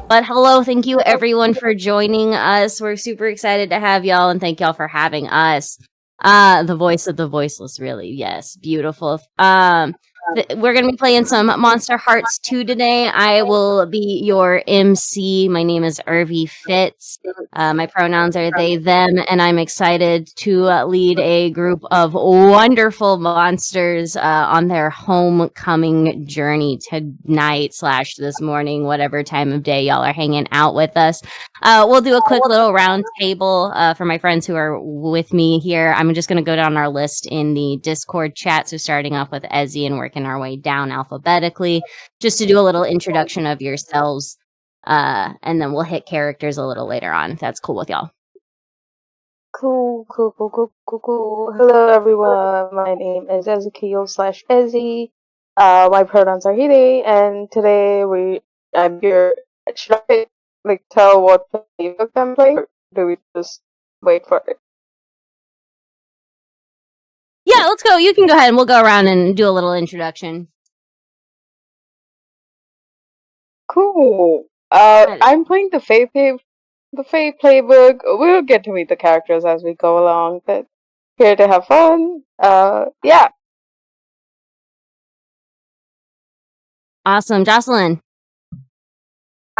But hello, thank you everyone for joining us. We're super excited to have y'all, and thank y'all for having us. The voice of the voiceless, really. Yes, beautiful. We're going to be playing some Monsterhearts 2 today. I will be your MC. My name is Irvi Fitz. My pronouns are they, them, and I'm excited to lead a group of wonderful monsters on their homecoming journey tonight / this morning, whatever time of day y'all are hanging out with us. We'll do a quick little round table for my friends who are with me here. I'm just going to go down our list in the Discord chat. So starting off with Ezzy and working our way down alphabetically, just to do a little introduction of yourselves. And then we'll hit characters a little later on, if that's cool with y'all. Cool. Hello, everyone. My name is Ezekiel/Ezzy. My pronouns are he, they, and today I'm here. Should I tell what playbook I'm playing, or do we just wait for it? Yeah, let's go. You can go ahead and we'll go around and do a little introduction. Cool. I'm playing the Fae playbook. We'll get to meet the characters as we go along, but here to have fun. Yeah. Awesome. Jocelyn.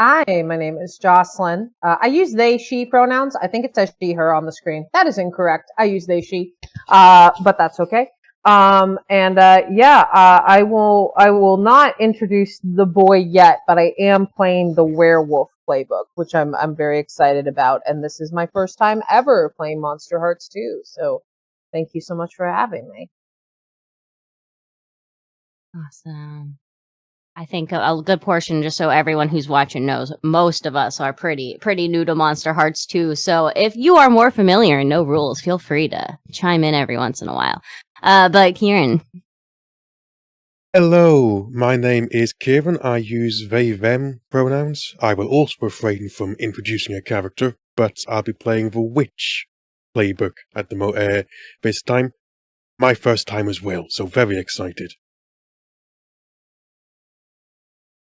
Hi, my name is Jocelyn. I use they, she pronouns. I think it says she, her on the screen. That is incorrect. I use they, she, but that's okay. I will not introduce the boy yet, but I am playing the werewolf playbook, which I'm very excited about. And this is my first time ever playing Monsterhearts 2. So thank you so much for having me. Awesome. I think a good portion, just so everyone who's watching knows, most of us are pretty new to Monsterhearts 2. So if you are more familiar and know rules, feel free to chime in every once in a while. But Kieran. Hello, my name is Kieran. I use they, them pronouns. I will also refrain from introducing a character, but I'll be playing the witch playbook at this time. My first time as well, so very excited.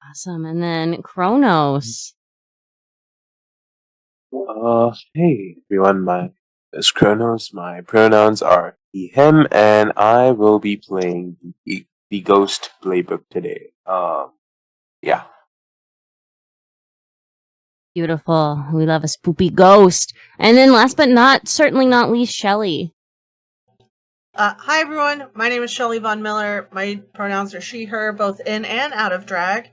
Awesome. And then Kronos. Hey everyone, my name is Kronos. My pronouns are he, him, and I will be playing the Ghost playbook today. Yeah. Beautiful. We love a spoopy ghost. And then last but certainly not least, Shelly. Hi everyone, my name is Shelly Von Miller. My pronouns are she, her, both in and out of drag.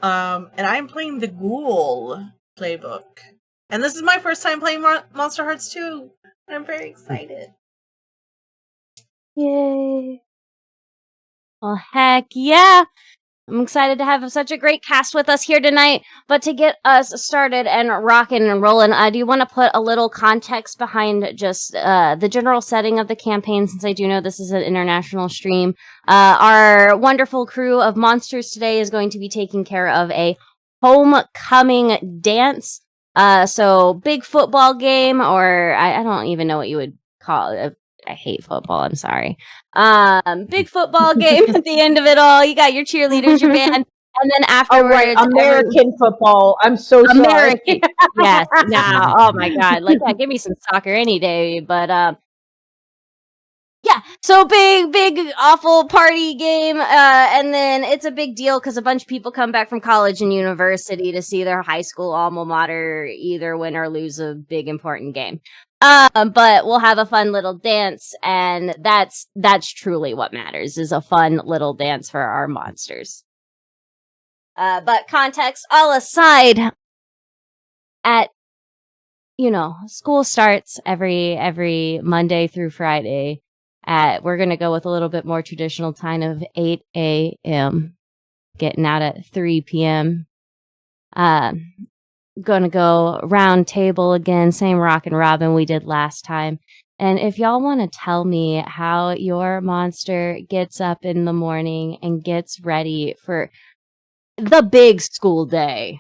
And I'm playing the Ghoul playbook. And this is my first time playing Monsterhearts 2. I'm very excited. Yay. Well, heck yeah. I'm excited to have such a great cast with us here tonight. But to get us started and rocking and rolling, I do want to put a little context behind just the general setting of the campaign, since I do know this is an international stream. Our wonderful crew of monsters today is going to be taking care of a homecoming dance. So big football game, or I don't even know what you would call it. I hate football. I'm sorry. Big football game at the end of it all. You got your cheerleaders, your band, and then afterwards, American football. I'm so American. sorry. Yes. Now, oh my God. Give me some soccer any day. But yeah. So big, awful party game. And then it's a big deal because a bunch of people come back from college and university to see their high school alma mater either win or lose a big important game. But we'll have a fun little dance, and that's truly what matters, is a fun little dance for our monsters. But context all aside, school starts every Monday through Friday we're gonna go with a little bit more traditional time of 8 a.m. getting out at 3 p.m. Gonna go round table again, same rockin' robin we did last time. And if y'all want to tell me how your monster gets up in the morning and gets ready for the big school day.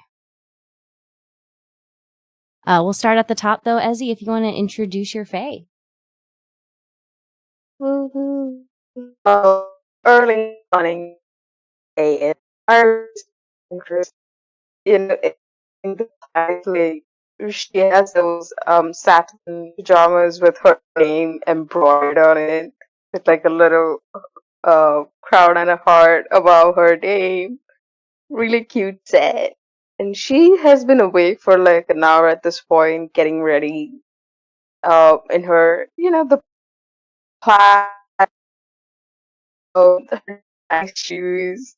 We'll start at the top though, Ezzy, if you want to introduce your fae. Early morning, a.m. like she has those satin pajamas with her name embroidered on it, with like a little crown and a heart above her name. Really cute set. And she has been awake for like an hour at this point, getting ready. In her, the plaid, her nice shoes,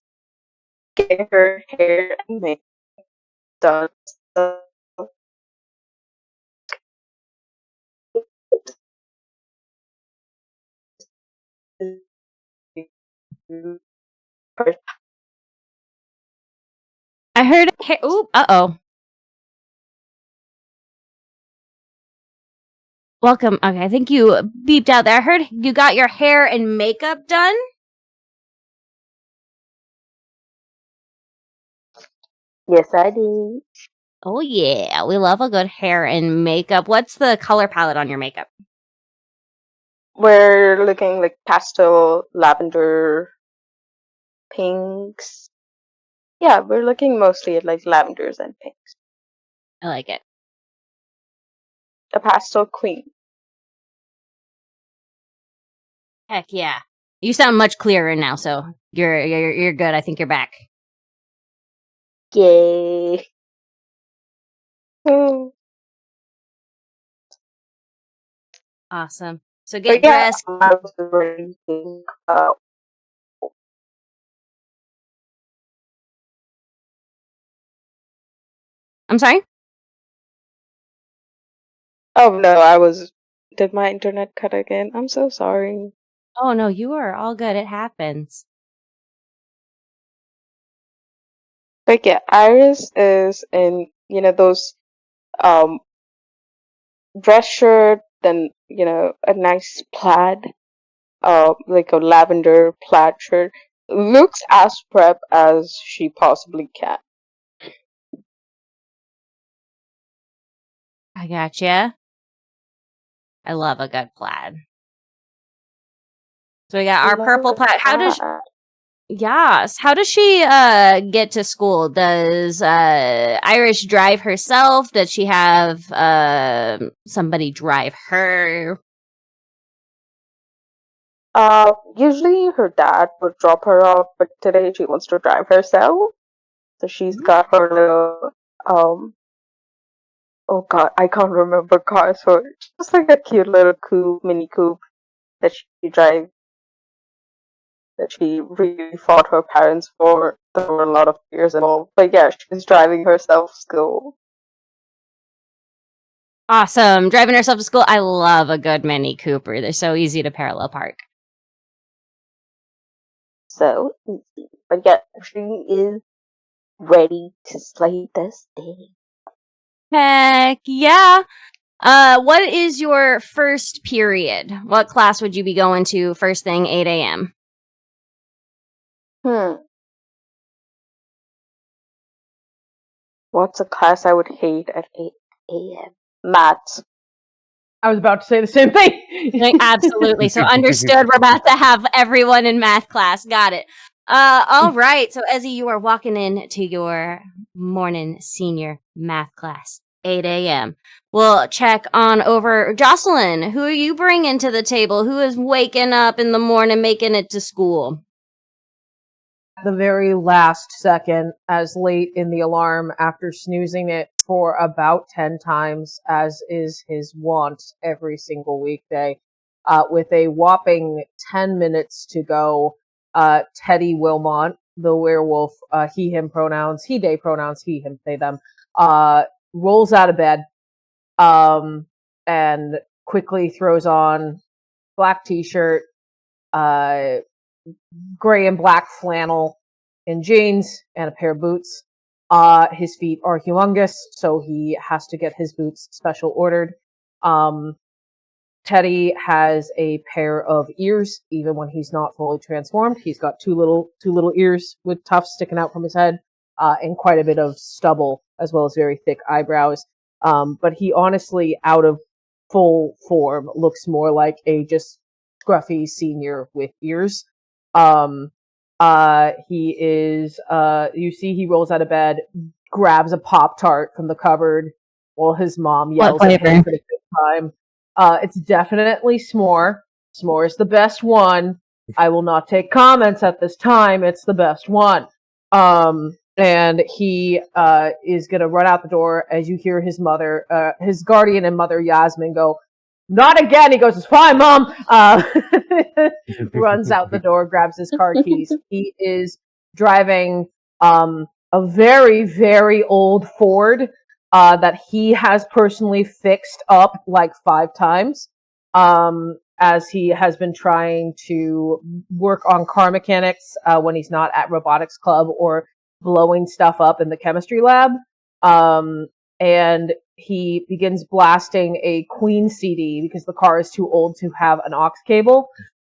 getting her hair and makeup done. I heard. Ooh, uh-oh. Welcome. Okay, I think you beeped out there. I heard you got your hair and makeup done. Yes, I did. Oh yeah, we love a good hair and makeup. What's the color palette on your makeup? We're looking like pastel, lavender, pinks. Yeah, we're looking mostly at like lavenders and pinks. I like it. A pastel queen. Heck yeah. You sound much clearer now, so you're good. I think you're back. Yay. Awesome. So But get yeah, dressed. I was reading, I'm sorry? oh no, did my internet cut again? I'm so sorry. Oh no, you are all good. It happens. But yeah, Iris is in, those um dress shirt, then, a nice plaid, like a lavender plaid shirt. Looks as prep as she possibly can. I gotcha. I love a good plaid. So we got our purple plaid. How does she get to school? Does Irish drive herself? Does she have somebody drive her? Usually her dad would drop her off, but today she wants to drive herself. So she's got her little, oh god, I can't remember cars for it. Just like a cute little coupe, mini coupe that she drives, that she really fought her parents for. There were a lot of fears involved. But yeah, she's driving herself to school. Awesome. Driving herself to school. I love a good Mini Cooper. They're so easy to parallel park. So easy. But yeah, she is ready to slay this day. Heck yeah. What is your first period? What class would you be going to first thing 8 a.m.? What's a class I would hate at 8 a.m.? Maths. I was about to say the same thing. Absolutely. So understood. We're about to have everyone in math class. Got it. All right. So Ezzy, you are walking into your morning senior math class, 8 a.m. We'll check on over Jocelyn. Who are you bringing to the table? Who is waking up in the morning, making it to school? The very last second, as late in the alarm after snoozing it for about 10 times, as is his wont every single weekday. With a whopping 10 minutes to go, Teddy Wilmot, the werewolf, he, him pronouns, he, they pronouns, he, him, they, them, rolls out of bed, and quickly throws on black t-shirt, gray and black flannel and jeans and a pair of boots. His feet are humongous, so he has to get his boots special ordered. Teddy has a pair of ears, even when he's not fully transformed. He's got two little ears with tufts sticking out from his head, and quite a bit of stubble, as well as very thick eyebrows. But he honestly, out of full form, looks more like a just scruffy senior with ears. He is, you see he rolls out of bed, grabs a Pop-Tart from the cupboard while his mom What yells at him flavor? for the fifth time. It's definitely s'more. S'more is the best one. I will not take comments at this time. It's the best one. And he is gonna run out the door as you hear his mother, his guardian and mother Yasmin go, "Not again!" He goes, "It's fine, Mom." Runs out the door, grabs his car keys. He is driving a very, very old Ford that he has personally fixed up like 5 times. As he has been trying to work on car mechanics when he's not at robotics club or blowing stuff up in the chemistry lab. And he begins blasting a Queen CD because the car is too old to have an aux cable.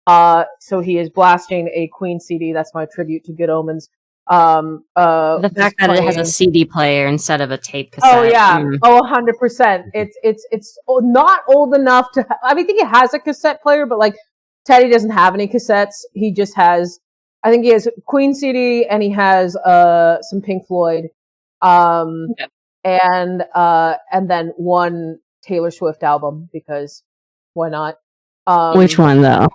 So he is blasting a Queen CD. That's my tribute to Good Omens. The fact that it has a playing- CD player instead of a tape cassette. Oh yeah, 100%. It's not old enough to. I think it has a cassette player, but like Teddy doesn't have any cassettes. He just has. I think he has Queen CD and he has some Pink Floyd, Yep. and then one Taylor Swift album because why not? Which one though?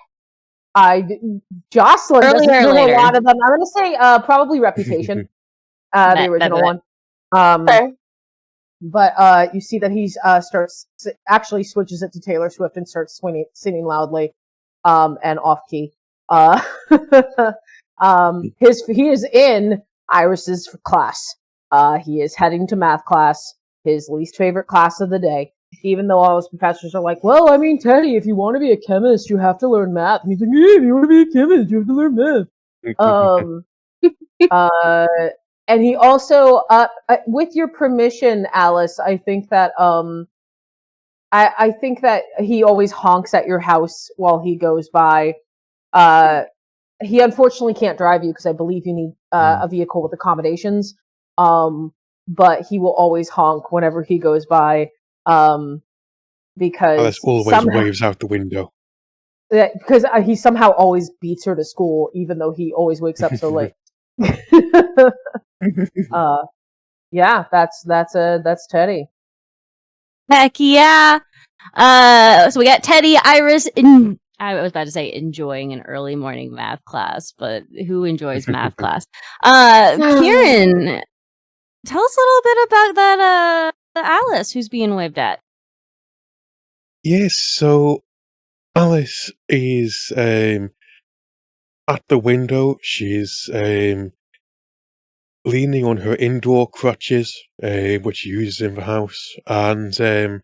Jocelyn Earlier doesn't or know later? a lot of them. I'm gonna say probably Reputation, the original one. Okay. But you see that he actually switches it to Taylor Swift and starts singing loudly, and off key. He is in Iris's class. He is heading to math class, his least favorite class of the day. Even though all his professors are like, "Well, I mean, Teddy, if you want to be a chemist, you have to learn math." And he's like, "Yeah, if you want to be a chemist, you have to learn math." And he also, with your permission, Alice, I think that I think that he always honks at your house while he goes by. He unfortunately can't drive you because I believe you need a vehicle with accommodations. But he will always honk whenever he goes by. Because Alice always waves out the window. Because he somehow always beats her to school, even though he always wakes up so late. Yeah, that's Teddy. Heck yeah! So we got Teddy, Iris, I was about to say enjoying an early morning math class, but who enjoys math class? Kieran, tell us a little bit about that Alice who's being waved at. Yes, so Alice is at the window. She's leaning on her indoor crutches, which she uses in the house, and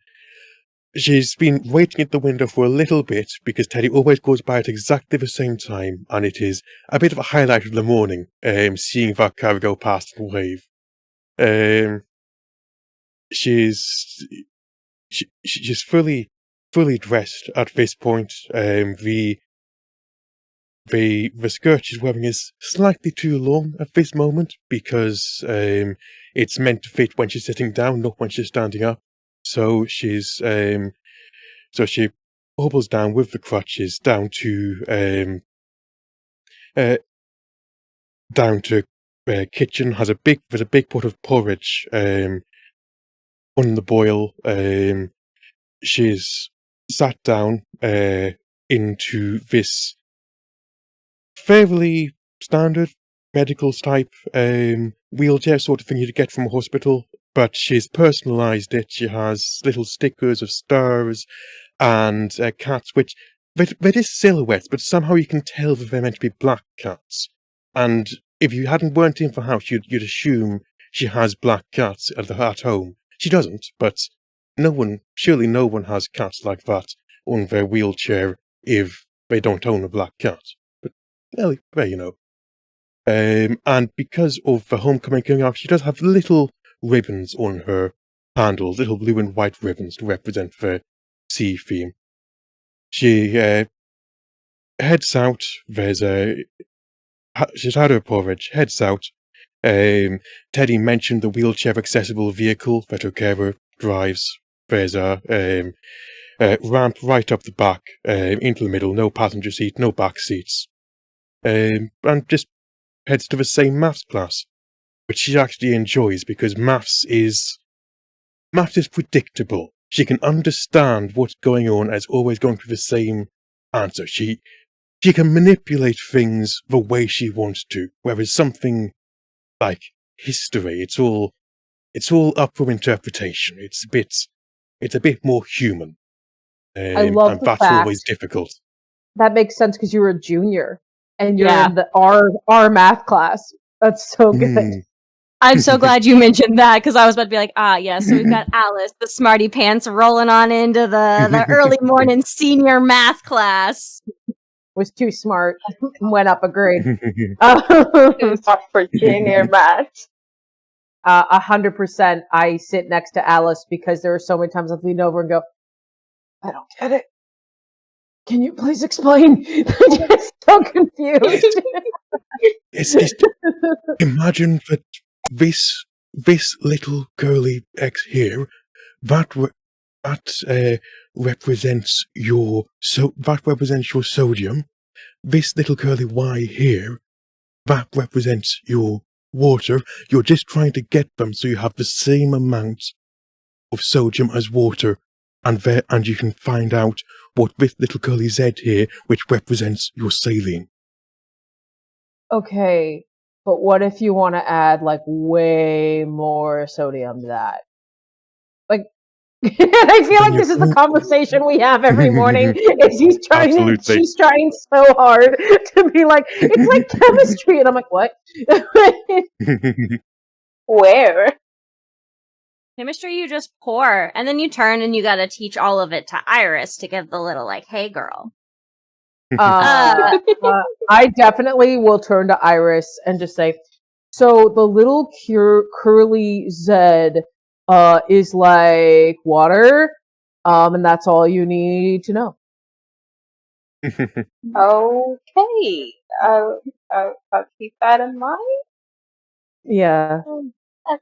she's been waiting at the window for a little bit because Teddy always goes by at exactly the same time, and it is a bit of a highlight of the morning, seeing that car go past and wave. She's fully dressed at this point. The skirt she's wearing is slightly too long at this moment because it's meant to fit when she's sitting down, not when she's standing up. So she hobbles down with the crutches down to kitchen. There's a big pot of porridge on the boil. She's sat down into this fairly standard medical type wheelchair sort of thing you'd get from a hospital, but she's personalised it. She has little stickers of stars and cats, which they're just silhouettes, but somehow you can tell that they're meant to be black cats. And if you weren't in the house, you'd assume she has black cats at home. She doesn't, but surely no one has cats like that on their wheelchair if they don't own a black cat. But well, there you know. And because of the homecoming going off, she does have little ribbons on her handles, little blue and white ribbons to represent the sea theme. She heads out. She's had her porridge. Heads out. Teddy mentioned the wheelchair accessible vehicle that her carer drives. There's a ramp right up the back, into the middle, no passenger seat, no back seats. And just heads to the same maths class. but she actually enjoys because maths is predictable. She can understand what's going on as always going to the same answer. She can manipulate things the way she wants to, whereas something like history, it's all up for interpretation. It's a bit more human. I love and the that's fact always difficult. that makes sense because you were a junior and you're Yeah. in the R math class. That's so good. Mm. I'm so glad you mentioned that because I was about to be like, yeah, so we've got Alice, the smarty pants, rolling on into the early morning senior math class. Was too smart and went up a grade. It's not for junior maths. 100%. I sit next to Alice because there are so many times I've leaned over and go, I don't get it. Can you please explain? I'm just so confused. It's imagine that this little curly X here, that represents your sodium. This little curly Y here, that represents your water. You're just trying to get them so you have the same amount of sodium as water, and you can find out what this little curly Z here, which represents your saline. Okay, but what if you want to add like way more sodium to that? Like, I feel like this is the conversation we have every morning. Is she's trying she's trying so hard to be like, it's like chemistry, and I'm like, what? Where? Chemistry, you just pour, and then you turn and you gotta teach all of it to Iris to give the little, like, hey girl. I definitely will turn to Iris and just say, so the little curly Z is like water, and that's all you need to know. Okay. I'll keep that in mind. Yeah. I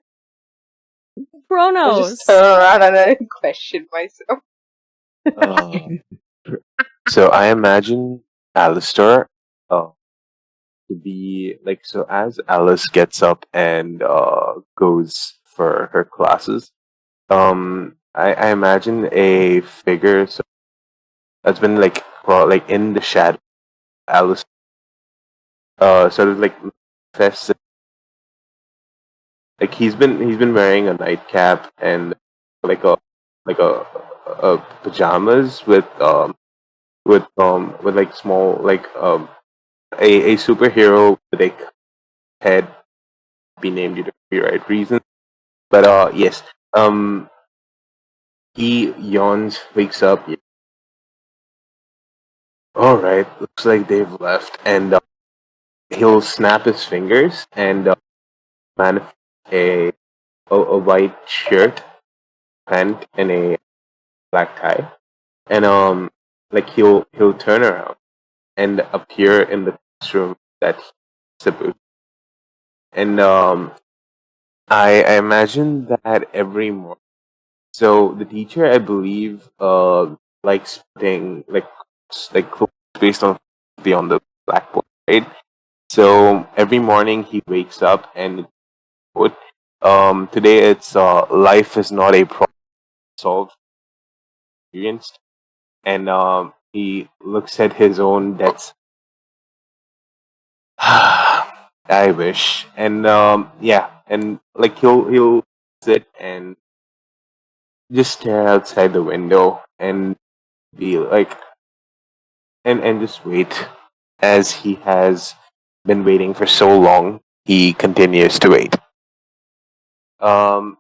Kronos. just turn around and then question myself. So I imagine Alistair to be like, so as Alice gets up and goes for her classes, I imagine a figure that's been like in the shadow. Alice sort of like manifests, like he's been wearing a nightcap and like a pajamas with like small like a superhero with a head be named due to copyright reasons. But yes, he yawns, wakes up. All right, looks like they've left, and he'll snap his fingers and manifest a white shirt, pant, and a black tie, and like he'll turn around and appear in the classroom that he's supposed. And I imagine that every morning. So the teacher, I believe, likes putting like clothes based on the blackboard, right? So every morning he wakes up and quote, today it's life is not a problem solved, experienced, and he looks at his own debts. I wish, and yeah, and like he'll sit and just stare outside the window and be like, and just wait, as he has been waiting for so long. He continues to wait. Um,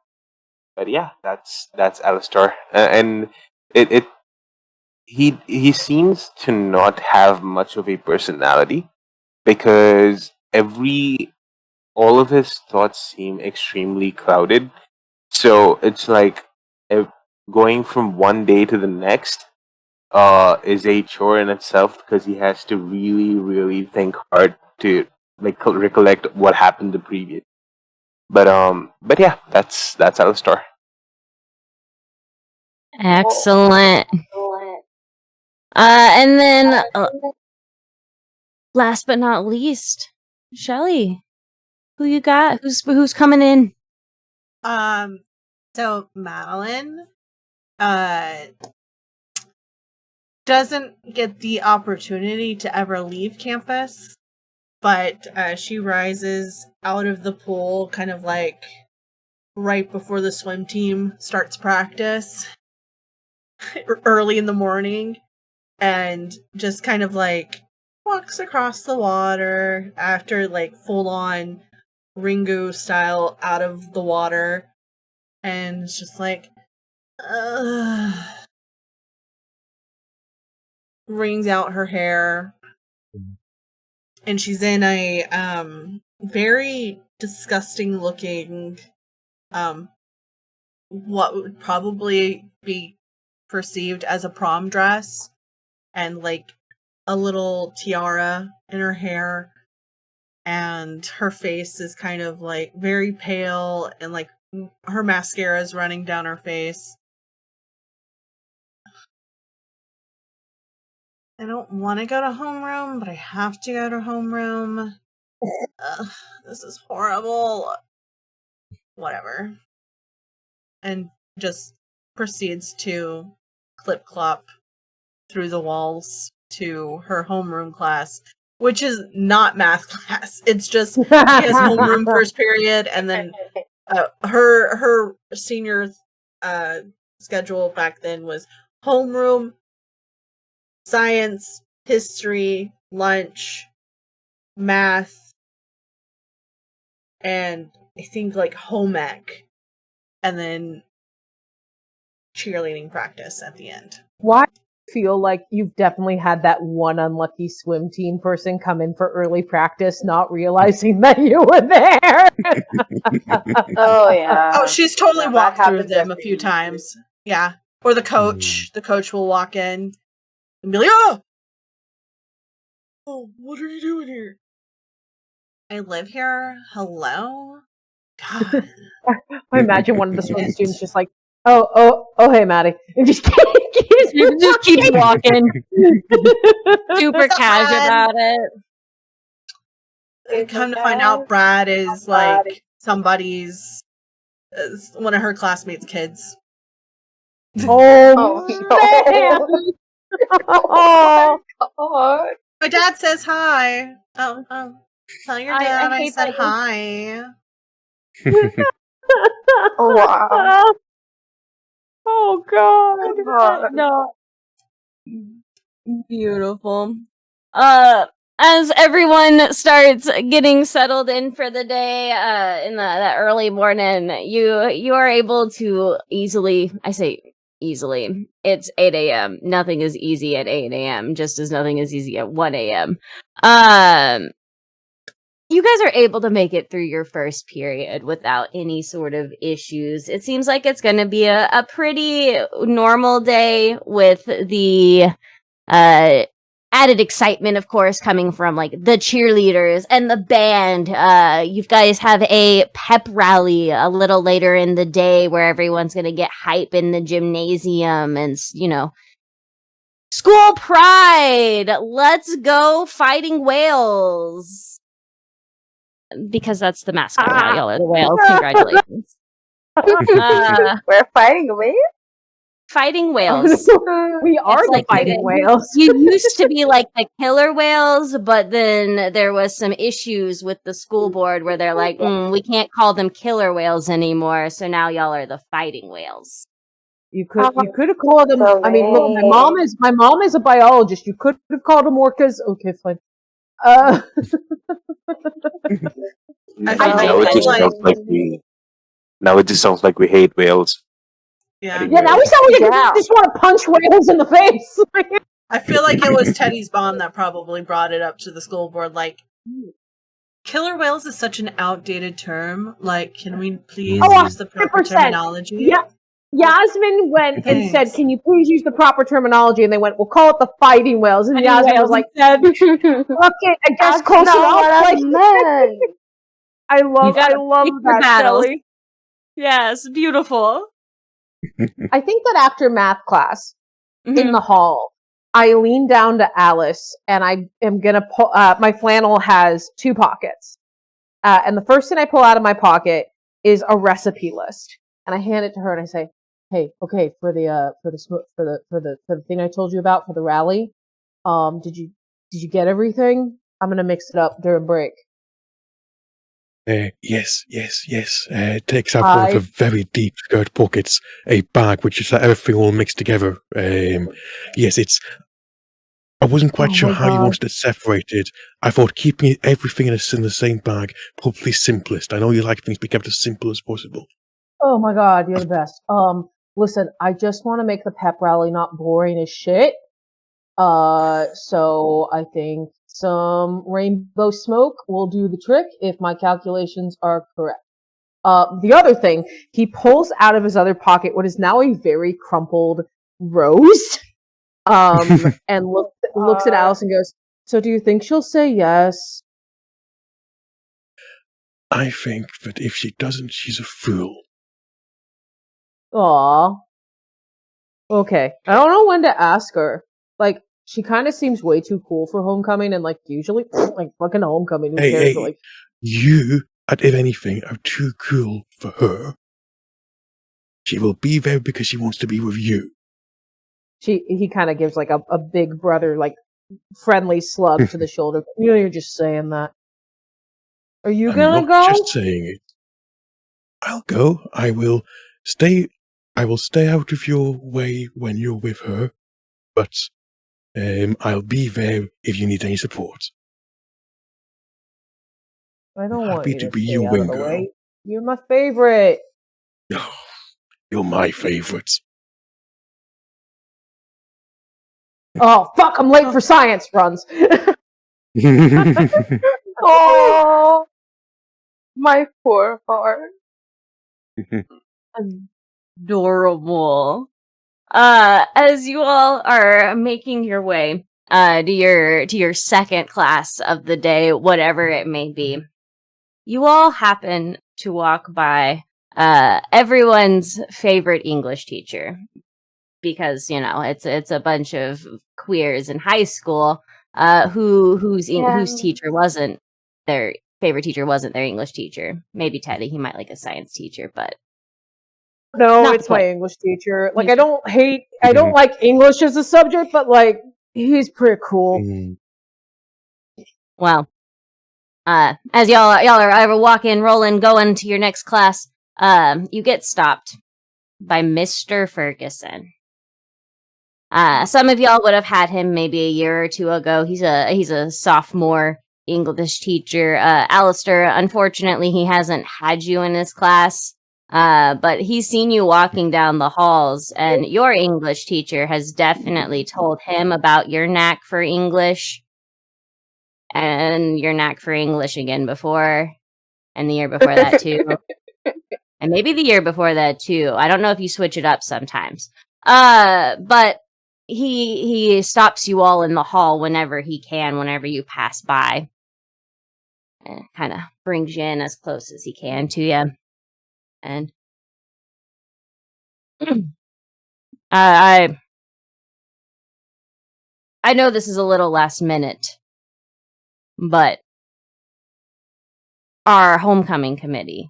but yeah, that's Alistair, and it he seems to not have much of a personality because every all of his thoughts seem extremely clouded. So it's like if going from one day to the next is a chore in itself because he has to really, really think hard to like recollect what happened the previous. But yeah, that's Alistair. Excellent. And then, last but not least, Shelly. Who you got? Who's coming in? So Madeline, doesn't get the opportunity to ever leave campus, but she rises out of the pool kind of like right before the swim team starts practice early in the morning, and just kind of like walks across the water after like full on Ringo style out of the water, and it's just like wrings out her hair, and she's in a very disgusting looking what would probably be perceived as a prom dress, and like a little tiara in her hair, and her face is kind of like very pale, and like her mascara is running down her face. I don't want to go to homeroom, but I have to go to homeroom. This is horrible. Whatever. And just proceeds to clip-clop through the walls to her homeroom class, which is not math class. It's just she has homeroom first period, and then her senior schedule back then was homeroom, science, history, lunch, math, and I think like home ec, and then cheerleading practice at the end. Why do you feel like you've definitely had that one unlucky swim team person come in for early practice, not realizing that you were there? Oh yeah. Oh, she's totally Yeah, that walked through happens them a every few year. times. Yeah. Or the coach. The coach will walk in and be like, oh, what are you doing here? I live here. Hello? God. I imagine one of the swim students just like, oh, hey, Maddie. And just keeps walking. Super What's up, casual Brad? about it. And come to find out, Brad is like somebody's, one of her classmates' kids. Oh, no. man. Oh, God. My dad says hi. Oh. Tell your dad I hate said that hi. Oh wow. Oh, God. God. No. Beautiful. As everyone starts getting settled in for the day, in that early morning, you are able to easily, I say easily, it's 8 a.m. Nothing is easy at 8 a.m., just as nothing is easy at 1 a.m. You guys are able to make it through your first period without any sort of issues. It seems like it's going to be a pretty normal day, with the added excitement, of course, coming from like the cheerleaders and the band. You guys have a pep rally a little later in the day where everyone's going to get hype in the gymnasium, and school pride. Let's go fighting whales. Because that's the mascot now. Y'all are the whales. Congratulations. We're fighting away? Fighting whales. We are It's the like fighting whales. You used to be like the killer whales, but then there was some issues with the school board where they're like, we can't call them killer whales anymore. So now y'all are the fighting whales. You could have called them. I mean, look, my mom is a biologist. You could have called them orcas. Okay, fine. Now it just sounds like we hate whales. Yeah. Yeah, now we sound like we just want to punch whales in the face. I feel like it was Teddy's mom that probably brought it up to the school board. Like, killer whales is such an outdated term. Like, can we please use the proper 100%. terminology? Yeah. Yasmin went and said, Thanks. "Can you please use the proper terminology?" And they went, "We'll call it the fighting whales." And Yasmin was like, "Okay, I guess close enough." Like, I love that, Shelly. Yes, beautiful. I think that after math class in the hall, I lean down to Alice and I am gonna pull. My flannel has 2 pockets, And the first thing I pull out of my pocket is a recipe list, and I hand it to her and I say, "Hey, okay, for the thing I told you about for the rally, did you get everything? I'm gonna mix it up during break." Yes. Takes out one of her very deep skirt pockets a bag which is everything all mixed together. Yes, it's. I wasn't quite sure how you wanted it separated. I thought keeping everything in the same bag probably simplest. I know you like things to be kept as simple as possible. Oh my god, you're the best. Listen, I just want to make the pep rally not boring as shit. So I think some rainbow smoke will do the trick if my calculations are correct. The other thing, he pulls out of his other pocket what is now a very crumpled rose, and looks at Alice and goes, "So do you think she'll say yes?" I think that if she doesn't, she's a fool. Aw. Okay. I don't know when to ask her. Like, she kind of seems way too cool for homecoming, and like usually, like fucking homecoming, who cares? Hey, But, like, you, if anything, are too cool for her. She will be there because she wants to be with you. he kind of gives like a big brother, like, friendly slug to the shoulder. You know, you're just saying that. Are you I'm gonna not go? just saying it. I'll go. I will stay out of your way when you're with her, but I'll be there if you need any support. I don't I'm want happy you to to be stay your out of wing the girl. way. You're my favorite. Oh, you're my favorite. Oh fuck! I'm late for science runs. Oh, my poor heart. Adorable. As you all are making your way to your second class of the day, whatever it may be, you all happen to walk by everyone's favorite English teacher, because it's a bunch of queers in high school whose teacher wasn't their favorite teacher, wasn't their English teacher. Maybe Teddy, he might like a science teacher, but No, not it's the my point. English teacher. Like, He's- I don't like English as a subject, but like, he's pretty cool. Well, as y'all are ever walking, rolling, going to your next class, you get stopped by Mr. Ferguson. Some of y'all would have had him maybe a year or two ago. He's a sophomore English teacher. Alistair, unfortunately, he hasn't had you in his class. But he's seen you walking down the halls, and your English teacher has definitely told him about your knack for English. And your knack for English again before, and the year before that too. And maybe the year before that too. I don't know if you switch it up sometimes. But he stops you all in the hall whenever he can, whenever you pass by. And kind of brings you in as close as he can to you. And I know this is a little last minute, but our homecoming committee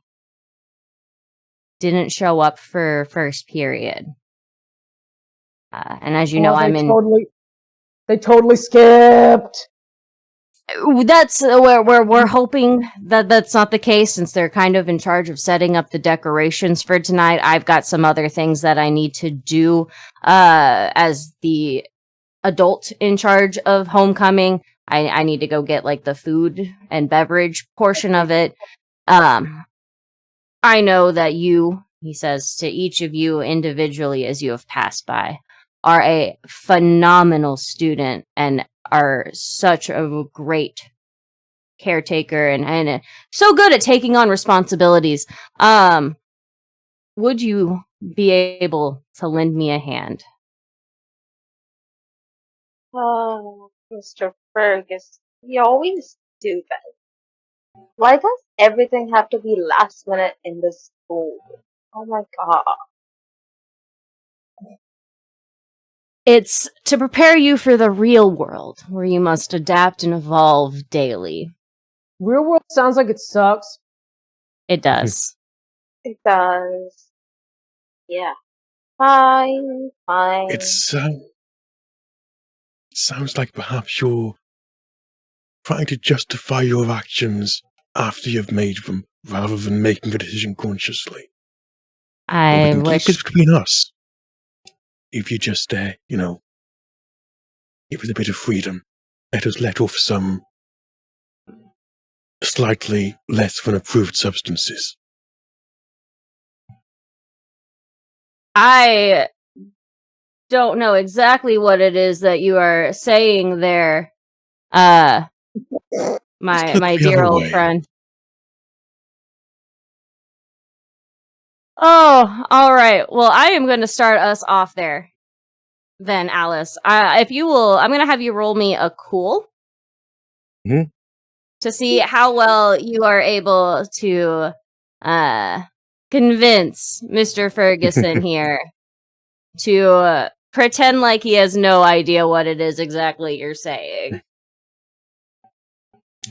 didn't show up for first period. And as you know, They totally skipped. That's where we're hoping that that's not the case, since they're kind of in charge of setting up the decorations for tonight. I've got some other things that I need to do as the adult in charge of homecoming. I need to go get like the food and beverage portion of it. I know that you, he says to each of you individually as you have passed by, are a phenomenal student and are such a great caretaker and so good at taking on responsibilities. Would you be able to lend me a hand? Oh, Mr. Fergus, you always do that. Why does everything have to be last minute in this school? Oh my god. It's to prepare you for the real world, where you must adapt and evolve daily. Real world sounds like it sucks. It does. It does. Yeah. Fine. It sounds like perhaps you're trying to justify your actions after you've made them, rather than making the decision consciously. But we I can wish. keep it between us. If you just, give us a bit of freedom. Let us let off some slightly less than approved substances. I don't know exactly what it is that you are saying there, my look the dear other old way. friend. Oh, all right. Well, I am going to start us off there, then, Alice. If you will, I'm going to have you roll me a cool Mhm. to see how well you are able to convince Mr. Ferguson here to pretend like he has no idea what it is exactly you're saying.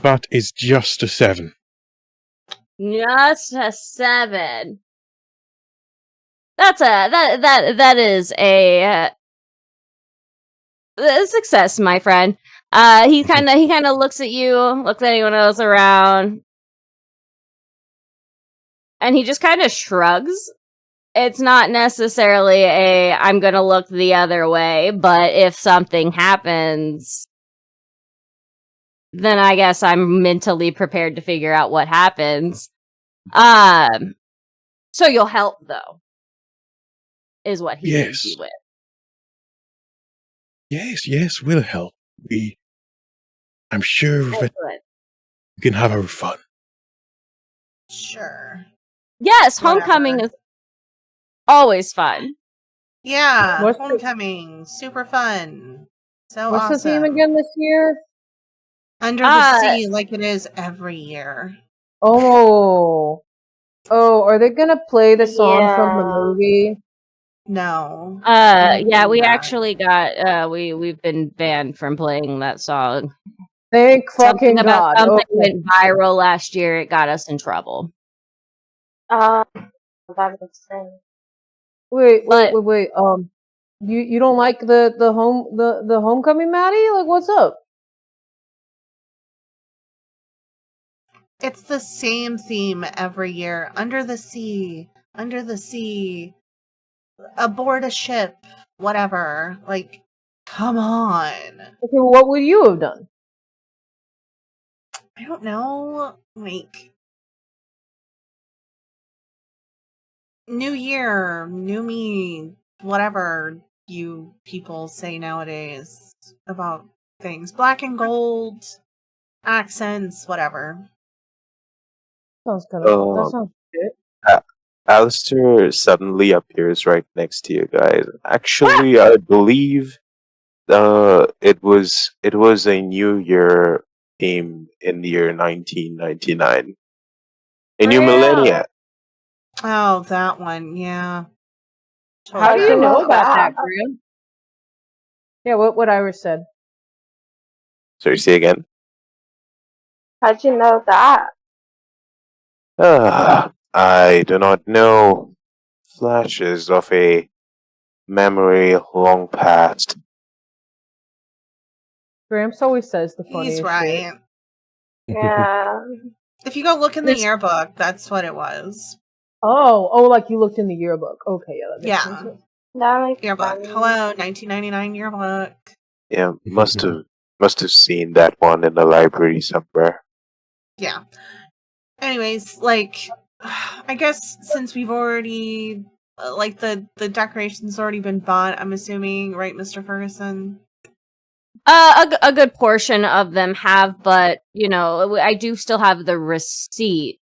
That is just a 7. Just a 7. That is a success, my friend. He kind of looks at you, looks at anyone else around, and he just kind of shrugs. It's not necessarily a I'm gonna look the other way, but if something happens, then I guess I'm mentally prepared to figure out what happens. So you'll help though, is what he leaves you with. Yes, we'll help. I'm sure that we can have our fun. Sure. Yes, Whatever. homecoming is always fun. Yeah, What's the- homecoming, super fun. So What's awesome. the theme again this year? Under the sea, like it is every year. Oh, are they gonna play the song from the movie? No. Yeah, we that. actually got we've been banned from playing that song. Thank Something fucking about God. something Okay. went viral last year. It got us in trouble. That makes sense. Wait. You don't like the homecoming, Maddie? Like, what's up? It's the same theme every year. Under the sea, aboard a ship, whatever. Like, come on. Okay, what would you have done? I don't know. Like, new year, new me, whatever you people say nowadays about things. Black and gold, accents, whatever. That sounds good. Alistair suddenly appears right next to you guys. Actually, I believe it was a New Year theme in the year 1999. A new millennia. Oh, that one, yeah. How do you Sure. know about that, Graham? Yeah, what Iris said. Sorry, say again. How'd you know that? I do not know. Flashes of a memory long past. Gramps always says the funniest He's right. shit. Yeah. If you go look in the yearbook, that's what it was. Oh, like you looked in the yearbook. Okay, yeah, that makes sense. That makes Yearbook. sense. Hello, 1999 yearbook. Yeah, must have seen that one in the library somewhere. Yeah. Anyways, like, I guess since we've already, like, the decoration's already been bought, I'm assuming, right, Mr. Ferguson? A good portion of them have, but, you know, I do still have the receipt.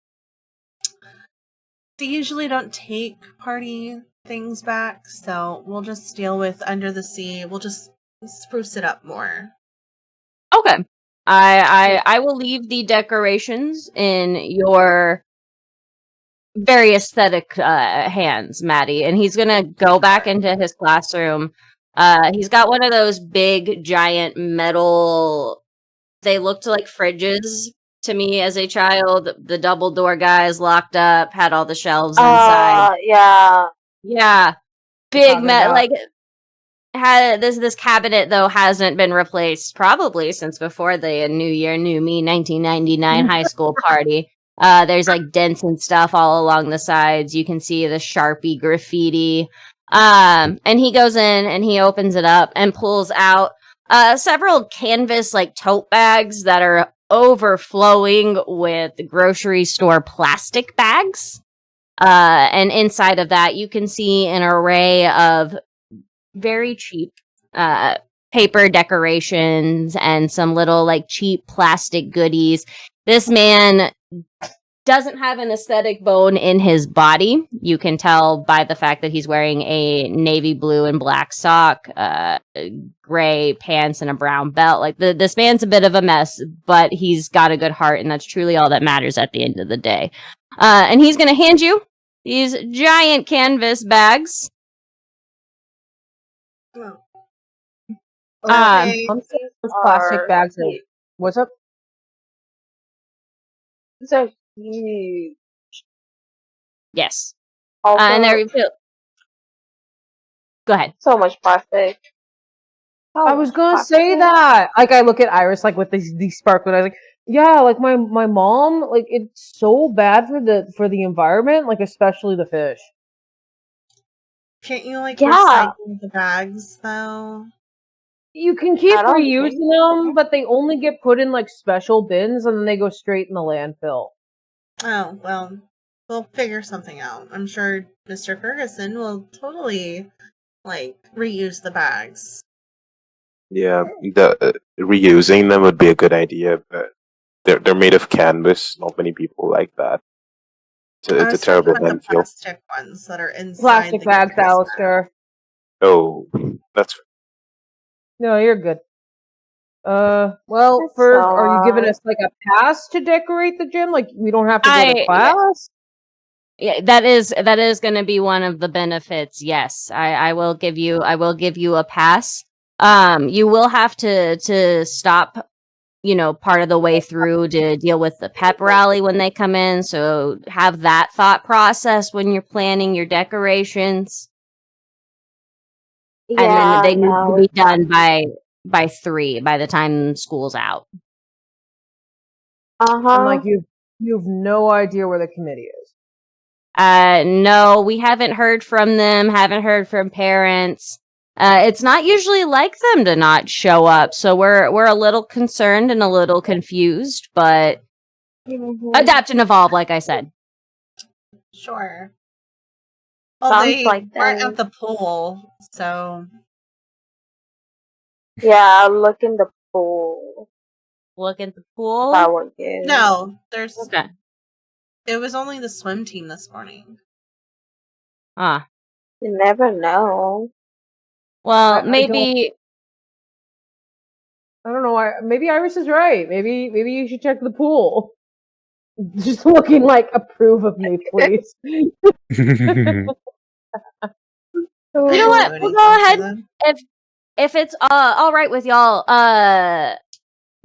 They usually don't take party things back, so we'll just deal with Under the Sea. We'll just spruce it up more. Okay. I will leave the decorations in your very aesthetic hands, Maddie, and he's gonna go back into his classroom. He's got one of those big, giant metal. They looked like fridges to me as a child. The double door guys locked up, had all the shelves inside. Yeah. Yeah, Talking about- like had this cabinet though hasn't been replaced probably since before the New Year, New Me 1999 high school party. There's like dents and stuff all along the sides. You can see the Sharpie graffiti. And he goes in and he opens it up and pulls out several canvas like tote bags that are overflowing with grocery store plastic bags. And inside of that, you can see an array of very cheap paper decorations and some little like cheap plastic goodies. This man doesn't have an aesthetic bone in his body. You can tell by the fact that he's wearing a navy blue and black sock, gray pants, and a brown belt. Like this man's a bit of a mess, but he's got a good heart, and that's truly all that matters at the end of the day. And he's going to hand you these giant canvas bags. Oh. Okay. Those plastic bags are. What's up? These are huge. Yes. Also, And they're go ahead. so much plastic. I was gonna say that. Like, I look at Iris like with these sparkling eyes. Like, yeah, like my mom. Like, it's so bad for the environment. Like, especially the fish. Can't you like Yeah. recycle the bags though? You can keep I don't reusing think them, but they only get put in like special bins, and then they go straight in the landfill. Oh, well, we'll figure something out. I'm sure Mr. Ferguson will totally like reuse the bags. Yeah, reusing them would be a good idea, but they're made of canvas. Not many people like that. I It's a was terrible talking about the landfill. plastic ones that are inside Plastic the bags, canvas bag. Alistair. Oh, that's No, you're good. Well, That's Ferg, so are you giving odd. us like a pass to decorate the gym? Like, we don't have to go to Yeah. class? Yeah, that is going to be one of the benefits. Yes, I will give you a pass. You will have to stop, part of the way through to deal with the pep rally when they come in. So have that thought process when you're planning your decorations, and then they need to be done by 3 by the time school's out. And like you've no idea where the committee is. No, we haven't heard from them, haven't heard from parents. It's not usually like them to not show up, so we're a little concerned and a little confused, but adapt and evolve, like I said. Sure. Well, Sounds they like weren't them. at the pool, so Yeah, look in the pool. Look at the pool. That would get. no, there's. Okay. It was only the swim team this morning. Ah. You never know. Well, I maybe. I don't know. Maybe Iris is right. Maybe you should check the pool. Just looking like approve of me, please. You know what? We'll go ahead. If it's all right with y'all,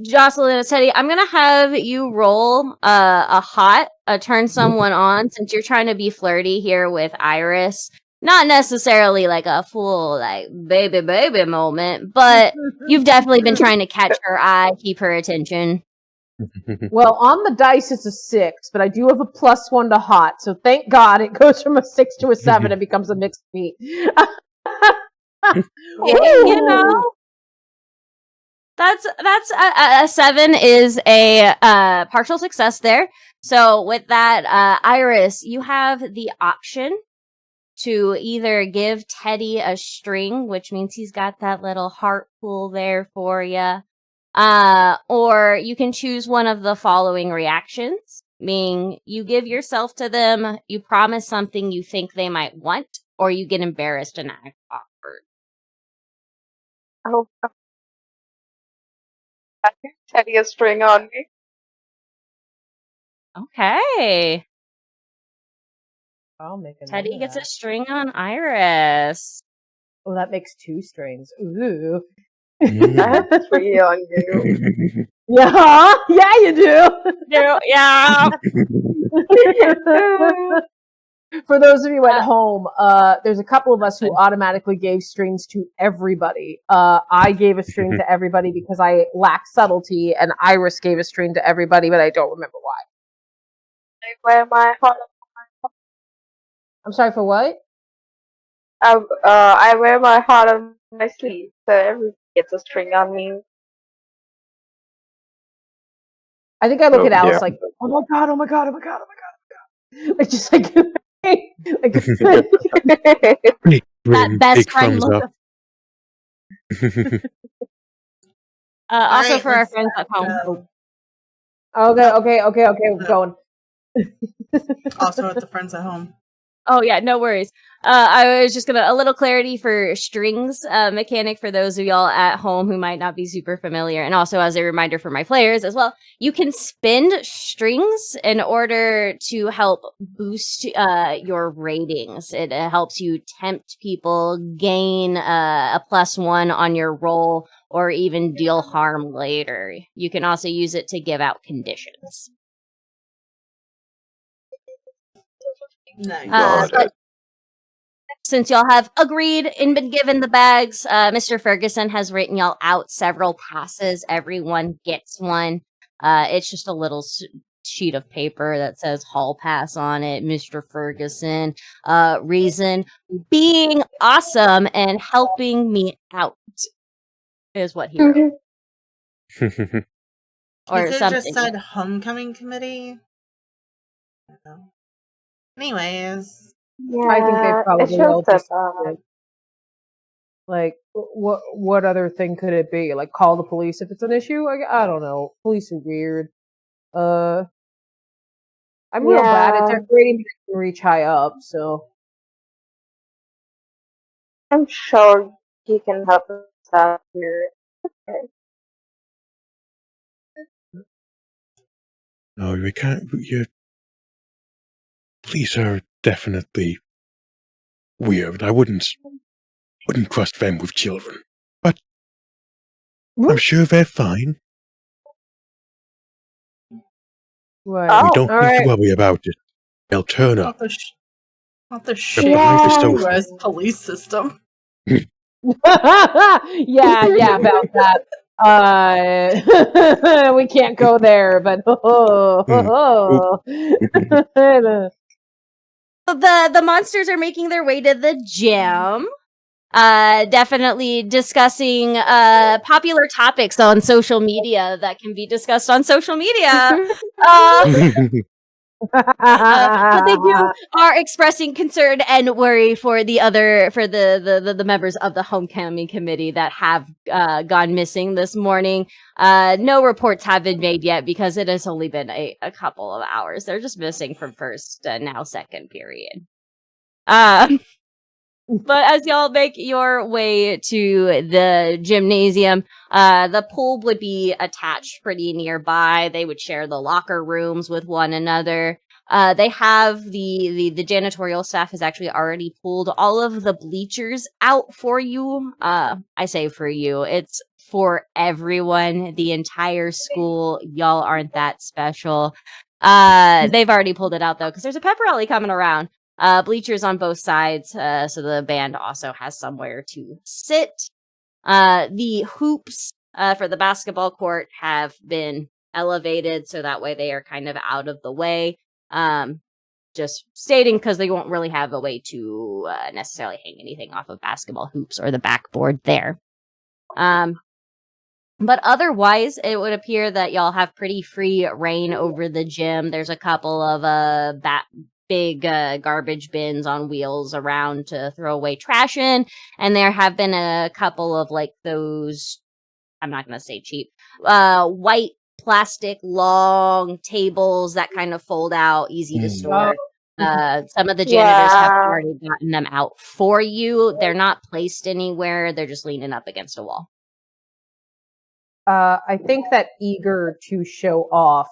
Jocelyn and Teddy, I'm gonna have you roll turn someone on, since you're trying to be flirty here with Iris. Not necessarily like a full like baby moment, but you've definitely been trying to catch her eye, keep her attention. Well, on the dice it's a 6, but I do have a +1 to hot, so thank God it goes from a 6 to a 7 and becomes a mixed feat. Hey, that's a 7 is a partial success there. So with that, Iris, you have the option to either give Teddy a string, which means he's got that little heart pool there for you, or you can choose one of the following reactions, meaning you give yourself to them, you promise something you think they might want, or you get embarrassed and act awkward. Oh, I think Teddy a string on me. Okay. I'll make a Teddy note of gets a that. string on Iris. Oh, that makes 2 strings. Ooh. I have 3 on you. Yeah, yeah, you do. Yeah. For those of you at home, there's a couple of us who automatically gave strings to everybody. I gave a string to everybody because I lack subtlety, and Iris gave a string to everybody, but I don't remember why. I wear my heart. I'm sorry, for what? I wear my heart on my sleeve, so everyone gets a string on me. I think I look at Alice yeah. like, oh my god, oh my god, oh my god, oh my god, oh my god. Like, just like, like Big That grin, best big friend thumbs look. up. Also Alright, for our let's friends at home. go. okay, we're going. Also with the friends at home. Oh yeah, no worries. I was just a little clarity for strings mechanic for those of y'all at home who might not be super familiar, and also as a reminder for my players as well. You can spend strings in order to help boost your ratings. It helps you tempt people, gain a +1 on your roll, or even deal harm later. You can also use it to give out conditions. Nice. Got But it. since y'all have agreed and been given the bags, Mr. Ferguson has written y'all out several passes. Everyone gets one. It's just a little sheet of paper that says hall pass on it. Mr. Ferguson, reason being awesome and helping me out is what he wrote. Or You could have something. just said homecoming committee. I don't know. Anyways. Yeah, I think they it probably should all have just said that. like, what other thing could it be? Like, call the police if it's an issue? I don't know. Police are weird. I'm real bad at Yeah, decorating, but I can reach high up, so. I'm sure he can help us out here. Okay. No, we can't. Your police are definitely weird. I wouldn't trust them with children. But I'm sure they're fine. Right. We Oh, don't need to Alright. worry about it. They'll turn up. Not the The shitty bravest Yeah. of US police system. yeah, about that. We can't go there, but The monsters are making their way to the gym. Definitely discussing popular topics on social media that can be discussed on social media. But they are expressing concern and worry for the members of the homecoming committee that have gone missing this morning. No reports have been made yet because it has only been a couple of hours. They're just missing from first and now second period. But as y'all make your way to the gymnasium, the pool would be attached pretty nearby. They would share the locker rooms with one another. They have the janitorial staff has actually already pulled all of the bleachers out for you. I say for you, it's for everyone, the entire school. Y'all aren't that special. They've already pulled it out though, because there's a pep rally coming around. Bleachers on both sides, so the band also has somewhere to sit. The hoops for the basketball court have been elevated, so that way they are kind of out of the way. Just stating because they won't really have a way to necessarily hang anything off of basketball hoops or the backboard there. But otherwise, it would appear that y'all have pretty free reign over the gym. There's a couple of big garbage bins on wheels around to throw away trash in, and there have been a couple of like those, I'm not gonna say cheap, white plastic long tables that kind of fold out, easy to store. Some of the janitors have Yeah. already gotten them out for you. They're not placed anywhere, they're just leaning up against a wall. I think that eager to show off,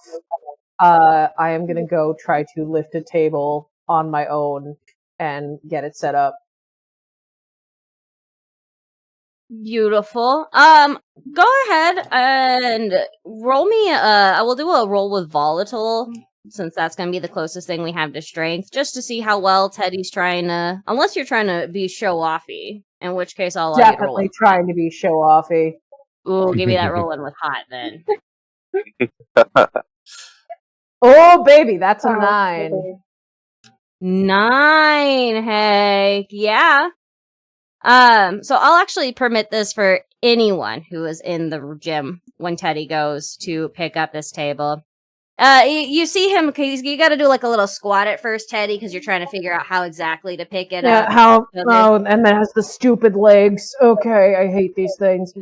I am gonna go try to lift a table on my own and get it set up. Beautiful. Go ahead and roll me. I will do a roll with volatile, since that's going to be the closest thing we have to strength, just to see how well Teddy's trying to. Unless you're trying to be show offy, in which case I'll allow you to roll. Definitely trying to be show offy. Ooh, give me that rolling with hot then. Oh baby, that's a Oh, 9. okay. 9. Heck yeah. So I'll actually permit this for anyone who is in the gym when Teddy goes to pick up this table. You see him, you got to do like a little squat at first, Teddy, because you're trying to figure out how exactly to pick it up. How? So Oh, and then has the stupid legs. Okay, I hate these things.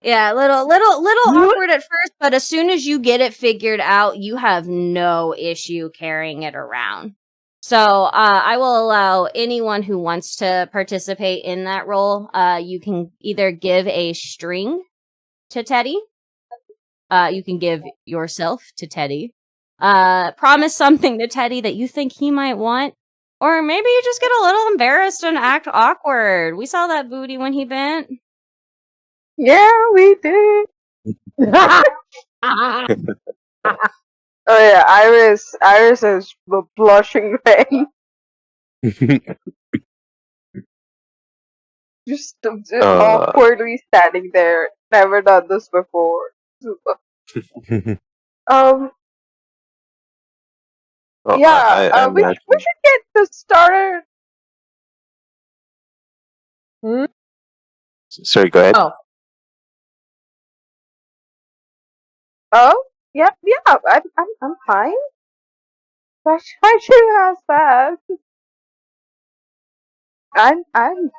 Yeah, little What? awkward at first, but as soon as you get it figured out, you have no issue carrying it around. So I will allow anyone who wants to participate in that role. You can either give a string to Teddy. You can give yourself to Teddy. Promise something to Teddy that you think he might want. Or maybe you just get a little embarrassed and act awkward. We saw that booty when he bent. Yeah, we did. Oh yeah, Iris is blushing red. Just awkwardly standing there. Never done this before. Well, Yeah, we should get this started. Hmm? Sorry, go ahead. Oh, yeah, I'm fine. Why should you ask that? I'm fine.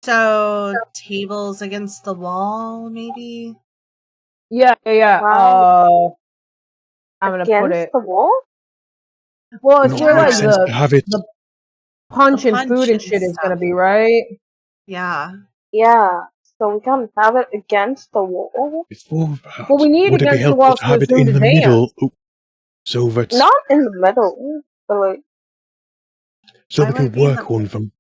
So tables against the wall, maybe. Yeah. Wow. I'm gonna Against put it. the wall? Well, it's No, where it like makes sense to have it. the punch The and punch food and and shit is gonna stuff. be, right? Yeah. Yeah. So we can have it against the wall. Before, Well, we need would it be against the helpful wall to so have there's it room in to the dance. middle, so that Not in the middle, but like so Why we would can it be in work the- on them,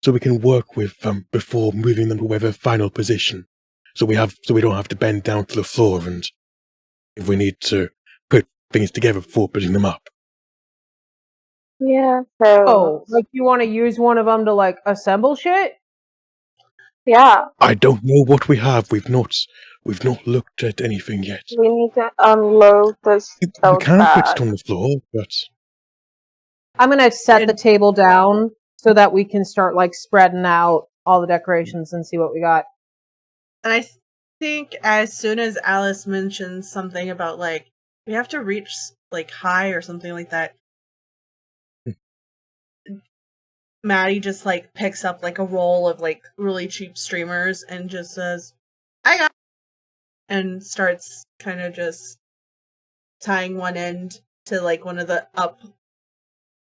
so we can work with them before moving them to whatever final position. So we don't have to bend down to the floor, and if we need to put things together before putting them up. yeah. So Oh, like you want to use one of them to like assemble shit? yeah, I don't know what we have. We've not looked at anything yet. we need to unload this We tote can put bag. it on the floor, but I'm gonna set the And- table down so that we can start like spreading out all the decorations and see what we got. And I think as soon as Alice mentions something about like we have to reach like high or something like that, Maddie just like picks up like a roll of like really cheap streamers and just says, "I got," and starts kind of just tying one end to like one of the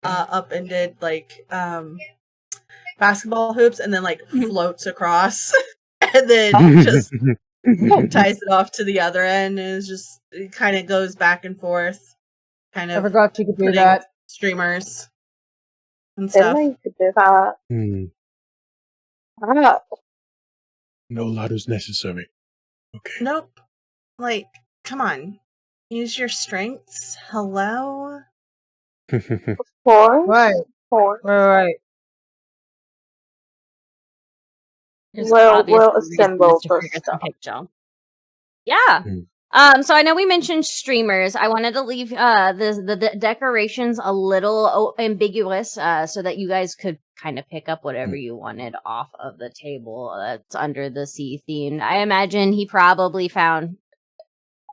upended like basketball hoops, and then like floats across, and then just ties it off to the other end, and it kind of goes back and forth, kind I of forgot you could do putting that. streamers and Didn't stuff. I do that? Ah, no ladders necessary. Okay. Nope. Like, come on. Use your strengths. Hello? four. Right. Four. Right. There's We'll obviously reasons assemble to the figure stuff. some picture. Yeah. So I know we mentioned streamers. I wanted to leave the decorations a little ambiguous, so that you guys could kind of pick up whatever you wanted off of the table that's under the sea themed. I imagine he probably found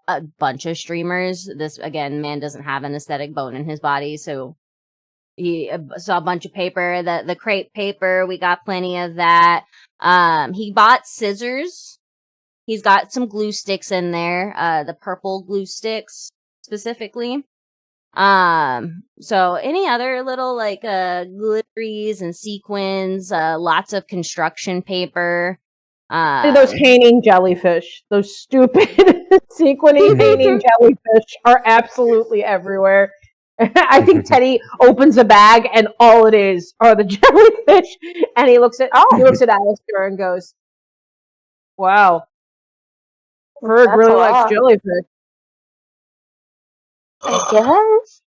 a bunch of streamers. This again, man doesn't have an aesthetic bone in his body, so he saw a bunch of paper. The crepe paper, we got plenty of that. He bought scissors. He's got some glue sticks in there, the purple glue sticks specifically. So any other little like glitteries and sequins, lots of construction paper. Those hanging jellyfish, those stupid sequiny hanging jellyfish are absolutely everywhere. I think Teddy opens a bag and all it is are the jellyfish, and he looks at Alistair and goes, "Wow, Ferg That's really a likes lot. jellyfish." I guess.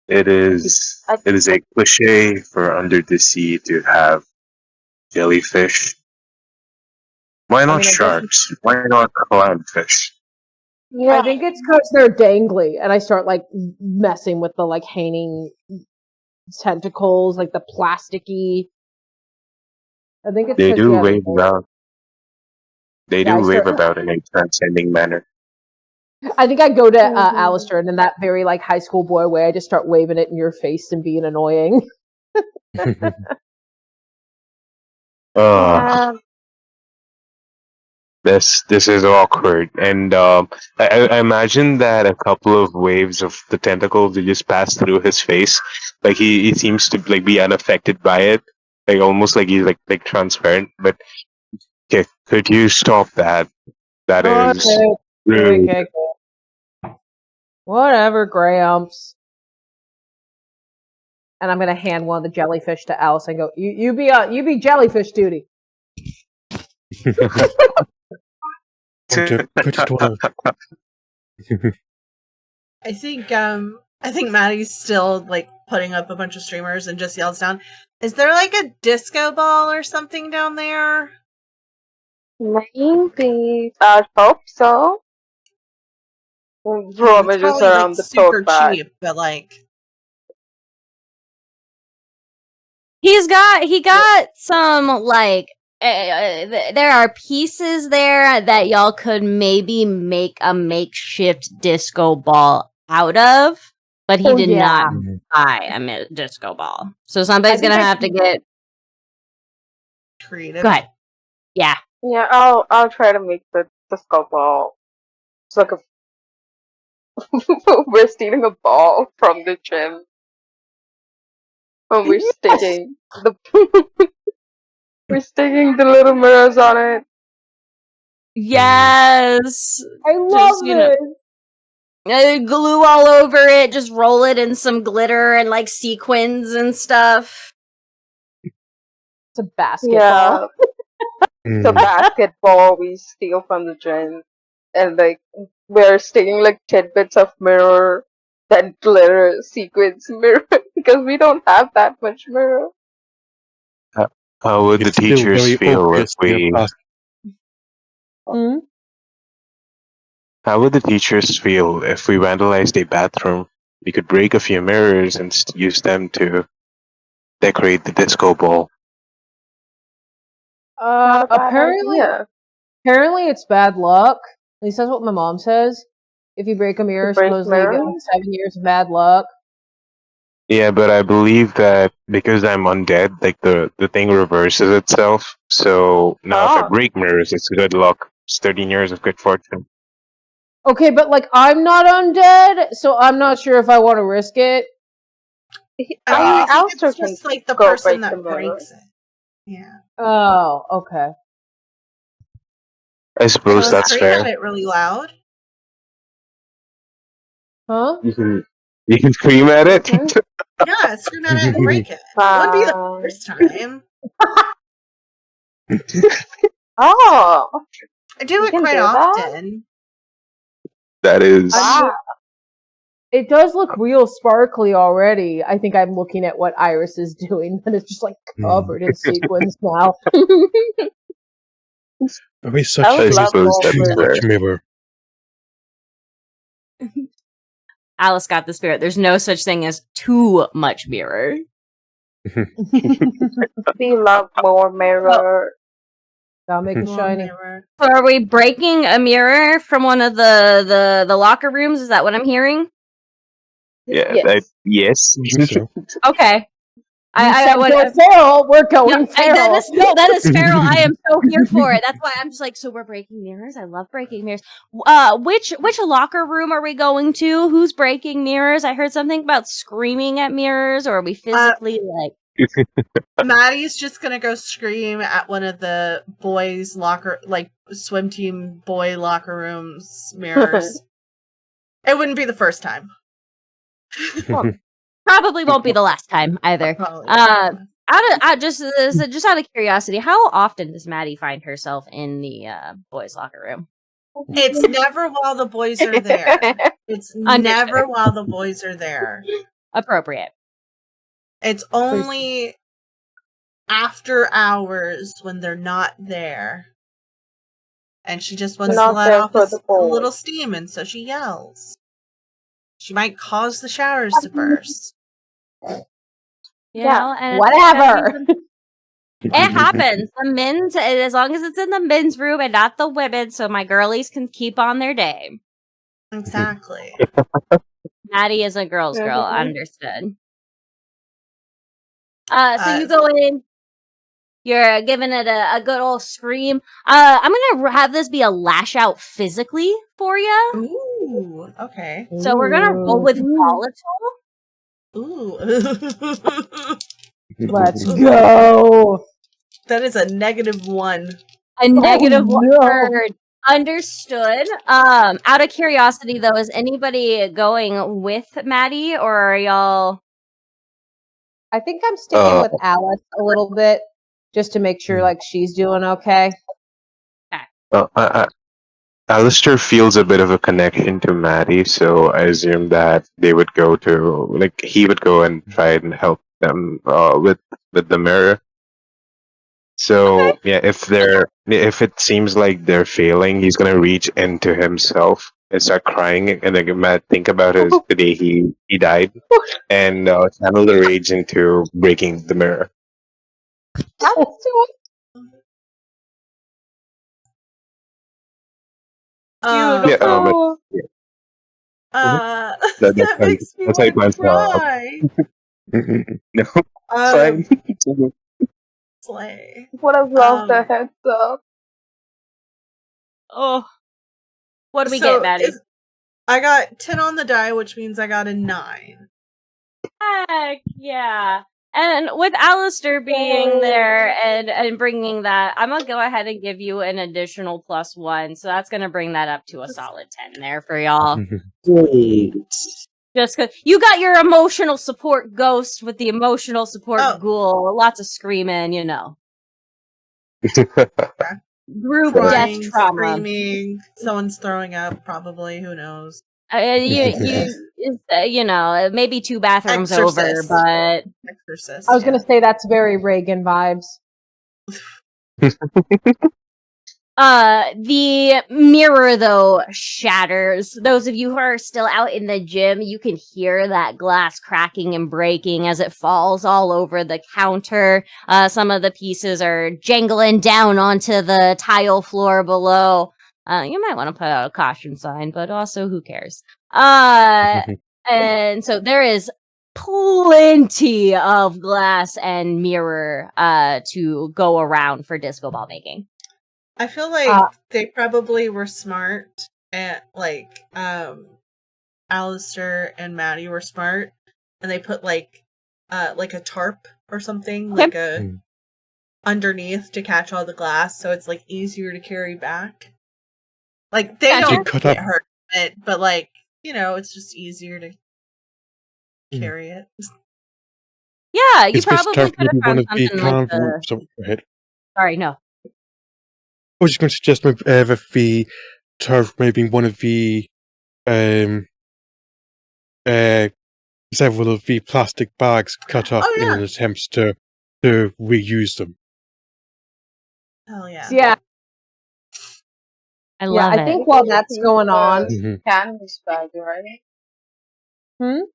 It is I- a cliche for under the sea to have jellyfish. Why not I guess- sharks? Why not clownfish? Yeah. I think it's because they're dangly, and I start like messing with the like hanging tentacles, like the plasticky. I think it's They 'cause, do yeah, wave about. They Yeah, do I wave start- about in a transcending manner. I think I go to Mhm. Alistair, and in that very like high school boy way, I just start waving it in your face and being annoying. Uh, this is awkward, and I imagine that a couple of waves of the tentacles that just pass through his face, like he seems to like be unaffected by it, like almost like he's like transparent. But okay, could you stop that? That is rude. Okay. Whatever, Gramps. And I'm gonna hand one of the jellyfish to Alice and go, you be jellyfish duty. I think Maddie's still like putting up a bunch of streamers and just yells down, "Is there like a disco ball or something down there?" Maybe. I hope so. Rummages It's probably, around like, the super tote bag. cheap, but like he got some like there are pieces there that y'all could maybe make a makeshift disco ball out of, but he did not buy a disco ball. So somebody's gonna have to get. creative. Go ahead. Yeah. Yeah, I'll try to make the skull ball. It's like a we're stealing a ball from the gym. And we're sticking the we're sticking the little mirrors on it. Yes. I love Just, this. Glue all over it. Just roll it in some glitter and like sequins and stuff. It's a basketball. Yeah, the basketball we steal from the gym, and like we're sticking like tidbits of mirror, then glitter sequins mirror because we don't have that much mirror. How would the It's still teachers very feel if obvious they're we? past- How would the teachers feel if we vandalized a bathroom? We could break a few mirrors and use them to decorate the disco ball. Not a bad Apparently it's bad luck. At least that's what my mom says. If you break a mirror, break supposedly you get like mirrors? 7 years of bad luck. Yeah, but I believe that because I'm undead, like the thing reverses itself. So now if I Oh. break mirrors, it's good luck. It's 13 years of good fortune. Okay, but like I'm not undead, so I'm not sure if I want to risk it. I think Alistair it's just can like the go person break the that mirror. breaks it. Yeah. Oh, okay. I suppose So that's scream at fair. it really loud. Huh? You can scream at it. Mhm. Yeah, scream at it and break it. It wouldn't be the first time. Oh, I do You it can quite do that? often. That is. wow. It does look real sparkly already. I think I'm looking at what Iris is doing, and it's just like covered in sequins now. There is such I would thing as love suppose more too that's mirrors. much mirror. Alice got the spirit. There's no such thing as too much mirror. We love more mirror. Gotta make it More shiny. mirror. So are we breaking a mirror from one of the locker rooms? Is that what I'm hearing? Yeah. Yes. Yes. I think so. Okay. You I said would. go feral. We're going Yeah, feral. that is feral. I am so here for it. That's why I'm just like, so we're breaking mirrors. I love breaking mirrors. Which locker room are we going to? Who's breaking mirrors? I heard something about screaming at mirrors, or are we physically like? Maddie's just gonna go scream at one of the boys' locker, like swim team boy locker rooms mirrors. It wouldn't be the first time. Probably won't be the last time either. Probably. Just out of curiosity, how often does Maddie find herself in the boys' locker room? It's never while the boys are there. It's never while the boys are there. Appropriate. It's only after hours when they're not there. And she just wants to let off a little steam, and so she yells. She might cause the showers to burst. And whatever. It happens. The men's, as long as it's in the men's room and not the women's, so my girlies can keep on their day. Exactly. Maddie is a girl's girl. Understood. So you go in. You're giving it a good old scream. I'm gonna have this be a lash out physically for you. Ooh, okay. So we're gonna roll with volatile. Ooh. Let's go. That is a -1. A -1. Understood. Out of curiosity, though, is anybody going with Maddie, or are y'all? I think I'm sticking with Alice a little bit, just to make sure like she's doing okay. Alistair feels a bit of a connection to Maddie, so I assume that they would go to he would go and try and help them with the mirror. So yeah, if it seems like they're failing, he's gonna reach into himself and start crying, and then think about the day he died, and channel the rage into breaking the mirror. That makes me want to cry. No, fine. Slay. Would have loved a heads up. Oh, what do we get, Maddie? I got 10 on the die, which means I got a 9. Heck yeah! And with Alistair being there and bringing that, I'm gonna go ahead and give you an additional +1, so that's gonna bring that up to a solid 10 there for y'all. Great. Just because you got your emotional support ghost with the emotional support ghoul, lots of screaming, Group Crying, death trauma. Screaming, someone's throwing up, probably, who knows. Maybe 2 bathrooms Exorcist. over, but Exorcist. I was gonna say that's very Reagan vibes. The mirror, though, shatters. Those of you who are still out in the gym, you can hear that glass cracking and breaking as it falls all over the counter. Some of the pieces are jangling down onto the tile floor below. You might want to put out a caution sign, but also who cares? And so there is plenty of glass and mirror to go around for disco ball making. I feel like they probably were smart, and Alistair and Maddie were smart, and they put like a tarp or something underneath to catch all the glass, so it's easier to carry back. Like they don't get hurt, but it's just easier to carry it. Yeah, you probably could have found something like the... Sorry, no. I was just going to suggest that the turf maybe one of the several of the plastic bags cut up in an attempt to reuse them. Hell yeah. Yeah. I love it. I think while that's going on, canvas bag, right? The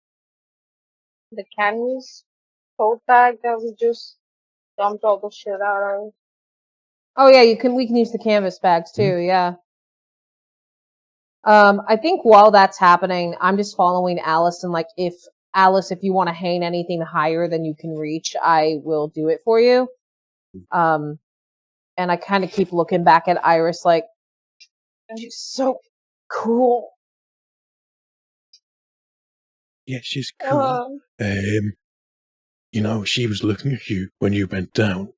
canvas tote bag that we just dumped all the shit out of. Oh yeah, we can use the canvas bags too, yeah. I think while that's happening, I'm just following Alice, and if you want to hang anything higher than you can reach, I will do it for you. And I kind of keep looking back at Iris she's so cool. Yeah, she's cool. She was looking at you when you went down.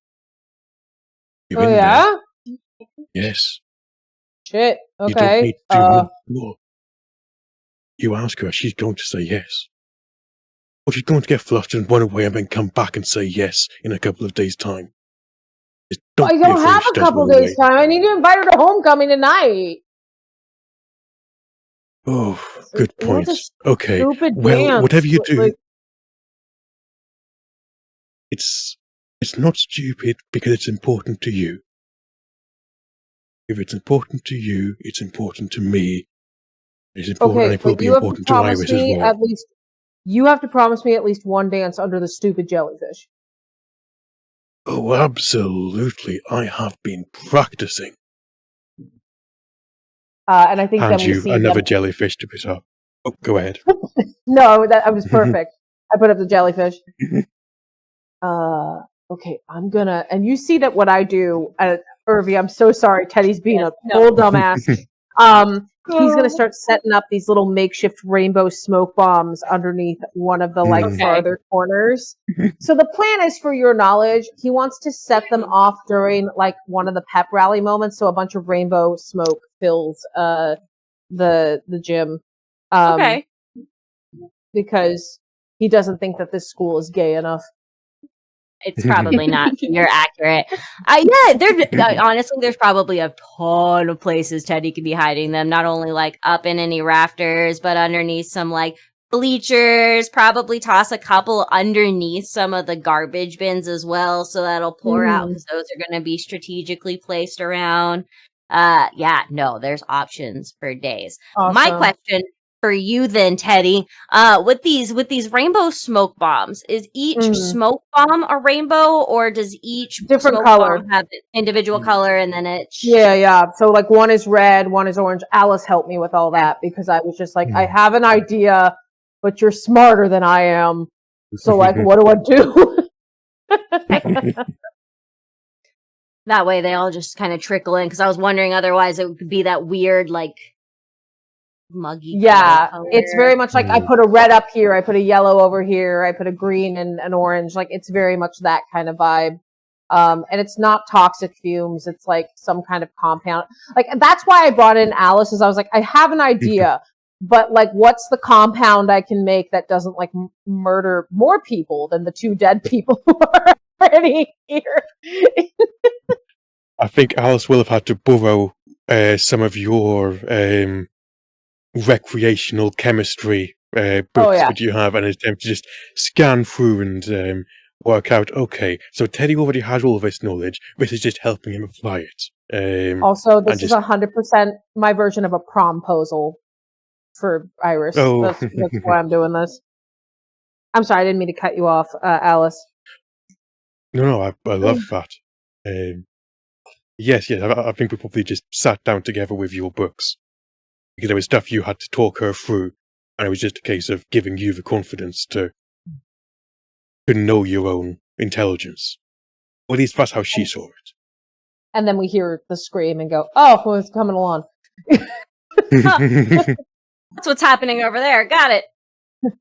You're in there. Yes. Shit. Okay. You don't need to do more. You ask her, she's going to say yes. Or she's going to get flustered and run away and then come back and say yes in a couple of days' time. Just don't I be don't afraid have she a does couple run days away. time. I need to invite her to homecoming tonight. Oh, It's good like, you know, point. this Okay, stupid well, dance. whatever you do, Like, it's not stupid because it's important to you. If it's important to you, it's important to me. It's important, and okay, it will but be you have to important to promise Iris as me well. at least. You have to promise me at least one dance under the stupid jellyfish. Oh, absolutely. I have been practicing. And I think And then we you, see another them. jellyfish to put up. Oh, go ahead. No, that was perfect. I put up the jellyfish. Okay, I'm gonna. And you see that what I do, Irvi. I'm so sorry. Teddy's being a whole dumbass. He's gonna start setting up these little makeshift rainbow smoke bombs underneath one of the farther corners. So the plan is, for your knowledge, he wants to set them off during one of the pep rally moments, so a bunch of rainbow smoke fills the gym. Okay. Because he doesn't think that this school is gay enough. It's probably not. You're accurate. Honestly, there's probably a ton of places Teddy could be hiding them. Not only up in any rafters, but underneath some bleachers. Probably toss a couple underneath some of the garbage bins as well, so that'll pour out because those are going to be strategically placed around. There's options for days. Awesome. My question for you then, Teddy, with these rainbow smoke bombs, is each smoke bomb a rainbow, or does each different smoke color bomb have individual color and then it yeah, so one is red, one is orange. Alice helped me with all that because I was just I have an idea, but you're smarter than I am, so what do I do? that way they all just kind of trickle in, because I was wondering otherwise it would be that weird muggy color. It's very much I put a red up here, I put a yellow over here, I put a green and an orange. It's very much that kind of vibe. And it's not toxic fumes, it's some kind of compound. That's why I brought in Alice, is I was I have an idea, but what's the compound I can make that doesn't murder more people than the 2 dead people who are already here? I think Alice will have had to borrow some of your recreational chemistry books that you have, and attempt to just scan through and work out, okay, so Teddy already has all of this knowledge, this is just helping him apply it. Also, this is 100% my version of a promposal for Iris. That's why I'm doing this. I'm sorry, I didn't mean to cut you off, Alice. No, I love that. Yes, I think we probably just sat down together with your books, because there was stuff you had to talk her through, and it was just a case of giving you the confidence to know your own intelligence. Or at least that's how she saw it. And then we hear the scream and go, oh, well, it's coming along. That's what's happening over there. Got it.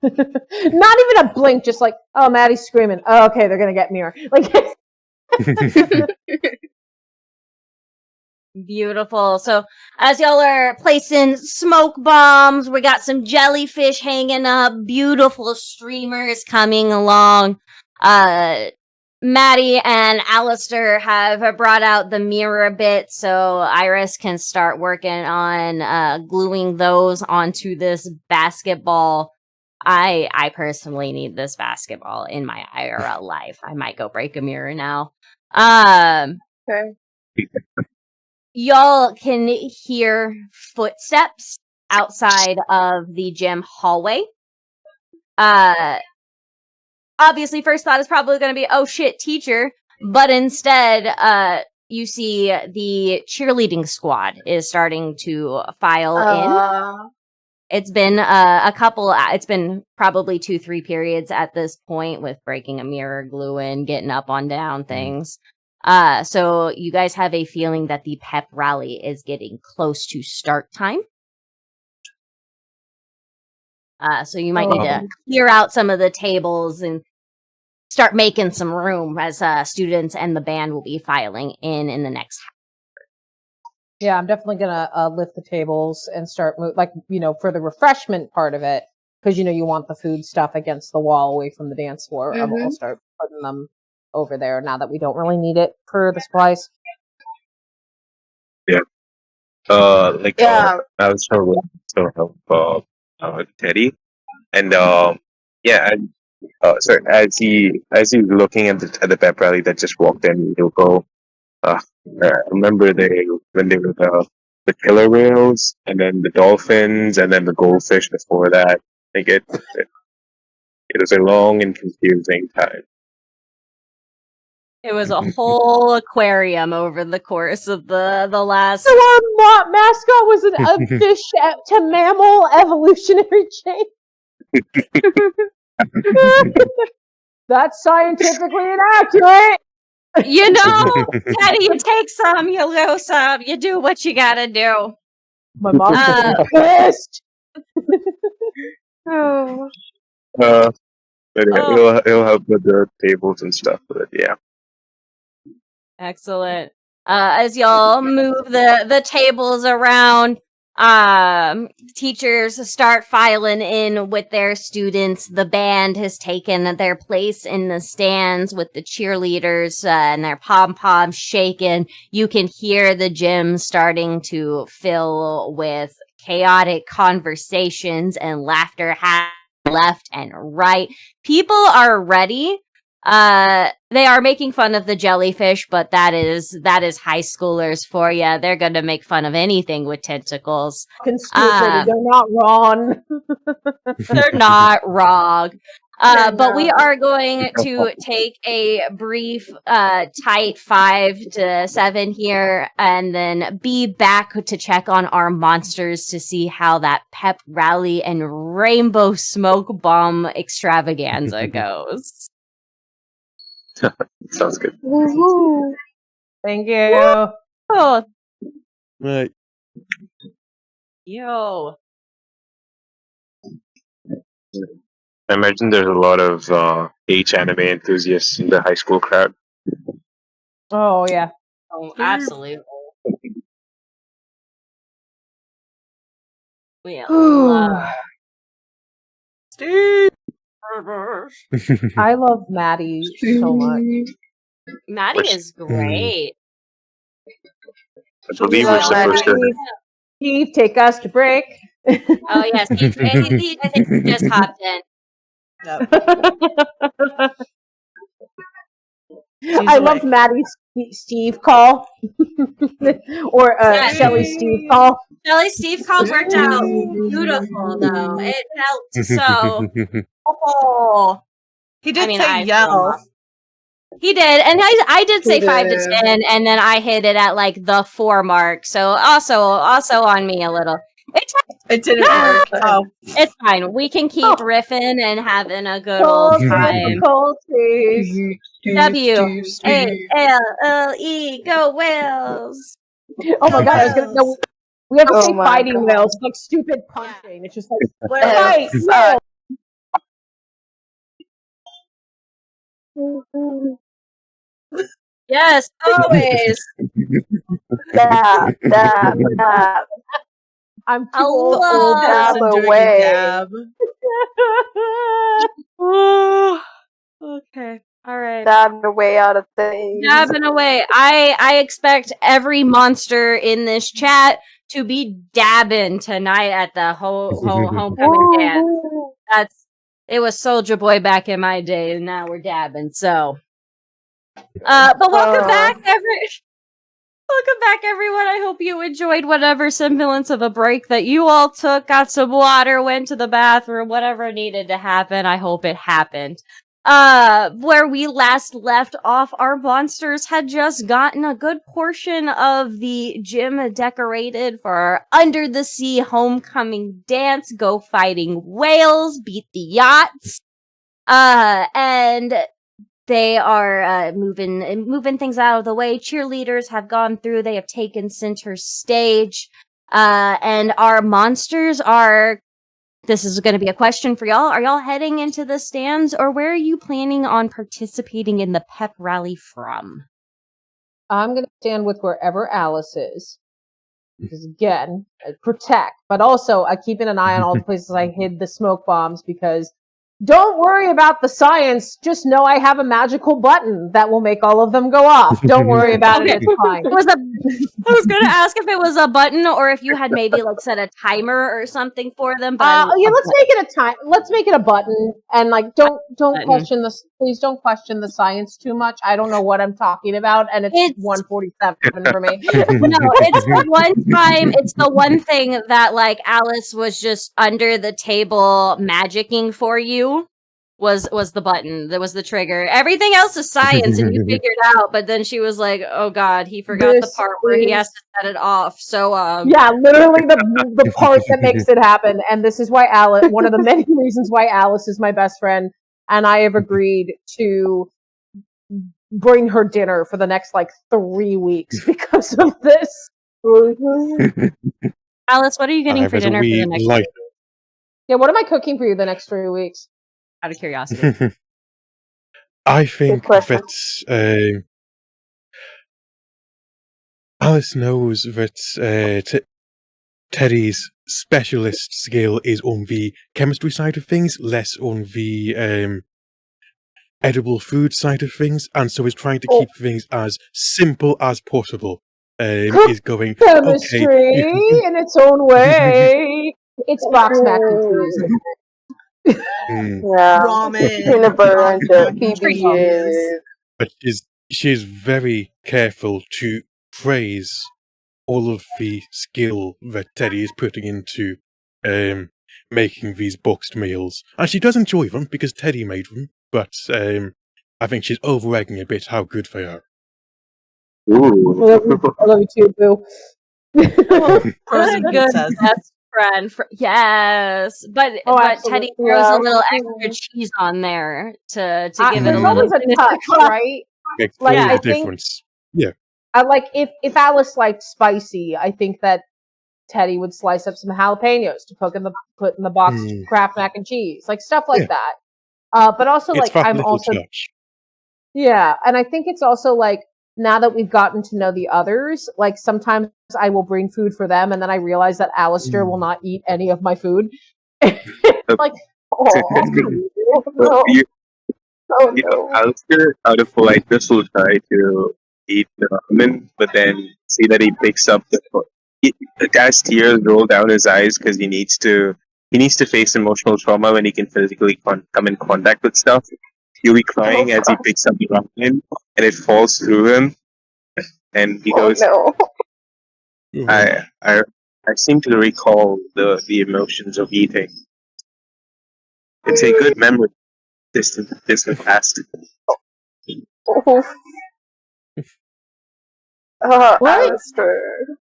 Not even a blink, just oh, Maddie's screaming. Oh, okay, they're going to get me. Beautiful. So as y'all are placing smoke bombs, we got some jellyfish hanging up, beautiful streamers coming along. Maddie and Alistair have brought out the mirror bit, so Iris can start working on gluing those onto this basketball. I personally need this basketball in my IRL life. I might go break a mirror now. Okay. Y'all can hear footsteps outside of the gym hallway. Obviously, first thought is probably going to be, oh shit, teacher. But instead, you see the cheerleading squad is starting to file in. It's been it's been probably 2-3 periods at this point, with breaking a mirror, gluing, getting up on down things. So you guys have a feeling that the pep rally is getting close to start time. So you might need to clear out some of the tables and start making some room, as students and the band will be filing in the next half. Yeah, I'm definitely gonna lift the tables and start for the refreshment part of it. because you want the food stuff against the wall away from the dance floor. Mhm. I'll start putting them over there now that we don't really need it for the supplies. Yeah. Yeah. I was so help Teddy, and yeah, and sorry, as he's looking at the pep rally that just walked in, he'll go. Remember when they were the killer whales, and then the dolphins, and then the goldfish before that. Like it was a long and confusing time. It was a whole aquarium over the course of the last. So our mascot was a fish to mammal evolutionary chain. That's scientifically inaccurate. You know, Teddy, you take some, you lose some, you do what you gotta do. My mom's pissed. Oh. But yeah, he'll help with the tables and stuff. But yeah. Excellent. As y'all move the tables around, teachers start filing in with their students. The band has taken their place in the stands with the cheerleaders and their pom-poms shaking. You can hear the gym starting to fill with chaotic conversations and laughter left and right. People are ready. They are making fun of the jellyfish, but that is high schoolers for you. They're gonna make fun of anything with tentacles. Fucking stupid. They're not wrong. They're not wrong. But we are going to take a brief, tight 5 to 7 here, and then be back to check on our monsters to see how that pep rally and rainbow smoke bomb extravaganza goes. Sounds good. Woohoo. Thank you. Oh, Right. yo. I imagine there's a lot of anime enthusiasts in the high school crowd. Oh yeah. Oh, absolutely. We love Steve. I love Maddie so much. Maddie is great. I believe we're supposed to. Steve, take us to break. Oh yes, I think he just hopped in. I love Maddie's Steve call. Or Shelly Steve call. Shelly Steve call worked out beautiful though. It felt so. Oh, He did I say yell. He did, and I did say 5 to 10, and then I hit it at like the 4 mark. So also on me a little. It didn't work. Oh, it's fine. We can keep riffing and having a good old time. W-A-L-L-E, go Wales! Oh my god, I was gonna. No, we have to say fighting whales, like stupid punching. It's just like fight. Yes, always. Dab. I'm too old. Dab away. Okay. All right. Dabbing away out of things. Dabbing away. I expect every monster in this chat to be dabbing tonight at the homecoming dance. It was Soulja Boy back in my day, and now we're dabbing. So, but welcome back, welcome back, everyone. I hope you enjoyed whatever semblance of a break that you all took. Got some water, went to the bathroom, whatever needed to happen. I hope it happened. Where we last left off, our monsters had just gotten a good portion of the gym decorated for our under the sea homecoming dance, go fighting whales, beat the yachts. And they are moving things out of the way. Cheerleaders have gone through. They have taken center stage. And our monsters are... This is going to be a question for y'all. Are y'all heading into the stands, or where are you planning on participating in the pep rally from? I'm going to stand with wherever Alice is. because again, I protect, but also I keep an eye on all the places I hid the smoke bombs because don't worry about the science. Just know I have a magical button that will make all of them go off. Don't worry about it. It's fine. I was gonna ask if it was a button or if you had maybe like set a timer or something for them. But Yeah, let's make it a time. Let's make it a button, and like don't question this. Please don't question the science too much. I don't know what I'm talking about, and it's 1:47 for me. No, it's the one time. It's the one thing that like Alice was just under the table magicking for you. Was the button that was the trigger. Everything else is science and you figured out, but then she was like, oh god, he forgot the part where he has to set it off. So yeah, literally the part that makes it happen. And this is why Alice, one of the many reasons why Alice is my best friend, and I have agreed to bring her dinner for the next like 3 weeks because of this. Alice, what are you getting for dinner for the next week? Yeah, what am I cooking for you the next 3 weeks? Out of curiosity. I think that Alice knows that Teddy's specialist skill is on the chemistry side of things, less on the edible food side of things, and so is trying to keep things as simple as possible. Is going chemistry in its own way. It's box mac and cheese. Yeah, ramen, peanut butter and PBs. But she's very careful to praise all of the skill that Teddy is putting into making these boxed meals, and she does enjoy them because Teddy made them. But I think she's over-egging a bit how good they are. Ooh. I love you too, Boo. Good best friend. Yes, but Teddy throws a little extra cheese on there to give it a little. Always a touch, right? Makes like all I the difference. Yeah. I like if Alice liked spicy, I think that Teddy would slice up some jalapenos to put in the box Kraft mac and cheese, like stuff like that. But also it's like I'm also touch. Yeah, and I think it's also like now that we've gotten to know the others, like sometimes I will bring food for them, and then I realize that Alistair will not eat any of my food. Like, Alistair, out of politeness, will try to eat the ramen, but then see that he picks up as tears roll down his eyes because he needs to face emotional trauma when he can physically come in contact with stuff. He'll be crying as he picks up the ramen, and it falls through him, and he goes, I seem to recall the emotions of eating. It's a good memory, distant past. Alistair.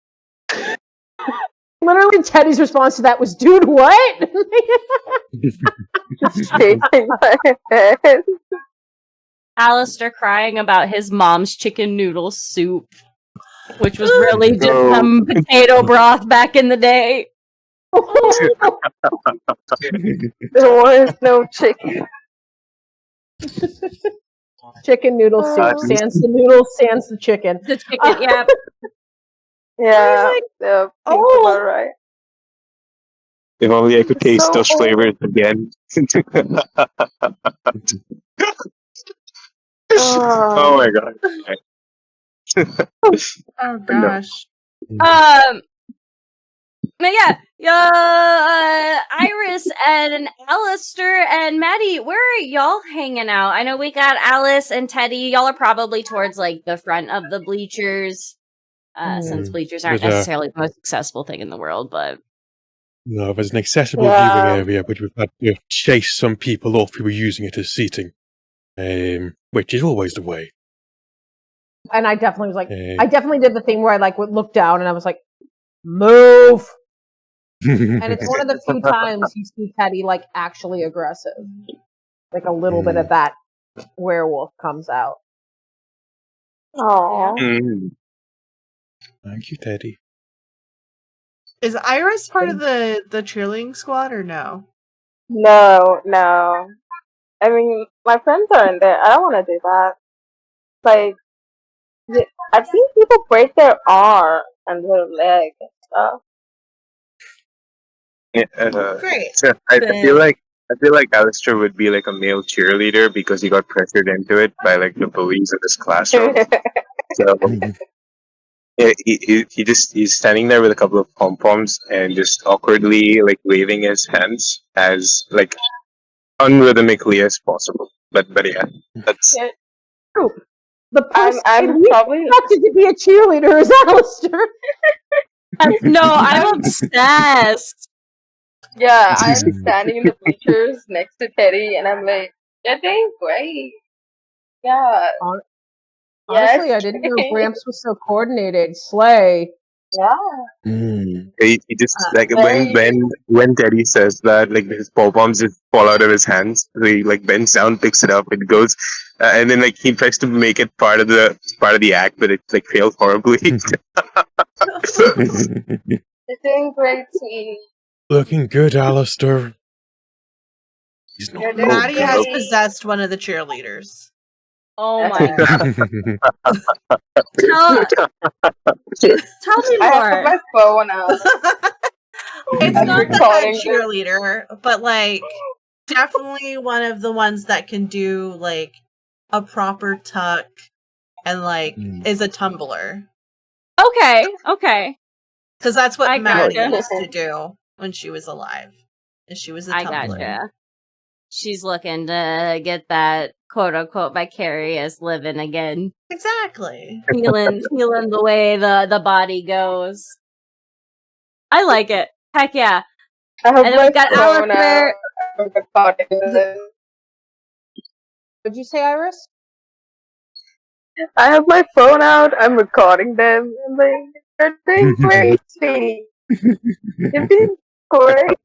Literally, Teddy's response to that was, "Dude, what?" Just shaking my head. Alistair crying about his mom's chicken noodle soup, which was really just some potato broth back in the day. There was no chicken. Chicken noodle soup. Sans the noodles, sans the chicken. The chicken, yeah. Yeah, yeah, about right. If only I could taste those flavors again. Oh my god. Oh gosh. Iris and Alistair and Maddie, where are y'all hanging out? I know we got Alice and Teddy. Y'all are probably towards like the front of the bleachers, since bleachers aren't necessarily the most accessible thing in the world. But no, there's an accessible viewing area, but we've had to chase some people off who were using it as seating, which is always the way. And I definitely was like, I definitely did the thing where I like would look down and I was like, move. And it's one of the few times you see Teddy like actually aggressive. Like a little bit of that werewolf comes out. Oh. Thank you, Teddy. Is Iris part of the cheerleading squad or no? No. I mean, my friends are in there. I don't want to do that. Like, I've seen people break their arm and their leg and stuff. Yeah, Great. so I feel Then- like Alistair would be like a male cheerleader because he got pressured into it by like the bullies in his classroom. So yeah, he's standing there with a couple of pom poms and just awkwardly like waving his hands as like unrhythmically as possible. But yeah, that's Yeah, The person I'm we probably expected to be a cheerleader is Alistair. No, I'm obsessed. yeah, I'm standing in the bleachers next to Teddy, and I'm like, you're doing great. Yeah, Honestly, yes, I didn't know Gramps was so coordinated. Slay. yeah, he just like very. when Teddy says that, like his pom poms just fall out of his hands. So he like bends down, picks it up, it goes, and then like he tries to make it part of the act, but it like fails horribly. You're doing great, sweetie. Looking good, Alistair. He's You're not doing low, Maddie has great. possessed one of the cheerleaders. Oh my god. Tell me I have more. my phone out. It's I'm not the head recording this. cheerleader, but like definitely one of the ones that can do like a proper tuck and like is a tumbler. Okay. Because that's what I Maddie gotcha. used to do when she was alive. And she was a I tumbler. gotcha. She's looking to get that quote unquote vicarious living again. Exactly. Feeling the way the body goes. I like it. Heck yeah. I have And then my we've got phone Alistair. out. I'm recording this. What'd you say, Iris? I have my phone out. I'm recording them. I'm like, you're doing great, sweetie. You're doing great.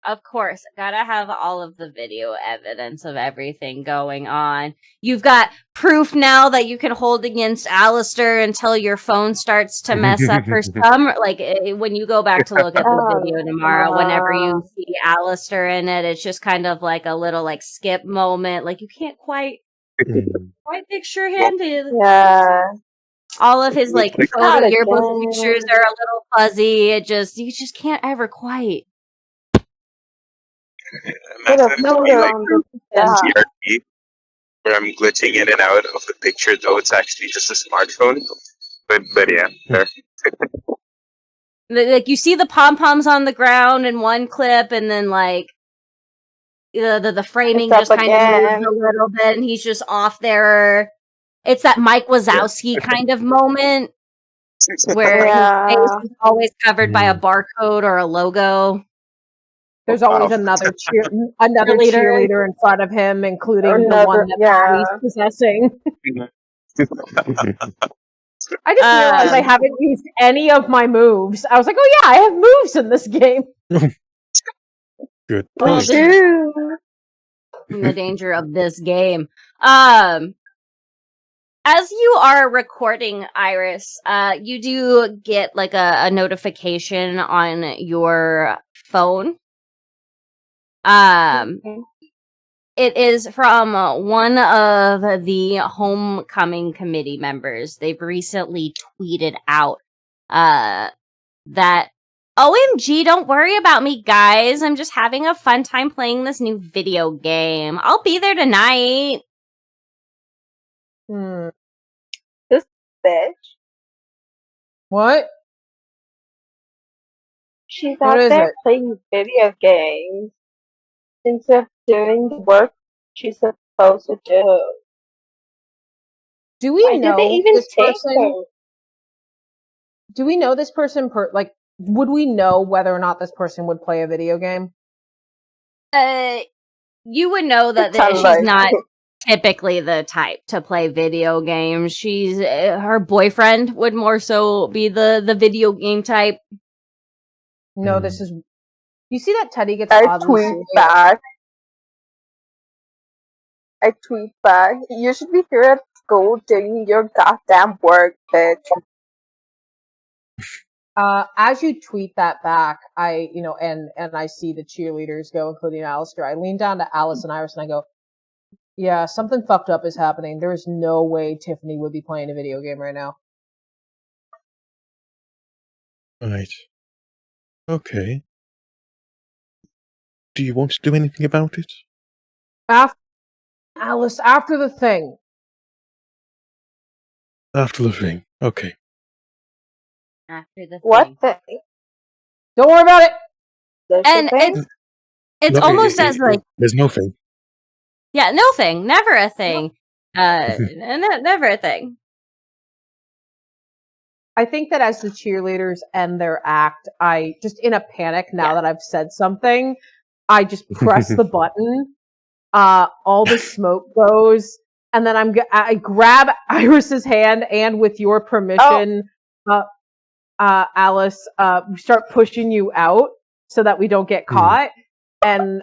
Of course, gotta have all of the video evidence of everything going on. You've got proof now that you can hold against Alistair until your phone starts to mess up for some. Like when you go back to look at the video tomorrow, whenever you see Alistair in it, it's just kind of like a little like skip moment. Like you can't quite picture him. Yeah. All of his like Not photo yearbook again. pictures are a little fuzzy. You just can't ever quite. Imagine No, it being like on the TRPG, where I'm glitching in and out of the picture, though it's actually just a smartphone. But yeah, there. Like you see the pom poms on the ground in one clip, and then like the framing It's just up kind of again. moves a little bit, and he's just off there. It's that Mike Wazowski kind of moment where his face is always covered by a barcode or a logo. There's always another cheerleader in front of him, including the one that Maddie's possessing. I just realized I haven't used any of my moves. I was like, oh yeah, I have moves in this game. Good. Well, point. the danger of this game. As you are recording, Iris, you do get like a notification on your phone. It is from one of the homecoming committee members. They've recently tweeted out that OMG, don't worry about me, guys. I'm just having a fun time playing this new video game. I'll be there tonight. This bitch. What? She's What out is there it? playing video games instead of doing the work she's supposed to do. Do we Why know did they even this take person? her? Do we know this person? Would we know whether or not this person would play a video game? You would know that Sounds she's like- not typically the type to play video games. She's her boyfriend would more so be the video game type. No, this is. You see that Teddy gets I oddly tweet serious. back. You should be here at school doing your goddamn work, bitch. As you tweet that back, and I see the cheerleaders go, including Alistair. I lean down to Alice and Iris and I go, yeah, something fucked up is happening. There is no way Tiffany would be playing a video game right now. Right. Okay. Do you want to do anything about it? Alice, after the thing. After the thing. Okay. After the What thing. thing? Don't worry about it. There's And a thing? it's No, almost as like, there's no thing. yeah, no thing, never a thing. Never a thing. I think that as the cheerleaders end their act, I just in a panic now that I've said something, I just press the button. All the smoke goes, and then I grab Iris's hand, and with your permission, Alice, we start pushing you out so that we don't get caught. And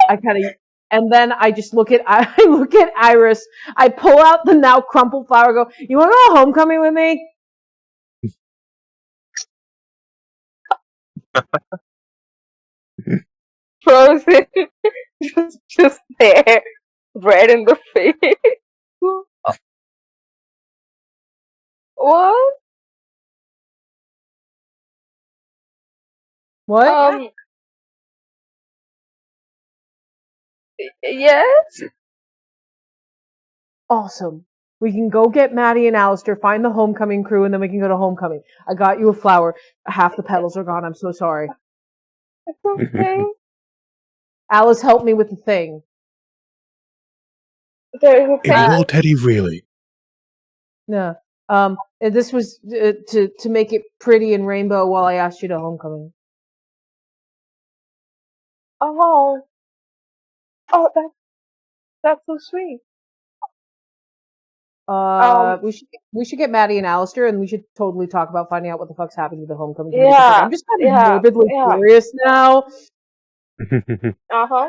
and then I just look at Iris. I pull out the now crumpled flower. Go, you want to go homecoming with me? Frozen. just there. Red in the face. What? What? Yes? Awesome. We can go get Maddie and Alistair, find the homecoming crew, and then we can go to homecoming. I got you a flower. Half the petals are gone. I'm so sorry. It's okay. Alice, help me with the thing. There's a thing. Ignore Teddy, really. No. This was to make it pretty and rainbow while I asked you to homecoming. Oh. Oh, that's so sweet. We should get Maddie and Alistair, and we should totally talk about finding out what the fuck's happened to the homecoming committee. Yeah, I'm just kind of morbidly curious now. Uh-huh.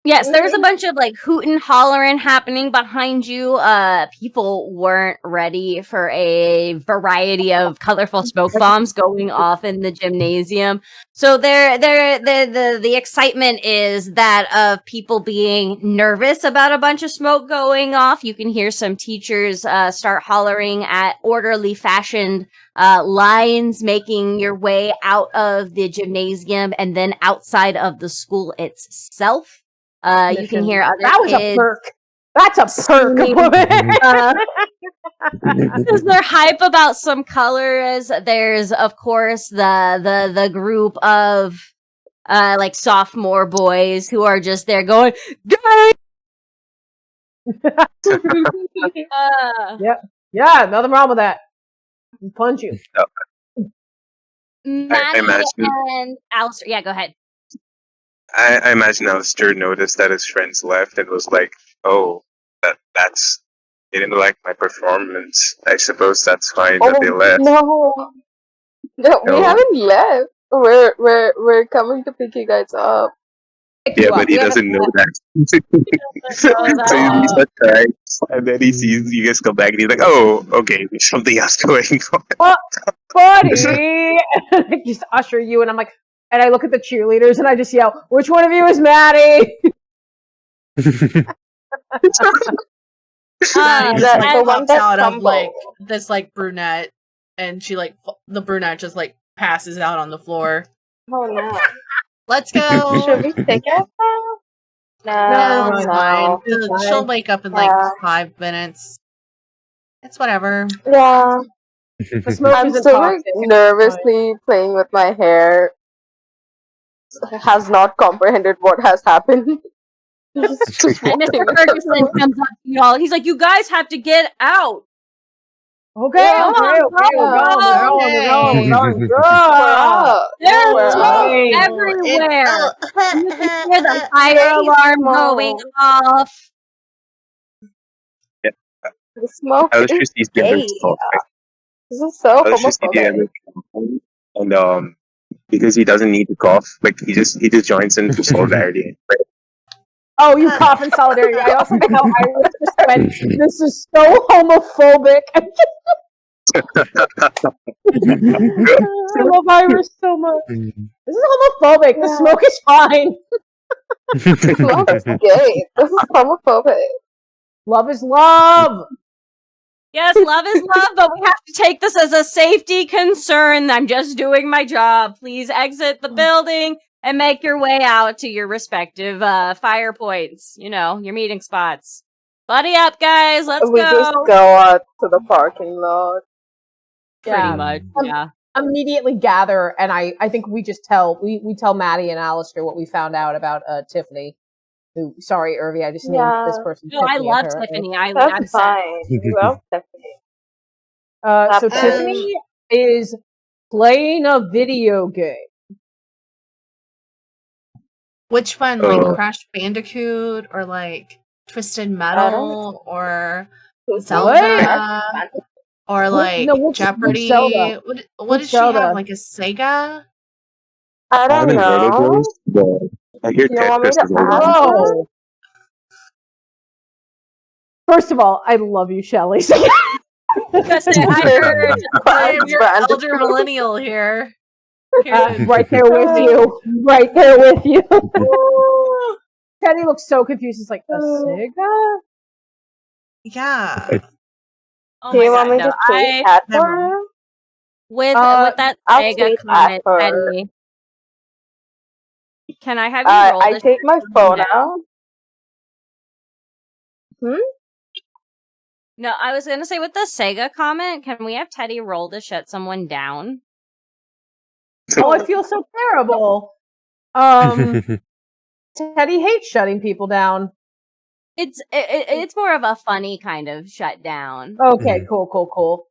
Yes, there was a bunch of like hootin' hollering happening behind you. People weren't ready for a variety of colorful smoke bombs going off in the gymnasium. So the excitement is that of people being nervous about a bunch of smoke going off. You can hear some teachers start hollering at orderly fashioned lines, making your way out of the gymnasium and then outside of the school itself. You can hear other that was kids. A perk. That's a perk. Because they're hype about some colors. There's, of course, the group of like sophomore boys who are just there going, "Gay!" Yeah, nothing wrong with that. I'll punch you. Maddie imagine- and Alistair. Yeah, go ahead. I imagine Alistair noticed that his friends left and was like, "Oh, that's they didn't like my performance. I suppose that's fine that they left." No, we haven't left. We're coming to pick you guys up. Yeah, but he doesn't know that. So he's surprised, and then he sees you guys come back, and he's like, "Oh, okay, there's something else going on." Buddy! I just usher you, and I'm like, and I look at the cheerleaders, and I just yell, "Which one of you is Maddie?" The one pops that out of stumbled. like this like brunette, and she like the brunette just like passes out on the floor. Oh no. Let's go. Should we take it? No, it's No. fine. it's fine. She'll wake up in like 5 minutes. It's whatever. Yeah. The smoke I'm isn't still like toxic. nervously playing with my hair. Has not comprehended what has happened. And Mr. Ferguson comes up to y'all. He's like, "You guys have to get out." Okay, Yeah, we're going. There's We're smoke out. everywhere. You can hear the fire alarm going off. The smoke Alistair is sees the other gay. stuff. This is so Alistair sees the homophobic. other, and because he doesn't need to cough, like he just joins in for solidarity. Oh, you cough in solidarity. I also like how Iris just went, "This is so homophobic." I love Iris so much. This is homophobic. The Yeah. smoke is fine. Smoke is gay. This is homophobic. Love is love. Yes, love is love, but we have to take this as a safety concern. I'm just doing my job. Please exit the building and make your way out to your respective fire points. You know, your meeting spots. Buddy up, guys. Let's We go. just go out to the parking lot. Pretty much, yeah. Immediately gather, and I think we just tell Maddie and Alistair what we found out about Tiffany. Who, sorry, Irvi, I just named this person. No, I Tiffany, love apparently. Tiffany. I'm That's sad. fine. We love Tiffany. So Tiffany is playing a video game. Which one? Like Crash Bandicoot or like Twisted Metal or Zelda or like Jeopardy? Zelda? What does she have? Like a Sega? I don't know. I hear You want me Tetris to is over. Oh. First of all, I love you, Shelly. I heard. I'm your elder millennial here. Right there with you. Right there with you. Teddy looks so confused. He's like, a Sega? Yeah. Oh Do my you want God, me no. to tweet at her? With that I'll Sega tweet comment, at her. Teddy, can I have you roll I this? take my phone out. No, I was gonna say with the Sega comment, can we have Teddy roll to shut someone down? Oh, I feel so terrible. Teddy hates shutting people down. It's more of a funny kind of shutdown. Okay, cool.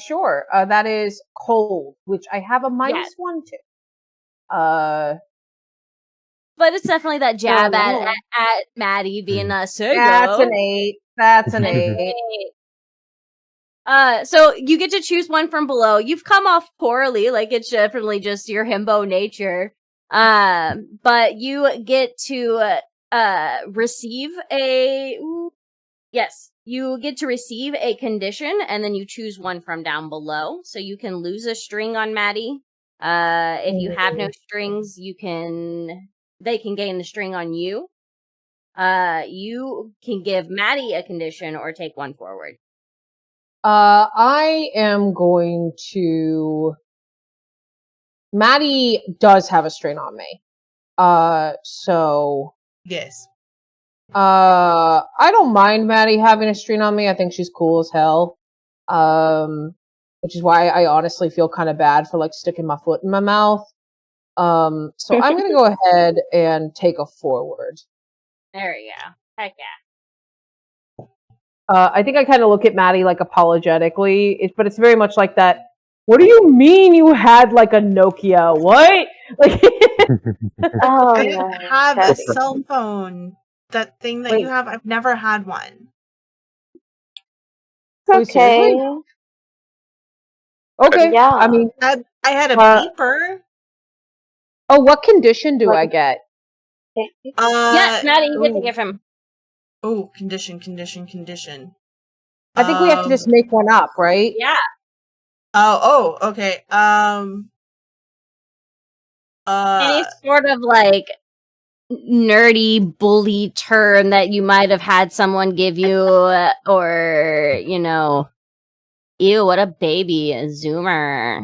Sure. That is cold, which I have a -1 to. But it's definitely that jab at Maddie being a Sega. That's an 8. So you get to choose one from below. You've come off poorly, like it's definitely just your himbo nature. But you get to receive you get to receive a condition, and then you choose one from down below. So you can lose a string on Maddie. If you have no strings, they can gain the string on you. You can give Maddie a condition or take one forward. I am going to. Maddie does have a string on me. So. Yes. I don't mind Maddie having a string on me. I think she's cool as hell. Which is why I honestly feel kind of bad for like sticking my foot in my mouth. So I'm gonna go ahead and take a forward. There you go. Heck yeah. I think I kind of look at Maddie like apologetically, but it's very much like that. What do you mean you had like a Nokia? What? Like, I didn't have a cell phone. That thing that you have, I've never had one. It's okay. Okay. Yeah. I mean, I had a beeper. Oh, what condition do I get? Yes, Maddie, you get to give him. Oh, condition. I think we have to just make one up, right? Yeah. Oh, okay. Any sort of like nerdy bully term that you might have had someone give you, or ew, what a baby, a zoomer.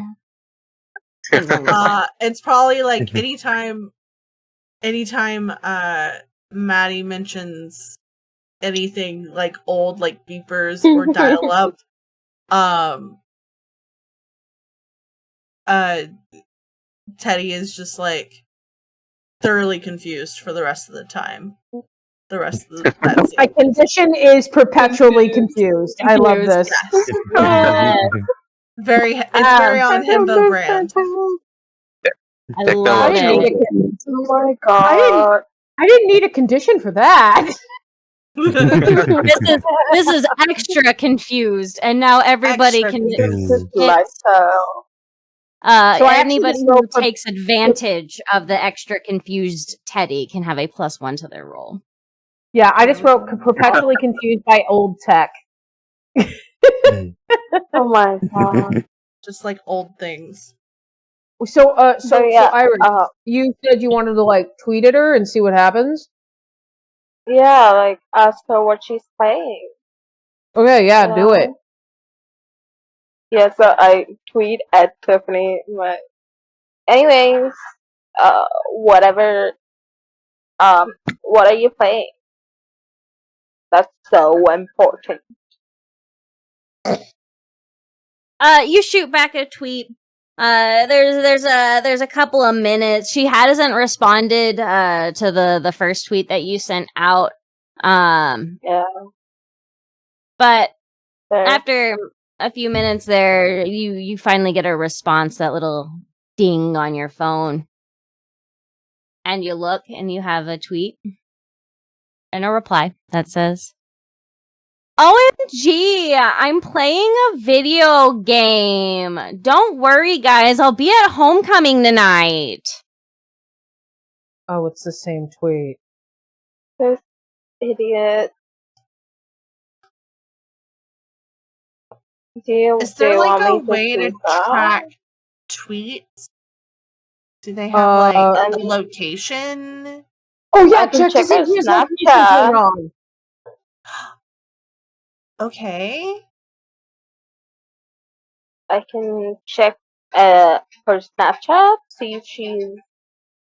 It's probably like anytime Maddie mentions anything like old, like beepers or dial up, Teddy is just like thoroughly confused for the rest of the time. The rest of the My condition is perpetually confused. I love this. It's very on himbo brand. I love it. Oh my god! I didn't need a condition for that. This is extra confused, and now everybody can. Lifestyle. Anybody who takes advantage of the extra confused Teddy can have a +1 to their roll. Yeah, I just wrote perpetually confused by old tech. Oh my god! Just like old things. So Iris, you said you wanted to like tweet at her and see what happens. Yeah, like ask her what she's playing. Okay, yeah, do it. Yeah, so I tweet at Tiffany. But anyways, whatever. What are you playing? That's so important. You shoot back a tweet. There's a couple of minutes. She hasn't responded to the first tweet that you sent out. Yeah. But Fair. after a few minutes there, you finally get a response, that little ding on your phone. And you look and you have a tweet and a reply that says, OMG, I'm playing a video game. Don't worry, guys. I'll be at homecoming tonight. Oh, it's the same tweet. This idiot. Is there like a way to tweet that? track tweets? Do they have like I a mean- location? Oh yeah, I can check to check see her if he has Snapchat. notifications turned on. Okay. I can check her Snapchat, see if she's,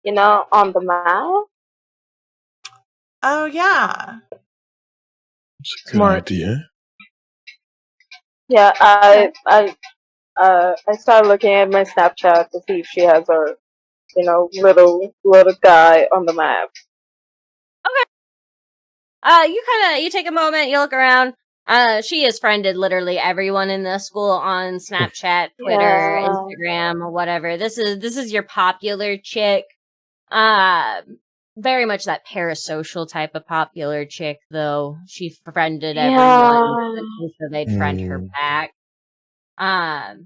on the map. Oh yeah. It's a good Smart. idea. Yeah, I started looking at my Snapchat to see if she has her, little guy on the map. You take a moment, you look around. She has friended literally everyone in the school on Snapchat, Twitter, Yeah. Instagram, whatever. This is your popular chick. Very much that parasocial type of popular chick, though. She friended everyone, so they'd friend her back. Her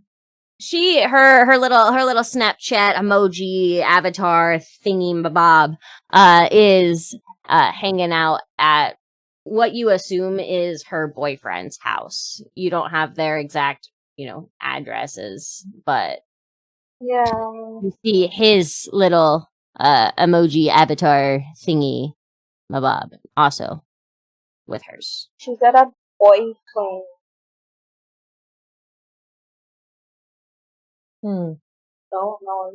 little Snapchat emoji avatar thingy bob is hanging out at what you assume is her boyfriend's house. You don't have their exact, addresses, but Yeah. you see his little emoji avatar thingy bob also with hers. She's got a boyfriend. Don't know.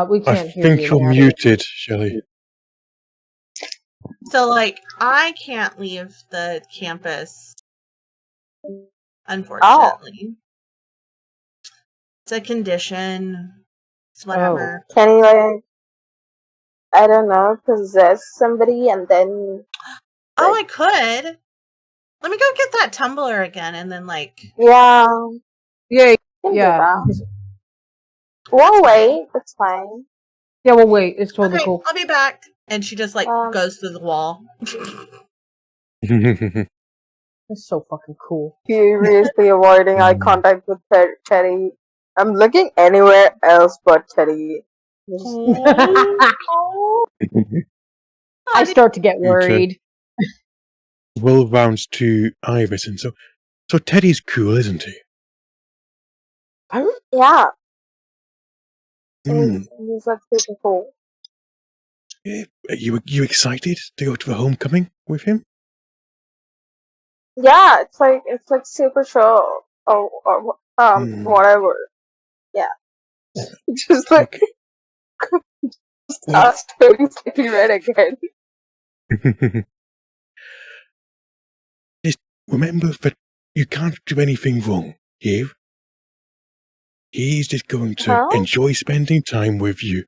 We I can't hear think you. you're Maddie. muted, Shelley. So like I can't leave the campus, unfortunately. It's a condition. It's whatever. Can he, I don't know, possess somebody and then... Oh, I could. Let me go get that tumbler again and then Yeah. Yeah, Can do yeah. that. We'll wait. That's fine. Yeah, well, wait. It's totally okay, cool. I'll be back. And she just goes through the wall. That's so fucking cool. Furiously avoiding eye contact with Teddy. I'm looking anywhere else but Teddy. I start to get worried. Will rounds to Iverson. So Teddy's cool, isn't he? Yeah. Mm. He's super cool. Are you excited to go to the homecoming with him? Yeah, it's like super show or whatever. Yeah. Just like sleepy red again. Just remember that you can't do anything wrong here. He's just going to enjoy spending time with you.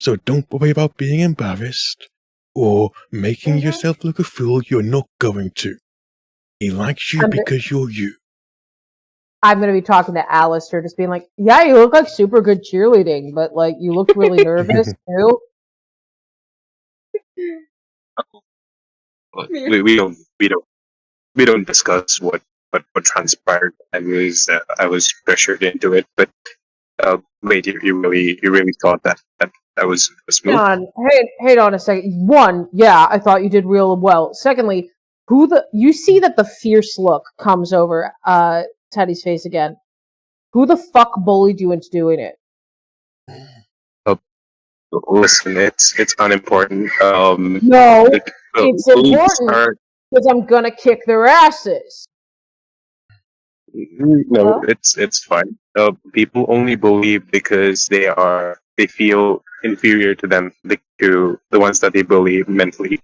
So don't worry about being embarrassed or making yourself look a fool. You're not going to. He likes you because you're you. I'm going to be talking to Alistair, just being like, yeah, you look like super good cheerleading, but you looked really nervous too. We don't discuss what transpired. I was pressured into it, but wait, you really thought that was smooth? Hang on a second. One, yeah, I thought you did real well. Secondly, you see that the fierce look comes over Teddy's face again. Who the fuck bullied you into doing it? Listen, it's unimportant. No, it's important because I'm gonna kick their asses. No, Hello? it's fine. People only bully because they feel inferior to them, to the ones that they bully mentally.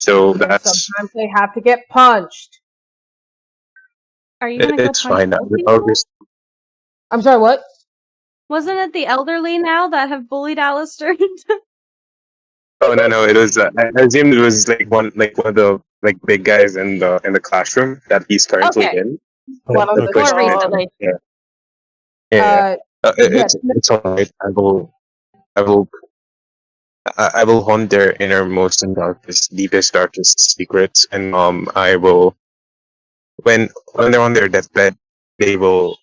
So And that's sometimes they have to get punched. Are you gonna go it's punch fine. more people? I'm sorry, what? Wasn't it the elderly now that have bullied Alistair? Oh no, it was. I assumed it was one of the big guys in the classroom that he's currently Okay. in. One of That the pushed More me into dogs. him. recently. Yeah. Yeah, It's alright. I will I will haunt their innermost and deepest, darkest secrets, and I will when they're on their deathbed, they will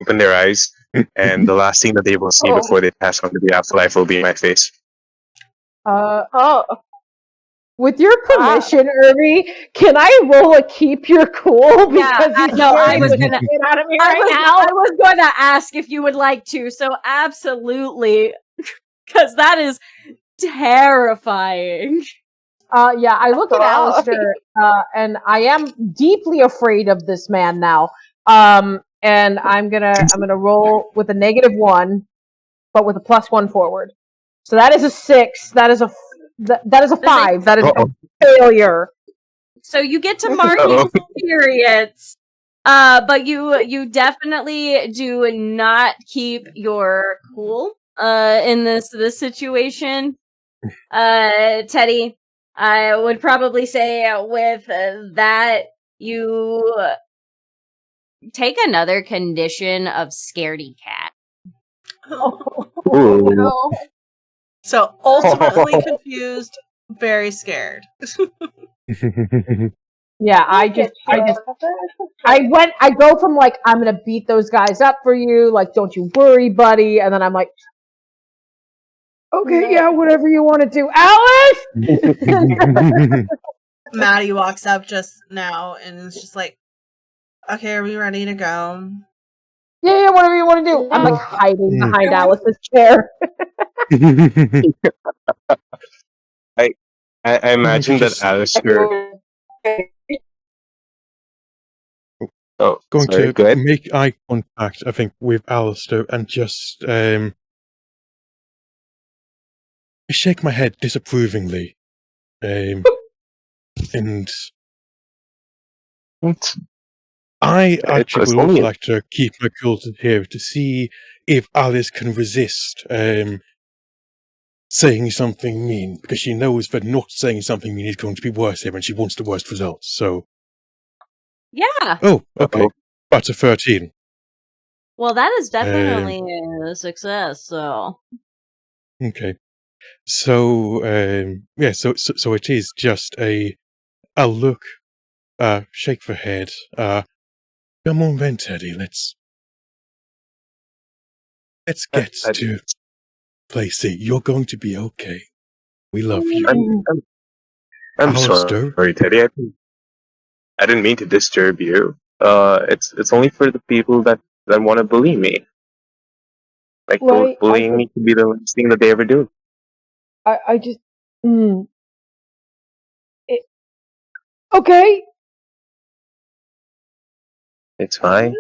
open their eyes, and the last thing that they will see Oh. before they pass on to the afterlife will be my face. Oh. with your permission, Irby, can I roll a keep your cool? Because Yeah, he's no, I scaring was the gonna- shit out of me I right was, now. I was going to ask if you would like to, so absolutely, because that is terrifying. Yeah, I look at Wow. Alistair, and I am deeply afraid of this man now. And I'm gonna roll with a -1, but with a +1 forward. So that is a 6. That is a 5. That is a failure. So you get to mark experience, but you definitely do not keep your cool in this situation. Teddy, I would probably say with that you take another condition of scaredy cat. Ooh. No. So ultimately confused, very scared. Yeah, I go from like, I'm gonna beat those guys up for you, like, don't you worry, buddy, and then I'm like, okay, yeah, whatever you want to do, Alice. Maddie walks up just now and is just like, "Okay, are we ready to go?" Yeah, whatever you want to do. I'm like hiding behind Alice's chair. I imagine that Alistair. Oh, Going sorry. to Go ahead. make eye contact, I think, with Alistair and just shake my head disapprovingly. And I actually It's would also only like to keep my cool here to see if Alice can resist saying something mean, because she knows that not saying something mean is going to be worse here, and she wants the worst results. So, Yeah. oh, okay, that's a 13. Well, that is definitely a success. So Okay, so yeah, so it is just a look, shake the head, come on then, Teddy, let's get to place it. You're going to be okay. We love you. I'm Alistair? sorry, Teddy. I didn't mean to disturb you. It's only for the people that want to bully me. Like, Right, bullying me could be the worst thing that they ever do. I just. Okay. It's fine.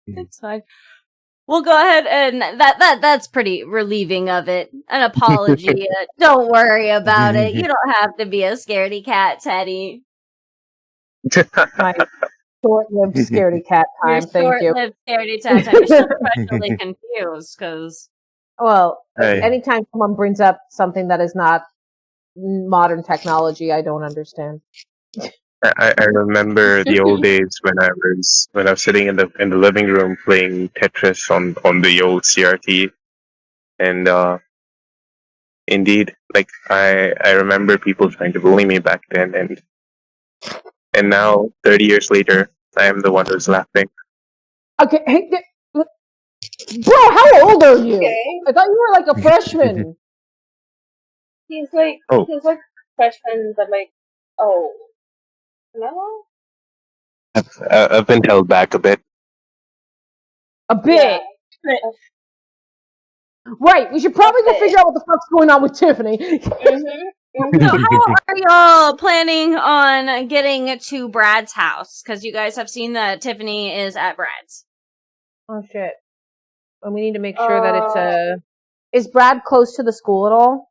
it's fine. We'll go ahead and that's pretty relieving of it. An apology. Don't worry about it. You don't have to be a scaredy cat, Teddy. My short-lived scaredy cat Your time. Thank you. short-lived scaredy cat time. You're still professionally confused because Well, Hey. anytime someone brings up something that is not modern technology, I don't understand. I remember the old days when I was sitting in the living room playing Tetris on the old CRT, and indeed, like I remember people trying to bully me back then, and now 30 years later, I am the one who's laughing. Okay, hey, bro, how old are you? Okay. I thought you were like a freshman. He's like freshman, but like, oh no. I've been held back a bit. A bit. Yeah. Right, we should probably go figure out what the fuck's going on with Tiffany. So how are y'all planning on getting to Brad's house? Because you guys have seen that Tiffany is at Brad's. Oh shit! And we need to make sure that it's Is Brad close to the school at all?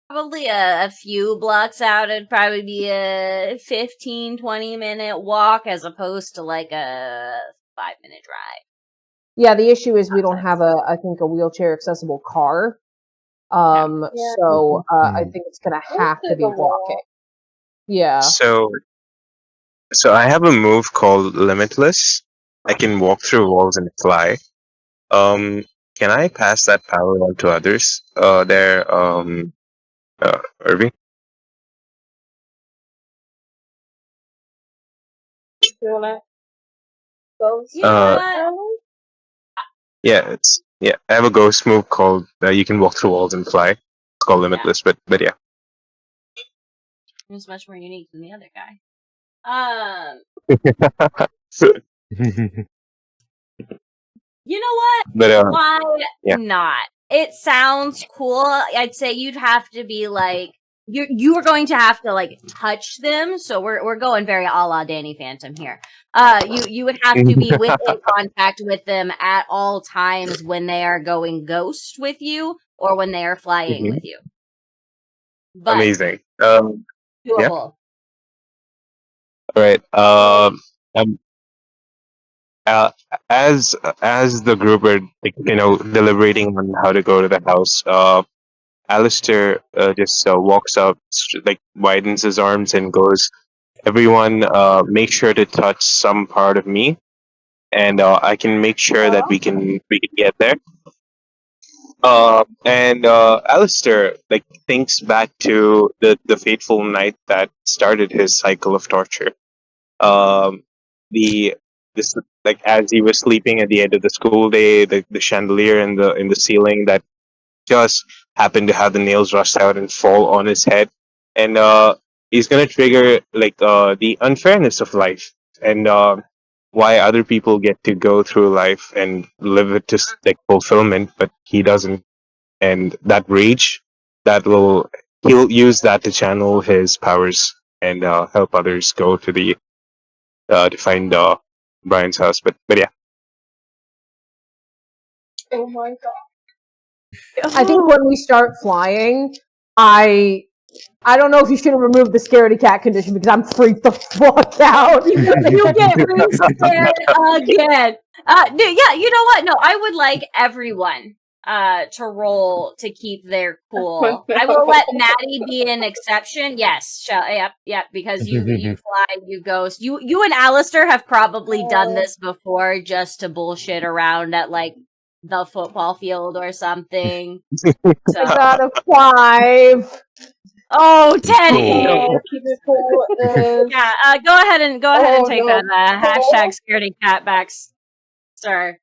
Probably a few blocks out. It'd probably be a 15, 20-minute walk as opposed to like a 5-minute drive. Yeah, the issue is we don't have I think a wheelchair accessible car. So I think it's gonna have to be walking. Yeah. So I have a move called Limitless. I can walk through walls and fly. Can I pass that power on to others? Irving? You wanna go? You know what? Yeah, I have a ghost move called you can walk through walls and fly. It's called Limitless, but yeah. It's much more unique than the other guy. You know what? But Why yeah. not? It sounds cool. I'd say you'd have to be like you are going to have to like touch them. So we're going very a la Danny Phantom here. You would have to be in contact with them at all times when they are going ghost with you or when they are flying with you. But amazing. doable. Yeah. All right. As the group are deliberating on how to go to the house, Alistair just walks up, like widens his arms and goes, "Everyone, make sure to touch some part of me, and I can make sure that we can get there." And Alistair thinks back to the fateful night that started his cycle of torture. This as he was sleeping at the end of the school day, the chandelier in the ceiling that just happened to have the nails rushed out and fall on his head, and he's gonna trigger the unfairness of life and why other people get to go through life and live it to fulfillment, but he doesn't. And that rage, he'll use that to channel his powers and help others go to the to find Brian's house. But yeah. Oh my god. I think when we start flying, I don't know if you should have removed the scaredy cat condition because I'm freaked the fuck out. You get really scared again. Yeah, you know what? No, I would like everyone to roll to keep their cool. No. I will let Maddie be an exception. Yes, yep, because you fly, you ghost. You and Alistair have probably done this before just to bullshit around at like the football field or something. So. Out of 5. Oh, Teddy! Yeah, go ahead and take that hashtag scaredy cat back, sir.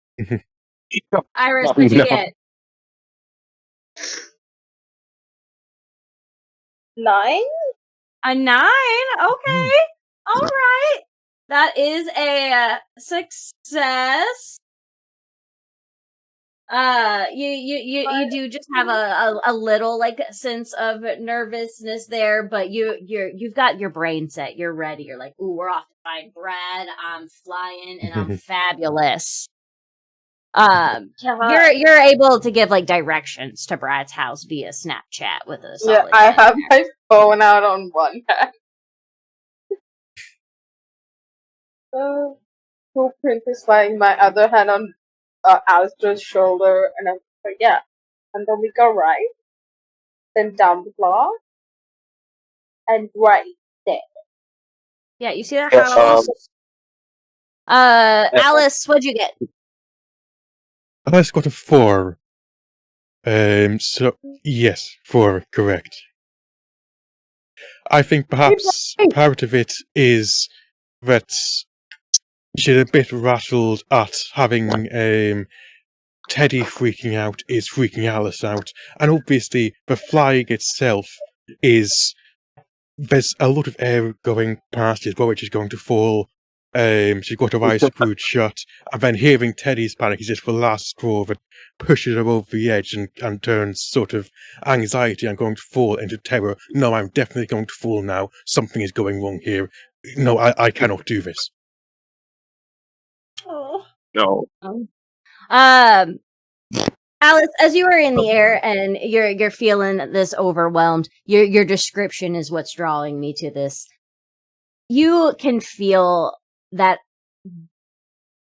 Iris, what'd you get? 9? A 9? Okay. All right. That is a success. You do just have a little like sense of nervousness there, but you've got your brain set. You're ready. You're like, ooh, we're off to find Brad. I'm flying and I'm fabulous. You're able to give like directions to Brad's house via Snapchat with a solid. Yeah, I have my phone out on one hand. Blueprint is lying my other hand on Alistair's shoulder, and I'm like, yeah. And then we go right, then down the block, and right there. Yeah, you see that house? Alice, what'd you get? Alice got a 4. So yes, 4, correct. I think perhaps part of it is that she's a bit rattled at having Teddy freaking out is freaking Alice out, and obviously the flying itself is there's a lot of air going past it, which is going to fall She's got her eyes screwed shut, and then hearing Teddy's panic is just the last straw that pushes her over the edge and turns sort of anxiety. I'm going to fall into terror. No, I'm definitely going to fall now. Something is going wrong here. No, I cannot do this. Oh. No. Alice, as you are in the air and you're feeling this overwhelmed, your description is what's drawing me to this. You can feel that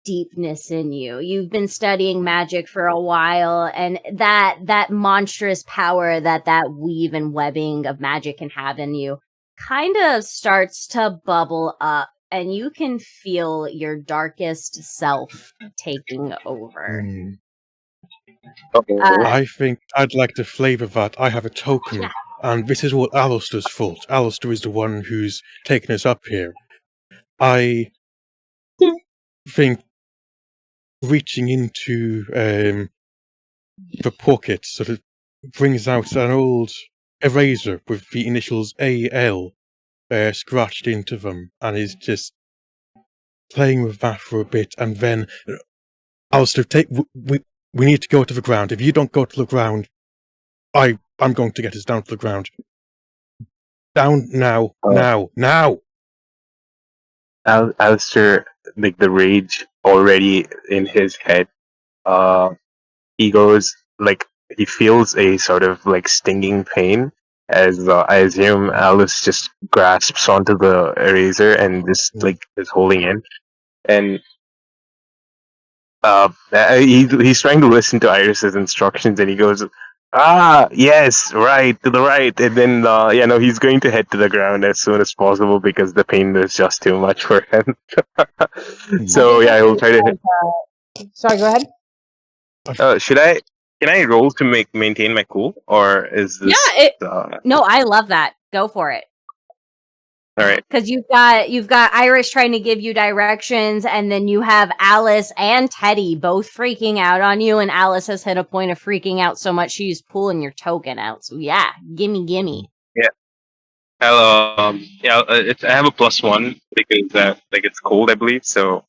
deepness in you. You've been studying magic for a while, and that monstrous power that weave and webbing of magic can have in you kind of starts to bubble up, and you can feel your darkest self taking over. I think I'd like to flavor that. I have a token, and this is all Alistair's fault. Alistair is the one who's taken us up here. I think reaching into the pocket sort of brings out an old eraser with the initials AL scratched into them, and is just playing with that for a bit, and then Alistair, we need to go to the ground. If you don't go to the ground, I'm going to get us down to the ground. Down now, now! Alistair, like the rage already in his head, he goes, like, he feels a sort of, like, stinging pain as I assume Alice just grasps onto the eraser and just, like, is holding in. And he's trying to listen to Iris's instructions, and he goes, yes, right, to the right. And then, he's going to head to the ground as soon as possible because the pain is just too much for him. So, yeah, he'll try to... Sorry, go ahead. Can I roll to maintain my cool, or is this? Yeah. No, I love that. Go for it. All right. Because you've got Iris trying to give you directions, and then you have Alice and Teddy both freaking out on you, and Alice has hit a point of freaking out so much she's pulling your token out. So yeah, gimme. Yeah. I have a +1 because it's cold, I believe. So,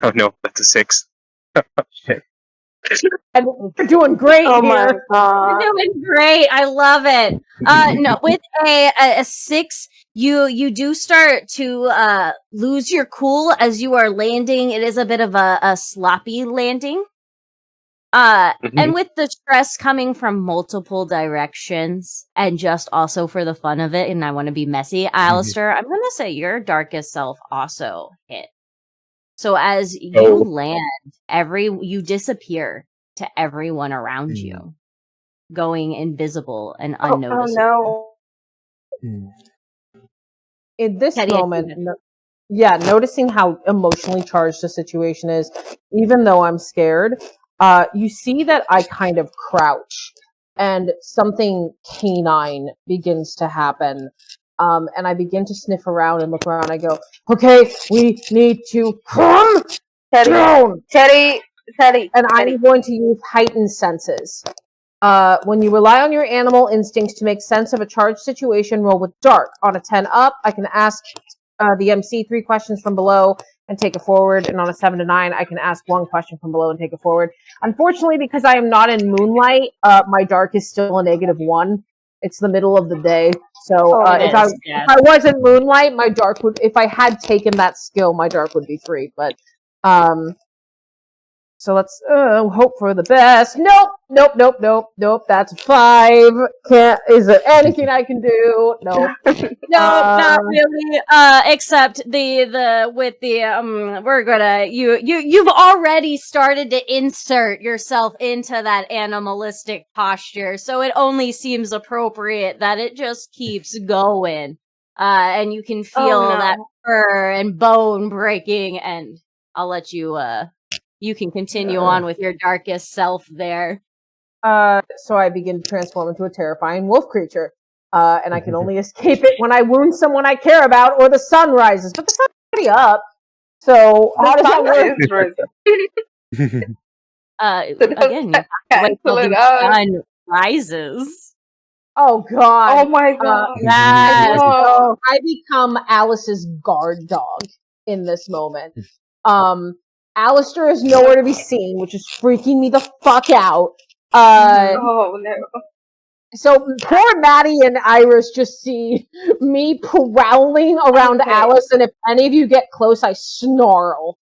oh no, that's a 6. Shit. And you're doing great Oh my here. god. You're doing great. I love it. No, with a 6, you do start to lose your cool as you are landing. It is a bit of a sloppy landing. And with the stress coming from multiple directions, and just also for the fun of it, and I want to be messy, Alistair, I'm gonna say your darkest self also hit. So as you land, you disappear to everyone around you, going invisible and unnoticeable. Oh no. In this Teddy, moment, noticing how emotionally charged the situation is, even though I'm scared, you see that I kind of crouch, and something canine begins to happen. And I begin to sniff around and look around. I go, okay, we need to calm down. Teddy. And I'm going to use heightened senses. When you rely on your animal instincts to make sense of a charged situation, roll with dark. On a 10 up, I can ask the MC 3 questions from below and take it forward. And on a 7 to 9, I can ask 1 question from below and take it forward. Unfortunately, because I am not in moonlight, my dark is still a -1. It's the middle of the day. So if I was in moonlight, my dark would, if I had taken that skill, my dark would be 3. But so let's hope for the best. Nope. That's 5. Is there anything I can do? No. No, not really. Except we're gonna you've already started to insert yourself into that animalistic posture, so it only seems appropriate that it just keeps going. And you can feel that fur and bone breaking, and I'll let you you can continue on with your darkest self there. So I begin to transform into a terrifying wolf creature. And I can only escape it when I wound someone I care about or the sun rises. But the sun's already up. So how does that work? Again, you wait till the sun rises. Oh god. Oh my god. Yes. So I become Alice's guard dog. in this moment. Alistair is nowhere to be seen, which is freaking me the fuck out. Oh no. So poor Maddie and Iris just see me prowling around Okay. Alice, and if any of you get close, I snarl.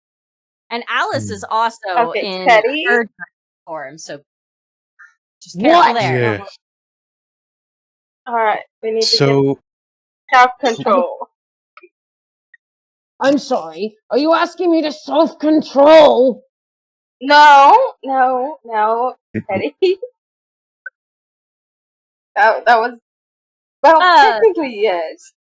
And Alice is also Okay, in Teddy? her form, so just careful What? there. Yes. Alright, we need to So, get self-control. I'm sorry. Are you asking me to self-control? No, Teddy. that was well, technically yes.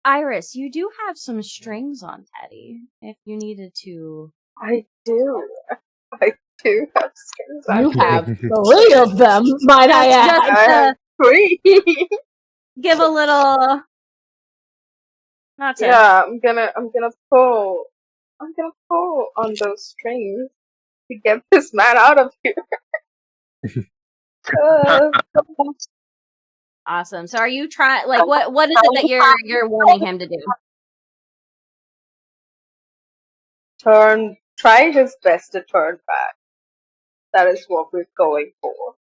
Iris, you do have some strings on Teddy, if you needed to. I do. I do have strings. You actually. have 3 of them, might I Just add. I have 3. give a little. Not to. Yeah, I'm gonna pull on those strings to get this man out of here. Awesome. So, are you trying? Like, what is it that you're wanting him to do? Try his best to turn back. That is what we're going for.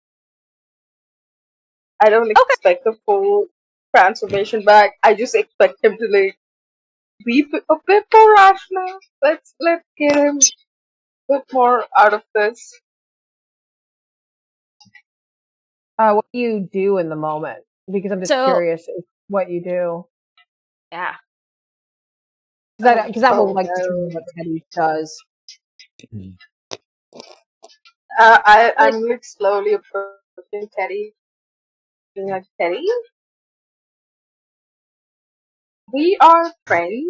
I don't expect the full transformation back. I just expect him to like be a bit more rational. Let's get him a bit more out of this. What do you do in the moment? Because I'm just curious what you do. Yeah. Because that will like determine what Teddy does. I'm like slowly approaching Teddy. Being like, Teddy? We are friends.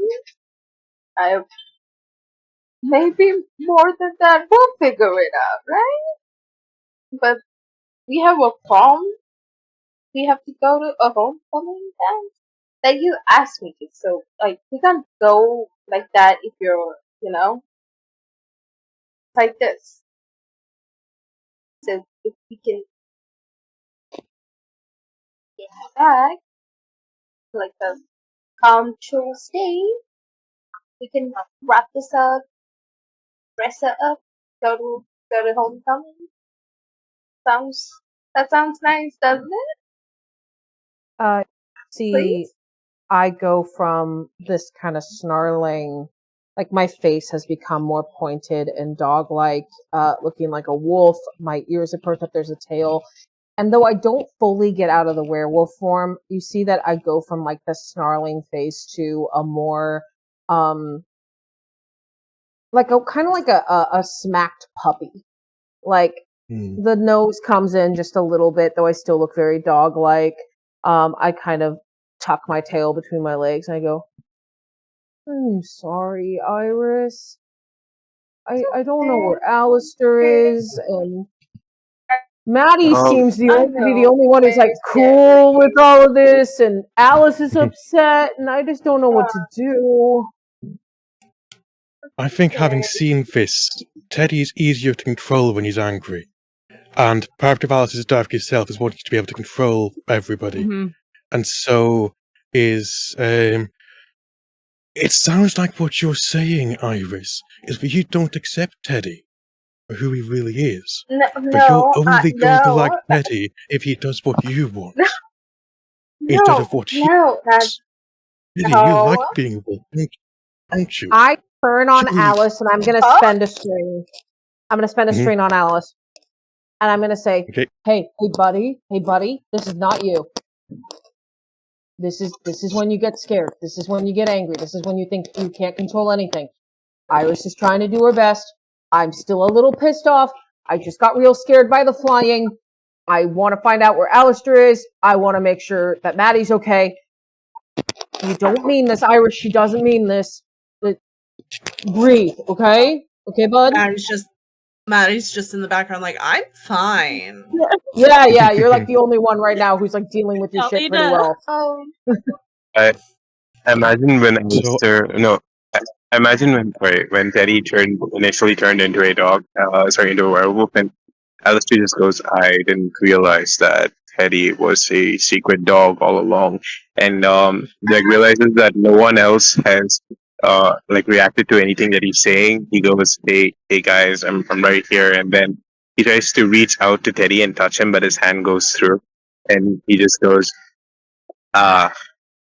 Maybe more than that, we'll figure it out, right? But we have a prom. We have to go to a homecoming dance that you asked me to. So, like, we can't go like that if you're, like this. So, if we can get back to like a calm, chill state, we can wrap this up, dress it up, go to homecoming. That sounds nice, doesn't it? See, Please? I go from this kind of snarling, like my face has become more pointed and dog-like, looking like a wolf. My ears are perked up. There's a tail. And though I don't fully get out of the werewolf form, you see that I go from like the snarling face to a more, like a kind of like a smacked puppy. Like the nose comes in just a little bit, though I still look very dog-like. I kind of tuck my tail between my legs and I go, I'm sorry, Iris. I don't know where Alistair is, and Maddie seems to be the only one who's like cool with all of this, and Alice is upset, and I just don't know what to do. I think having seen this, Teddy is easier to control when he's angry. And part of Alice's dark self is wanting to be able to control everybody. Mm-hmm. And so is... it sounds like what you're saying, Iris, is that you don't accept Teddy for who he really is. But you're only going to like Teddy if he does what you want. Instead of what he wants. Teddy, you like being a wolf, don't you? I turn on Alice and I'm going to spend a string. I'm going to spend a string on Alice. And I'm going to say, hey buddy, this is not you. This is when you get scared. This is when you get angry. This is when you think you can't control anything. Iris is trying to do her best. I'm still a little pissed off. I just got real scared by the flying. I want to find out where Alistair is. I want to make sure that Maddie's okay. You don't mean this, Iris. She doesn't mean this. Breathe, okay? Okay, bud? Maddie's just in the background like, I'm fine. Yeah, you're like the only one right now who's like dealing with this shit pretty well. I imagine when when Teddy initially turned into a dog, into a werewolf, and Alistair just goes, I didn't realize that Teddy was a secret dog all along, and like realizes that no one else has like reacted to anything that he's saying. He goes, hey guys, I'm right here," and then he tries to reach out to Teddy and touch him, but his hand goes through, and he just goes, "Ah,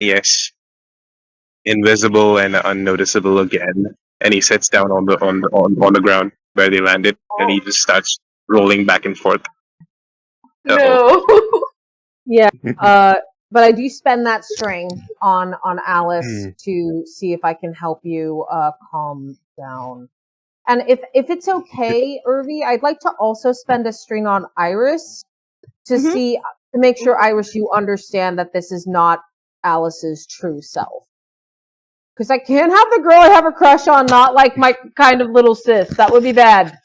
yes, invisible and unnoticeable again." And he sits down on the ground where they landed, and he just starts rolling back and forth. No. Yeah, but I do spend that string on Alice to see if I can help you calm down. And if it's okay, Irvi, I'd like to also spend a string on Iris to see to make sure, Iris, you understand that this is not Alice's true self. Because I can't have the girl I have a crush on not like my kind of little sis. That would be bad.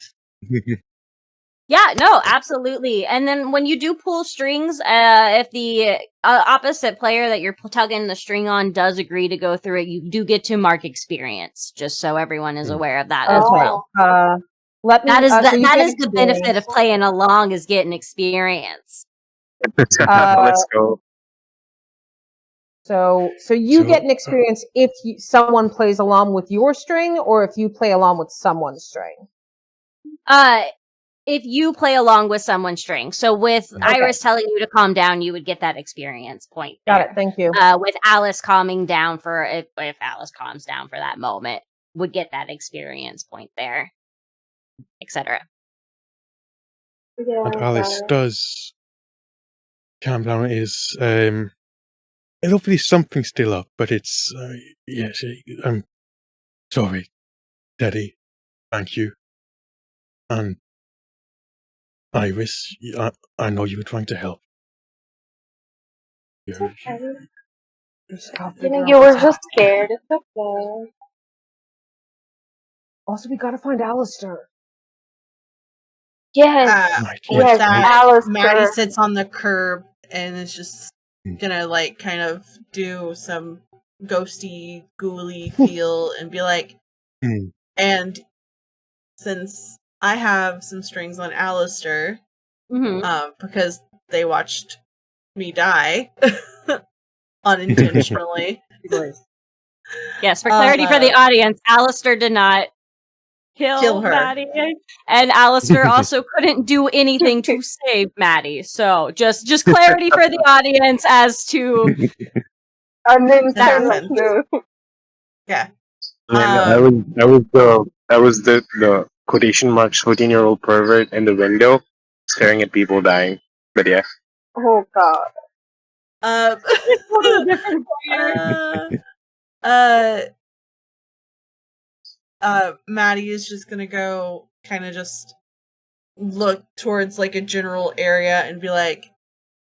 Yeah, no, absolutely. And then when you do pull strings, if the opposite player that you're tugging the string on does agree to go through it, you do get to mark experience, just so everyone is aware of that as well. Let me, That is so that is the benefit experience. of playing along, is getting experience. Let's go. So you get an experience if someone plays along with your string, or if you play along with someone's string. If you play along with someone's string. So with Iris telling you to calm down, you would get that experience point there. Got it, thank you. With Alice calming down for, if Alice calms down for that moment, would get that experience point there, etc. Yeah, And Alice does calm down. Is hopefully something's still up, but it's yes. I'm sorry, Teddy. Thank you. And Iris, I know you were trying to help. you were just scared. It's okay. Also, we gotta find Alistair. Yes. With that, Alistair. Maddie sits on the curb and is just gonna like kind of do some ghosty, ghouly feel and be like, and since I have some strings on Alistair, because they watched me die unintentionally. Yes, for clarity for the audience, Alistair did not kill her. Maddie, and Alistair also couldn't do anything to save Maddie. So just clarity for the audience as to that. Yeah. I was the quotation marks 14-year-old pervert in the window staring at people dying. But yeah. Oh god. Maddie is just gonna go kind of just look towards like a general area and be like,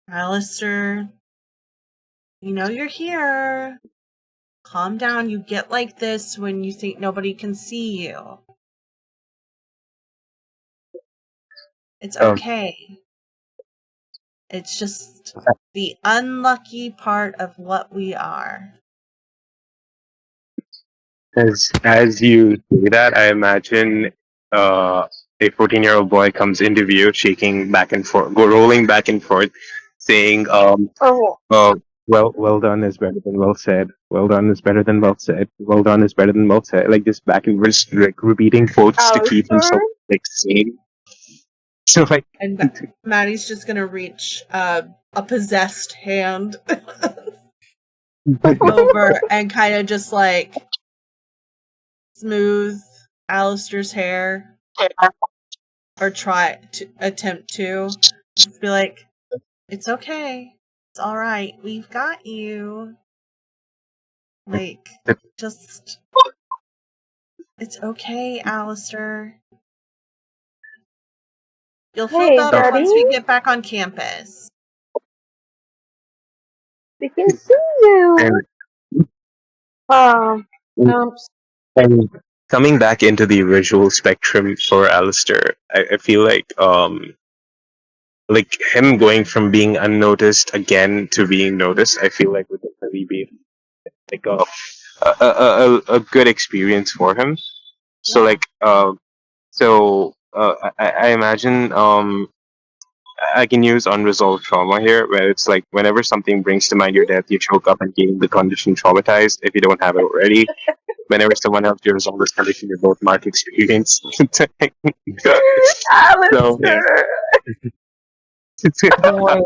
Alistair, you know you're here. Calm down. You get like this when you think nobody can see you. It's okay. It's just the unlucky part of what we are. As you say that, I imagine a 14-year-old boy comes into view, shaking back and forth, rolling back and forth, saying, well done is better than well said. Well done is better than well said. Well done is better than well said." Like this back and forth, like repeating quotes to keep himself like sane. So like, and Maddie's just gonna reach a possessed hand over and kind of just like smooth Alistair's hair, or try to attempt to just be like, "It's okay. It's all right. We've got you. Like, just, it's okay, Alistair. You'll feel better once we get back on campus. We can see you." And coming back into the visual spectrum for Alistair, I feel like him going from being unnoticed again to being noticed, I feel like would definitely be like a good experience for him. So like I imagine I can use unresolved trauma here, where it's like whenever something brings to mind your death, you choke up and gain the condition traumatized if you don't have it already. Whenever someone helps you resolve this condition, you both mark experience. So yeah. Boy.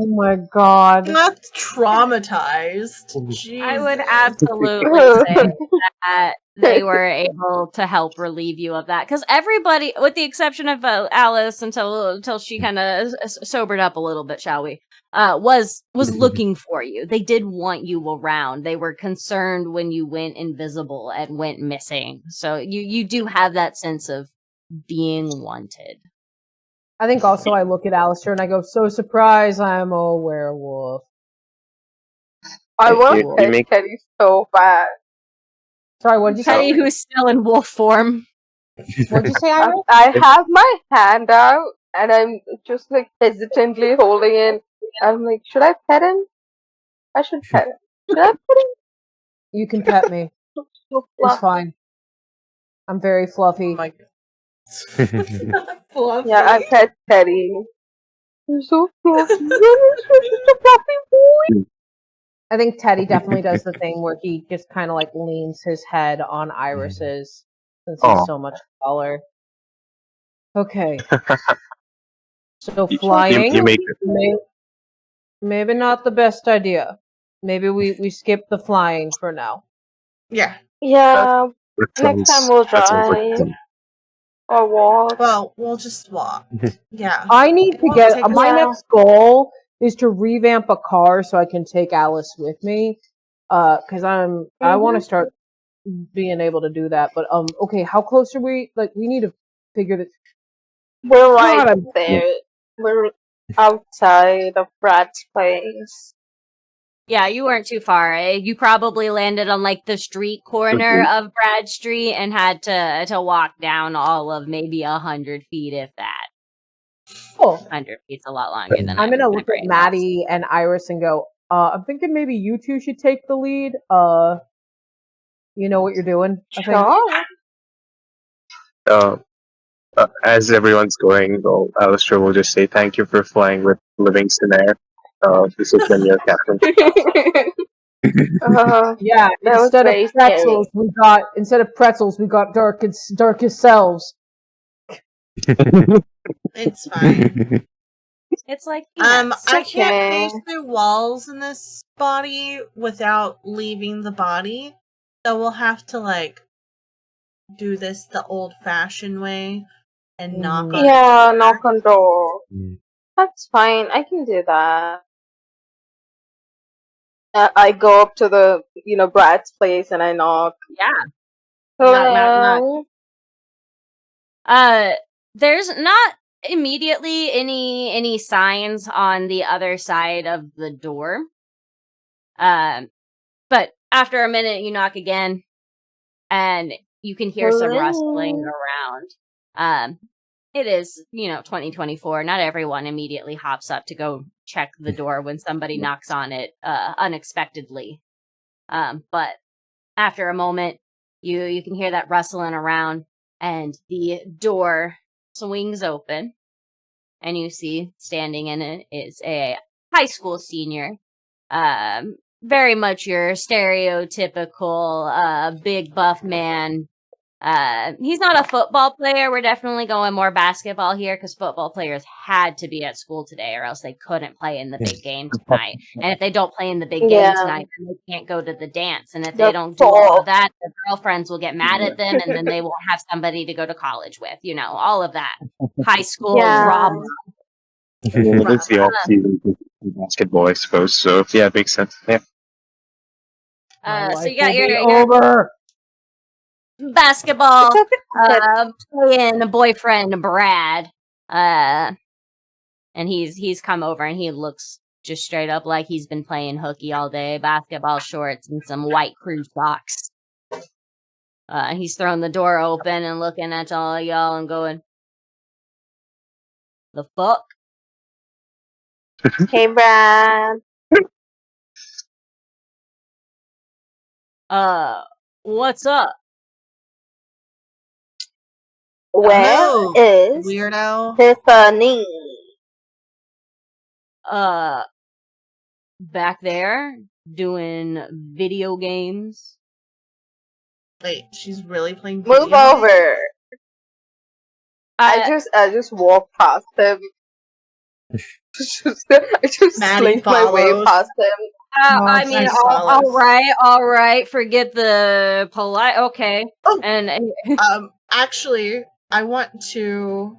Oh my god. Not traumatized. I would Jesus. absolutely say that they were able to help relieve you of that, because everybody, with the exception of Alice, until she kind of sobered up a little bit, shall we? Was looking for you. They did want you around. They were concerned when you went invisible and went missing. So you do have that sense of being wanted. I think also I look at Alistair and I go, so surprised I'm a werewolf. I want You to make- pet Teddy so bad. Sorry, what did you Teddy, say? who's still in wolf form. What did you say, Iris? I have my hand out and I'm just like hesitantly holding it. I'm like, should I pet him? I should pet him. Should I pet him? You can pet me. So It's fluffy. fine. I'm very fluffy. Oh my Fluffy. Yeah, I pet Teddy. You're so fluffy. You're such a fluffy boy. I think Teddy definitely does the thing where he just kind of like leans his head on Iris's since he's Aw. so much taller. Okay. So You flying, make maybe not the best idea. Maybe we skip the flying for now. Yeah. Yeah, that next time sounds- we'll that sounds like drive or walk. Well, we'll just walk. Yeah. I need It to won't get take my long. next goal is to revamp a car so I can take Alice with me. Because I want to start being able to do that. But okay, how close are we? Like, we need to figure this. We're right God, I'm- there. We're outside of Brad's place. Yeah, you weren't too far. You probably landed on like the street corner of Brad Street and had to walk down all of maybe 100 feet, if that. Cool. 100 feet's a lot longer than I'm gonna my look at brain was. Maddie and Iris and go. I'm thinking maybe you two should take the lead. You know what you're doing. I think. Sure. As everyone's going, though, Alistair will just say thank you for flying with Livingston Air. This has been your captain. Yeah. That was very Instead of pretzels, we got darkest selves. It's fine. It's like I can't okay. pace through walls in this body without leaving the body. So we'll have to like do this the old-fashioned way and knock on Yeah, it. knock on door. That's fine. I can do that. I go up to the Brad's place and I knock. yeah. Hello. Knock. There's not immediately any signs on the other side of the door. But after a minute, you knock again, and you can hear some rustling around. It is, 2024. Not everyone immediately hops up to go check the door when somebody knocks on it unexpectedly. But after a moment, you can hear that rustling around, and the door swings open, and you see standing in it is a high school senior. Very much your stereotypical big buff man. He's not a football player. We're definitely going more basketball here because football players had to be at school today or else they couldn't play in the big game tonight. And if they don't play in the big game tonight, then they can't go to the dance. And if they don't do all of that, their girlfriends will get mad at them and then they won't have somebody to go to college with. All of that high school drama. I mean, it is the off-season for basketball, I suppose. So yeah, it makes sense. Yeah. So you got your over. basketball playing boyfriend Brad, and he's come over and he looks just straight up like he's been playing hooky all day, basketball shorts and some white crew socks. He's throwing the door open and looking at all y'all and going, "The fuck?" Hey, Brad. What's up? Where no, is weirdo. Tiffany? Back there doing video games. Wait, she's really playing Move video over. games? I just walk past him. I just Maddie slink my way follows. past him. I mean, nice all solace. right. Forget the polite. Okay, Oh. and Actually, I want to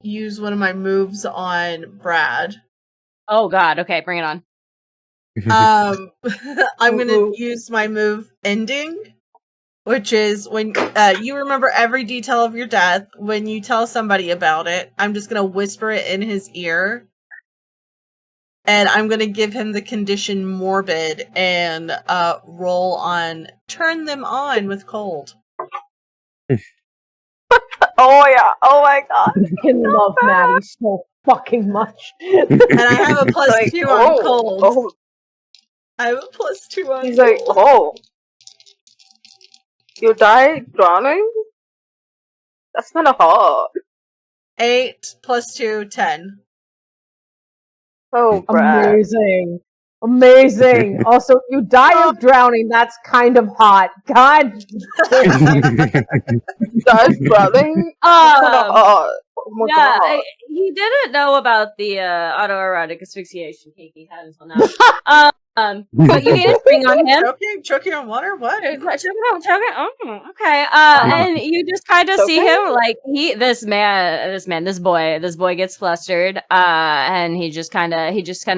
use one of my moves on Brad. oh god, okay, bring it on. I'm gonna use my move ending, which is when you remember every detail of your death. When you tell somebody about it, I'm just gonna whisper it in his ear, and I'm gonna give him the condition morbid and roll on turn them on with cold. Oh yeah! Oh my god! I fucking love Maddie so fucking much. And I have a plus Like, 2 on cold. Oh. I have a plus 2 on He's cold. like, oh, you died drowning? That's kind of hard. 8 plus 2, 10. Oh, Brad. Amazing. Also, you die of drowning. That's kind of hot. God. Died drowning? That's kind of hard. Oh my god. He didn't know about the autoerotic asphyxiation cake he had until now. But you need to bring on him. Choking on water? What? Choking. Oh, okay. And you just kind of see him like this boy gets flustered. And he just kind of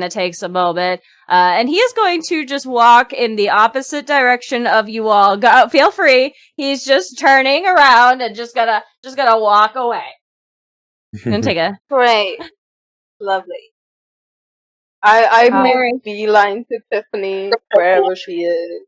takes a moment. And he is going to just walk in the opposite direction of you all. Feel free. He's just turning around and just gonna walk away. And take a Great. Lovely. I make beeline to Tiffany wherever she is.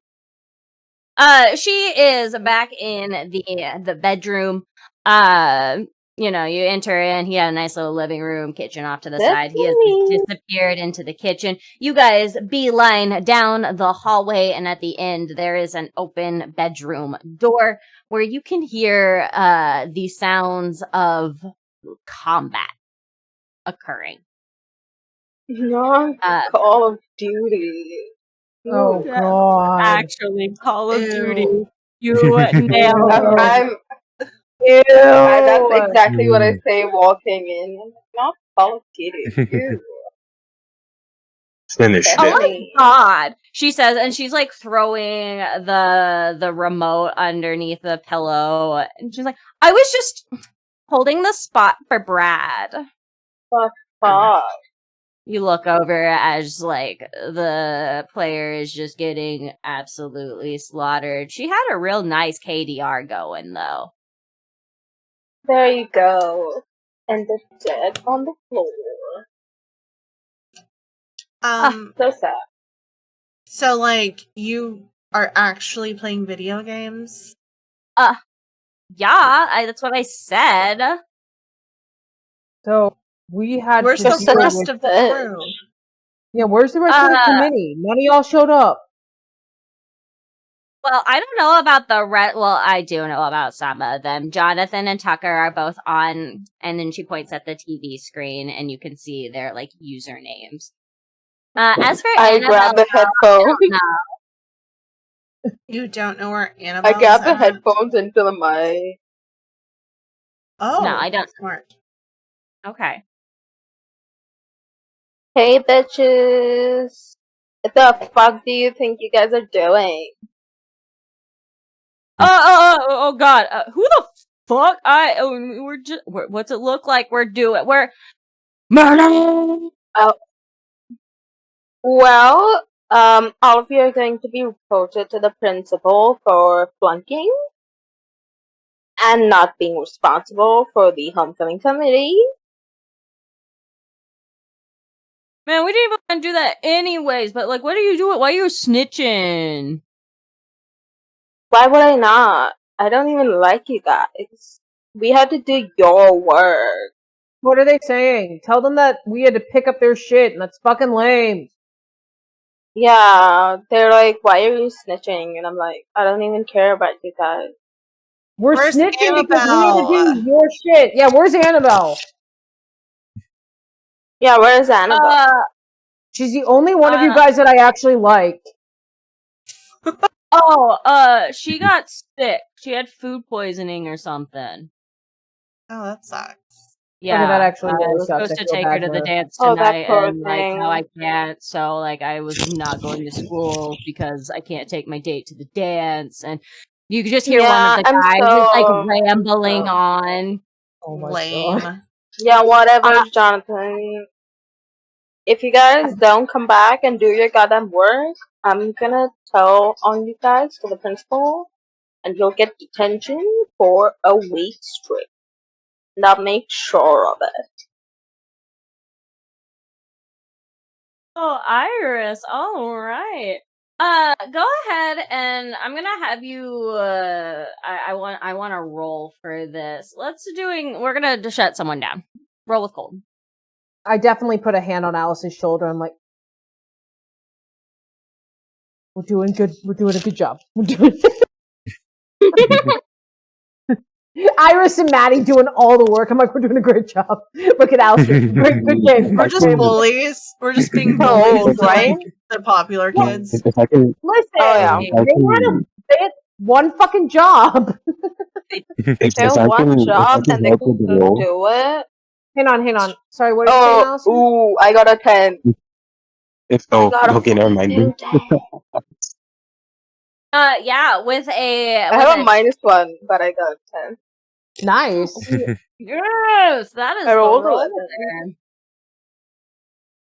She is back in the bedroom. You enter in. He had a nice little living room, kitchen off to the side. He has disappeared into the kitchen. You guys beeline down the hallway, and at the end there is an open bedroom door where you can hear the sounds of combat occurring. Not Call of Duty. Oh god. Actually, Call of Duty. You nailed it. Ew. That's exactly what I say walking in. Not Call of Duty. Ew. Finished Oh it. my god, she says, and she's like throwing the remote underneath the pillow, and she's like, I was just holding the spot for Brad. Fuck. You look over as like the player is just getting absolutely slaughtered. She had a real nice KDR going though. There you go. And the dead on the floor. So sad. So like you are actually playing video games? Yeah, that's what I said. So we had. Where's the rest of the crew? Yeah, where's the rest of the committee? None of y'all showed up. Well, I don't know about the well, I do know about some of them. Jonathan and Tucker are both on, and then she points at the TV screen, and you can see their like usernames. As for I Annabelle, grabbed the headphones. You don't know where Annabelle I grabbed the headphones into the mic. Oh, no, I don't. Smart. Okay. Hey, bitches. What the fuck do you think you guys are doing? Oh God! Who the fuck? What's it look like? We're murder. Oh. Well, all of you are going to be reported to the principal for flunking and not being responsible for the homecoming committee. Man, we didn't even want to do that anyways. But like, what are you doing? Why are you snitching? Why would I not? I don't even like you guys. We had to do your work. What are they saying? Tell them that we had to pick up their shit, and that's fucking lame. Yeah, they're like, why are you snitching? And I'm like, I don't even care about you guys. We're Where's snitching because we need to Annabelle? do your shit. Yeah, where's Annabelle? Yeah, where's Annabelle? She's the only one of you guys that I actually like. She got sick. She had food poisoning or something. Oh, that sucks. Okay, that Yeah, actually I really was sucks. supposed I to feel take her bad to for the her. dance Oh, that tonight, poor and like thing. now I can't. So like I was not going to school because I can't take my date to the dance, and you could just hear one of Yeah, the I'm guys just like so rambling on. Oh my god. Lame. yeah, whatever, Jonathan. If you guys don't come back and do your goddamn work, I'm gonna tell on you guys to the principal, and you'll get detention for a week straight. And I'll make sure of it. Oh, Iris. All right. Go ahead and I'm gonna have you. I want to roll for this. We're gonna just shut someone down. Roll with cold. I definitely put a hand on Alice's shoulder. I'm like, we're doing good. We're doing a good job. We're doing. Iris and Maddie doing all the work. I'm like, we're doing a great job. Look at Alice. Good game. We're just bullies. We're just being bullies to like the popular kids. If I can, Listen, Oh, yeah. they had one fucking job. if They I have one can, job and they help with the couldn't role, do it. Hang on. Sorry, what did you say, Oh, Allison? ooh, I got a 10. oh, got a okay, never mind. fucking 10. Yeah, with I have a -1, but I got a 10. Nice. Yes, that is I rolled the roll 11.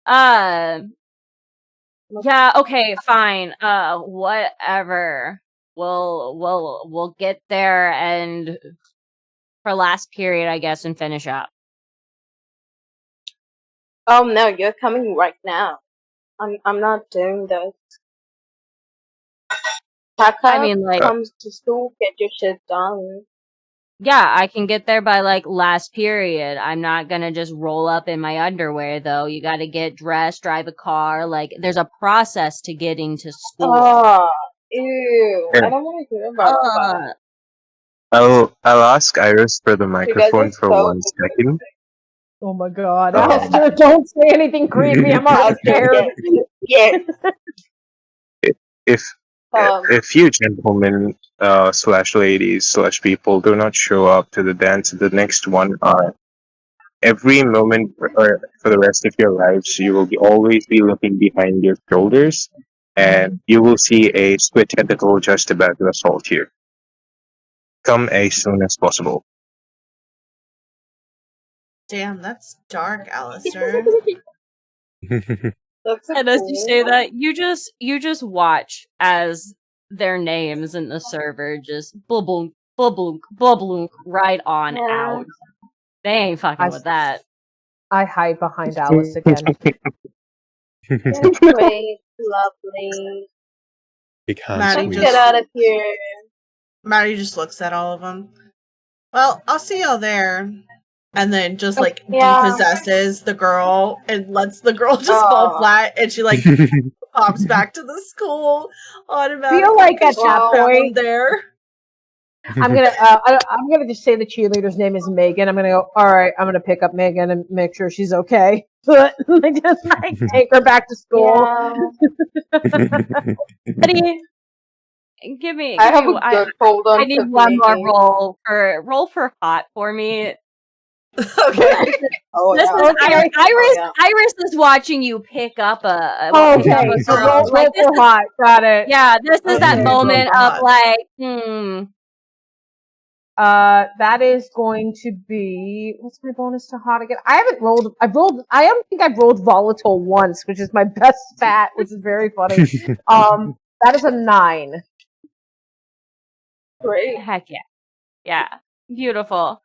there. Yeah, okay, fine. Whatever. We'll get there and for last period, I guess, and finish up. Oh no, you're coming right now. I'm not doing this. Pack I up, mean, like, comes to school, get your shit done. yeah, I can get there by like last period. I'm not gonna just roll up in my underwear though. You gotta get dressed, drive a car. Like, there's a process to getting to school. Oh, ew. Yeah. I don't want to hear about that. I'll ask Iris for the microphone for so 1 second. Oh my god. Um, Alistair, don't say anything creepy. I'm all scared. Yeah. If you gentlemen slash ladies slash people do not show up to the dance, the next one, every moment or for the rest of your lives, you will always be looking behind your shoulders, and you will see a squid tentacle just about to assault you. Come as soon as possible. Damn, that's dark, Alistair. That's And as you say cool. that, you just watch as their names in the server just bubblunk, bubblunk, bubblunk right on Yeah. out. They ain't fucking with that. I hide behind Alice again. That's great, lovely. Big hands Maddie Let's squeeze. get out of here. Maddie just looks at all of them. Well, I'll see y'all there. And then just like Yeah. depossesses the girl and lets the girl just fall flat, and she like pops back to the school automatically. Feel like at because that she found point, there. I'm gonna just say the cheerleader's name is Megan. I'm gonna go, all right, I'm gonna pick up Megan and make sure she's okay. But I just like take her back to school. Buddy, give me. I have a good hold on. I need one more roll for hot for me. Okay. Oh, This yeah. is Iris. Yeah. Iris is watching you pick up a Okay, so girl. roll Like, this for is- hot. Got it. Yeah, this is that Okay. moment Roll of for like, That is going to be, what's my bonus to hot again? I don't think I've rolled volatile once, which is my best stat, which is very funny. That is a 9. Great. heck yeah, yeah, beautiful.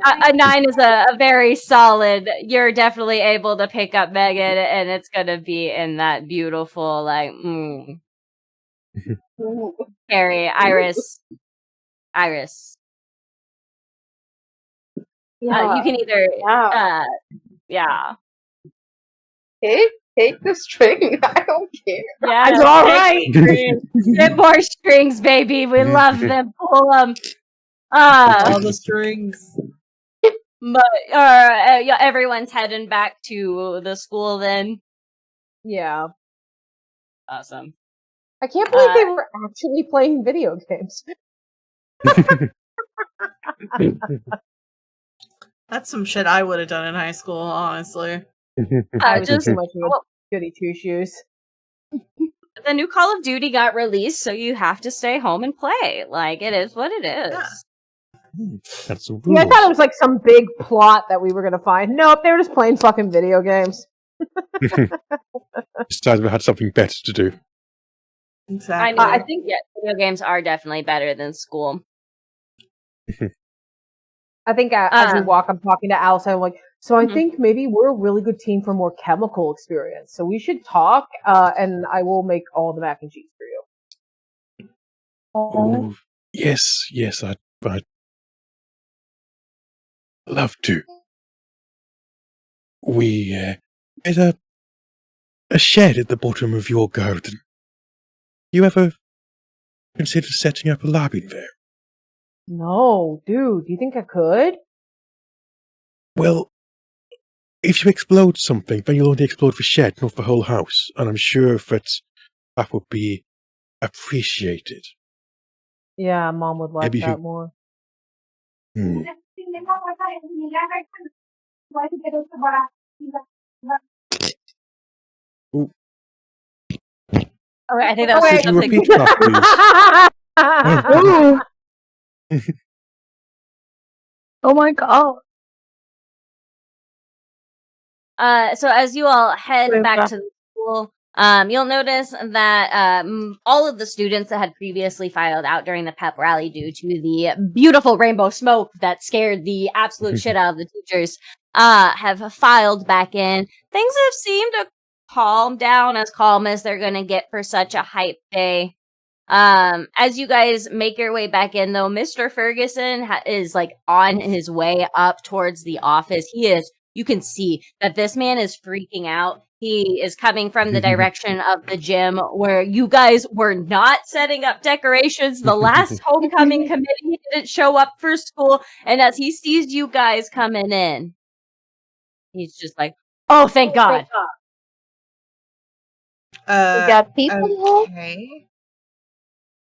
A 9 is a very solid. You're definitely able to pick up Megan, and it's gonna be in that beautiful like, Carrie, Iris. Yeah. You can either, Yeah. yeah. Okay. Take the string. I don't care. Yeah, It's all right. Get more strings, baby. We love them. Pull them. All the strings. But yeah, everyone's heading back to the school then. Yeah. Awesome. I can't believe they were actually playing video games. That's some shit I would have done in high school, honestly. I was just too much of a goody two shoes. the new Call of Duty got released, so you have to stay home and play. Like, it is what it is. Yeah. That's the rules. Yeah, I thought it was like some big plot that we were gonna find. Nope, they were just playing fucking video games. Decided we had something better to do. Exactly. I think video games are definitely better than school. I think as we walk, I'm talking to Alice. I'm like, so I think maybe we're a really good team for more chemical experience. So we should talk, and I will make all the mac and cheese for you. Oh, yes, I'd love to. There's a shed at the bottom of your garden. You ever consider setting up a lab in there? No, dude, do you think I could? Well, if you explode something, then you'll only explode the shed, not the whole house, and I'm sure that would be appreciated. Yeah, Mom would like Maybe that more. Hmm. Ooh. Okay, I think that was Could you something. repeat that, please? Oh my god. So as you all head Wait, back what? to the school, you'll notice that all of the students that had previously filed out during the pep rally due to the beautiful rainbow smoke that scared the absolute shit out of the teachers have filed back in. Things have seemed to calm down, as calm as they're going to get for such a hype day. As you guys make your way back in, though, Mr. Ferguson is like on his way up towards the office. You can see that this man is freaking out. He is coming from the direction of the gym where you guys were not setting up decorations. The last homecoming committee didn't show up for school. And as he sees you guys coming in, he's just like, oh, thank God. We got people. Okay.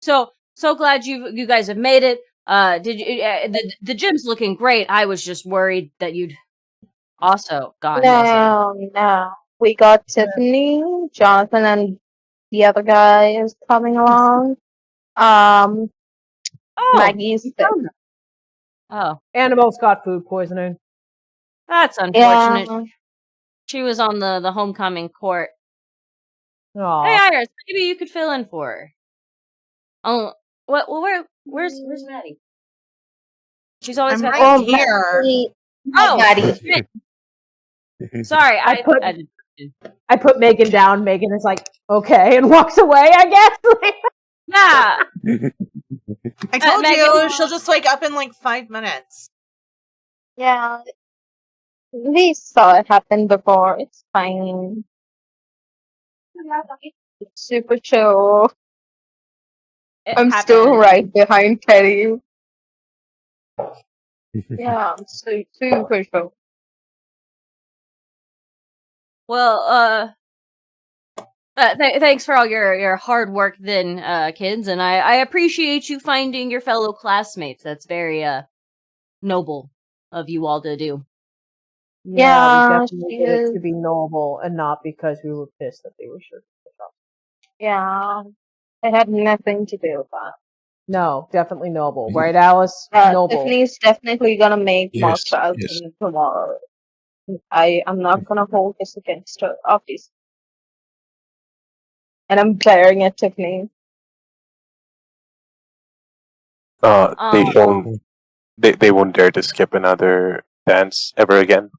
So glad you guys have made it. Did you, the gym's looking great. I was just worried that you'd also gotten No. We got Tiffany, Jonathan, and the other guy is coming along. Maggie's sick. Oh, Animals got food poisoning. that's unfortunate. Yeah. She was on the homecoming court. Aw. Hey, Iris, maybe you could fill in for her. Oh, where's Maddie? She's always I'm got. right here. Oh, sorry, I put Megan down. Megan is like, okay, and walks away, I guess. yeah. I told Megan- you she'll just wake up in like 5 minutes. Yeah. We saw it happen before. It's fine. It's super chill. I'm still right behind Teddy. Yeah, I'm super chill. Well, thanks for all your hard work, then, kids, and I appreciate you finding your fellow classmates. That's very noble of you all to do. Yeah, we definitely she did it is. to be noble and not because we were pissed that they were sure. Yeah. It had nothing to do with that. No, definitely noble, right, Alice? Yeah, Noble. Tiffany's definitely gonna make Yes, Monster out yes. tomorrow. I'm not gonna hold this against her, obviously. And I'm glaring at Tiffany. They won't dare to skip another dance ever again.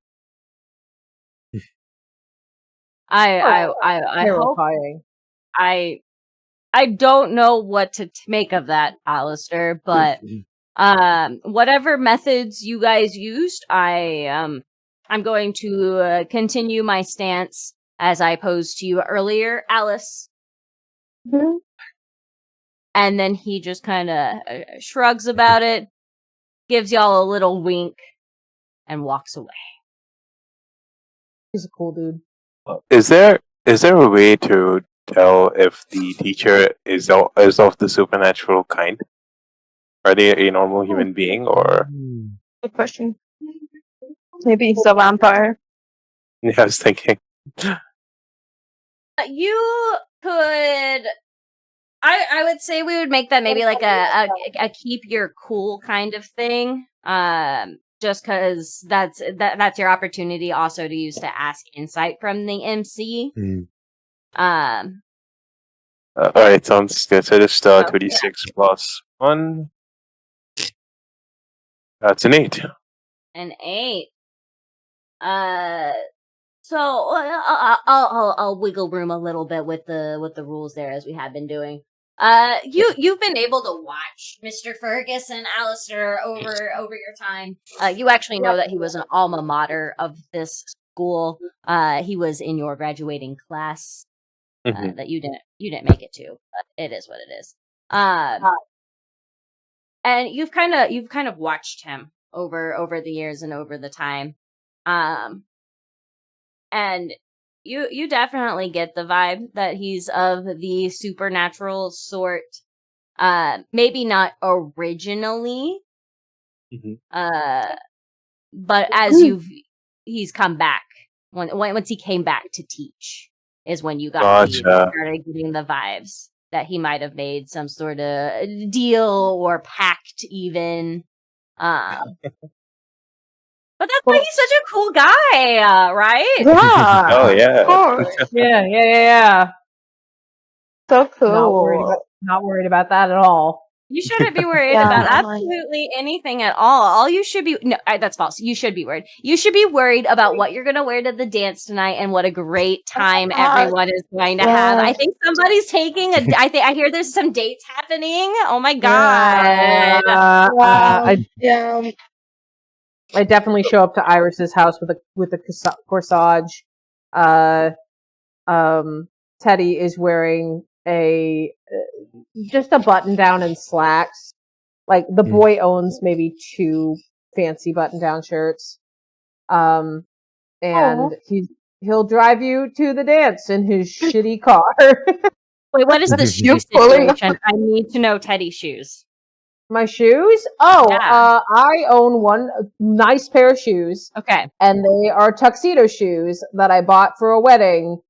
I hope Terrifying. I don't know what to make of that, Alistair, but whatever methods you guys used, I'm going to continue my stance as I posed to you earlier, Alice. Mhm. And then he just kind of shrugs about it, gives y'all a little wink, and walks away. He's a cool dude. Is there a way to tell if the teacher is of the supernatural kind? Are they a normal human being, or? Good question. Maybe he's a vampire. Yeah, I was thinking. You could. I would say we would make that maybe like a keep your cool kind of thing. Just because that's your opportunity also to use to ask insight from the MC. Alright, sounds good. So just 2d6 plus 1. That's an 8. An 8. So I'll wiggle room a little bit with the rules there, as we have been doing. You've been able to watch Mr. Fergus and Alistair over your time. You actually know that he was an alma mater of this school. He was in your graduating class that you didn't make it to, but it is what it is. And you've kind of watched him over the years and over the time. And you definitely get the vibe that he's of the supernatural sort. Maybe not originally. But as he's come back. Once he came back to teach is when you started getting the vibes that he might have made some sort of deal or pact even. But that's why he's such a cool guy, right? Yeah. Oh yeah. Of course. Yeah. So cool. Not worried about that at all. You shouldn't be worried about absolutely anything at all. All you should be that's false. You should be worried. You should be worried about what you're gonna wear to the dance tonight and what a great time everyone is going to have. I think somebody's taking I hear there's some dates happening. Oh my god. I definitely show up to Iris's house with a corsage. Teddy is wearing just a button down and slacks. Like the boy owns maybe 2 fancy button down shirts. And he'll drive you to the dance in his shitty car. Wait, what is the shoe situation? I need to know Teddy's shoes. My shoes? I own one nice pair of shoes. Okay. And they are tuxedo shoes that I bought for a wedding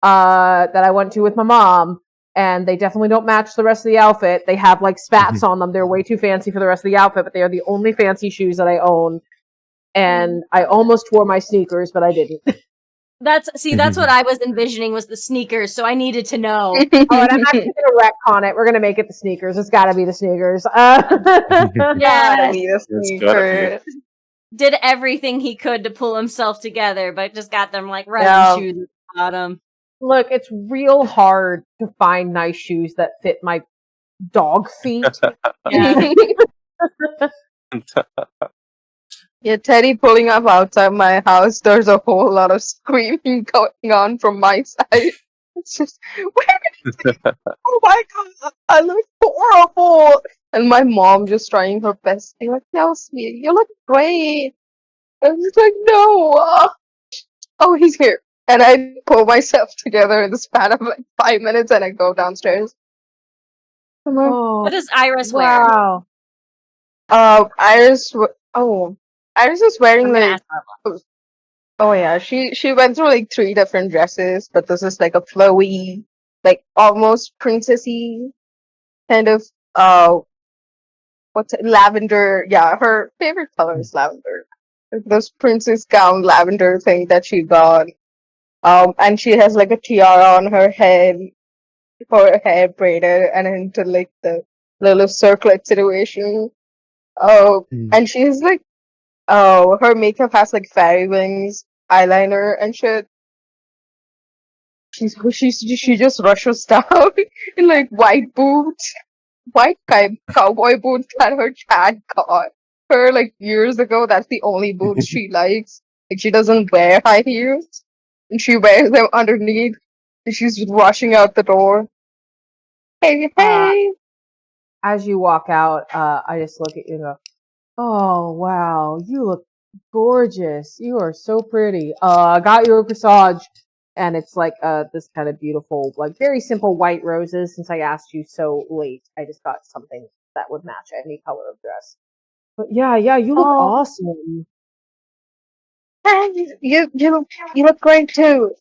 that I went to with my mom. And they definitely don't match the rest of the outfit. They have like spats on them. They're way too fancy for the rest of the outfit, but they are the only fancy shoes that I own. And I almost wore my sneakers, but I didn't. That's what I was envisioning was the sneakers, so I needed to know. And I'm not going to retcon it. We're going to make it the sneakers. It's got to be the sneakers. Yeah. Did everything he could to pull himself together, but just got them like running shoes at the bottom. Look, it's real hard to find nice shoes that fit my dog feet. Yeah, Teddy pulling up outside my house. There's a whole lot of screaming going on from my side. It's just, where is it? Oh my god, I look horrible. And my mom just trying her best. She's like, no, sweetie, you look great. And it's like, no. Oh, he's here. And I pull myself together in the span of like 5 minutes and I go downstairs. What does Iris wear? Iris is wearing like she went through like 3 different dresses, but this is like a flowy, like almost princessy kind of lavender. Yeah, her favorite color is lavender. This princess gown lavender thing that she got. And she has like a tiara on her head, her hair braided and into like the little circlet situation. And she's like her makeup has like fairy wings, eyeliner and shit. She just rushes down in like white cowboy boots that her Chad got her like years ago. That's the only boots she likes. Like she doesn't wear high heels. and she wears them underneath. And she's rushing out the door. Hey, hey! As you walk out, I just look at you and go, "Oh wow, you look gorgeous. You are so pretty. I got you a corsage." And it's like this kind of beautiful, like very simple white roses. Since I asked you so late, I just got something that would match any color of dress. But yeah, you look awesome. You look great too.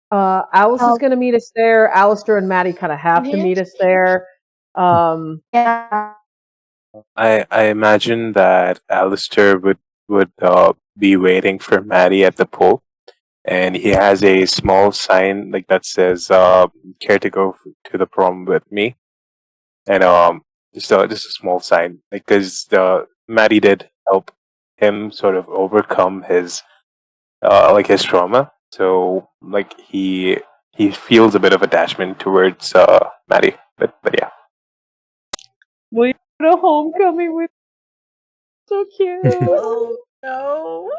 Alice is going to meet us there. Alistair and Maddie kind of have to meet us there. Yeah. I imagine that Alistair would be waiting for Maddie at the pool, and he has a small sign like that says "Care to go to the prom with me," and just a small sign, because Maddie did help him sort of overcome his his trauma, so like he feels a bit of attachment towards Maddie, but yeah. Will you go to homecoming with? So cute. Oh no.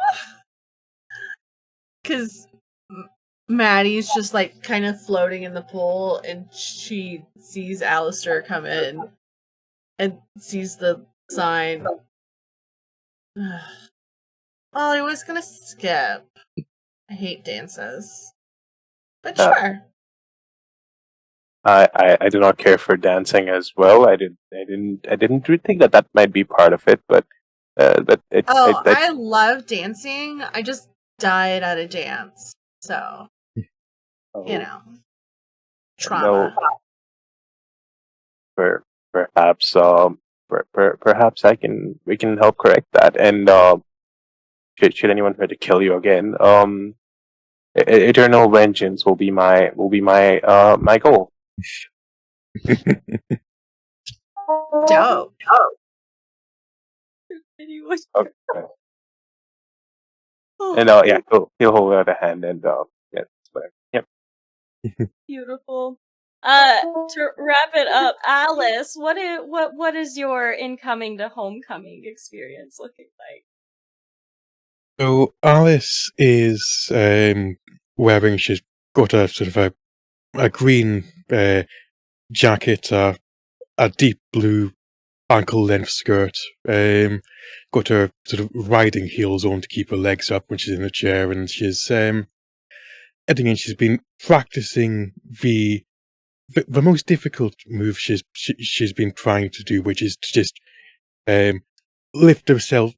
Because Maddie's just like kind of floating in the pool, and she sees Alistair come in and sees the sign. Oh, I was gonna skip. I hate dances. But sure. I do not care for dancing as well. I didn't really think that might be part of it, but it. I love dancing. I just died at a dance, so you know, trauma. Perhaps perhaps we can help correct that. And should anyone try to kill you again, eternal vengeance will be my my goal. Dope. Okay. And yeah, he'll hold out a hand, and yeah, yep. Beautiful. To wrap it up, Alice, what is your incoming to homecoming experience looking like? So Alice is wearing. She's got a sort of a green jacket, a deep blue ankle-length skirt. Got her sort of riding heels on to keep her legs up when she's in a chair, and she's heading in. She's been practicing the most difficult move she's been trying to do, which is to just lift herself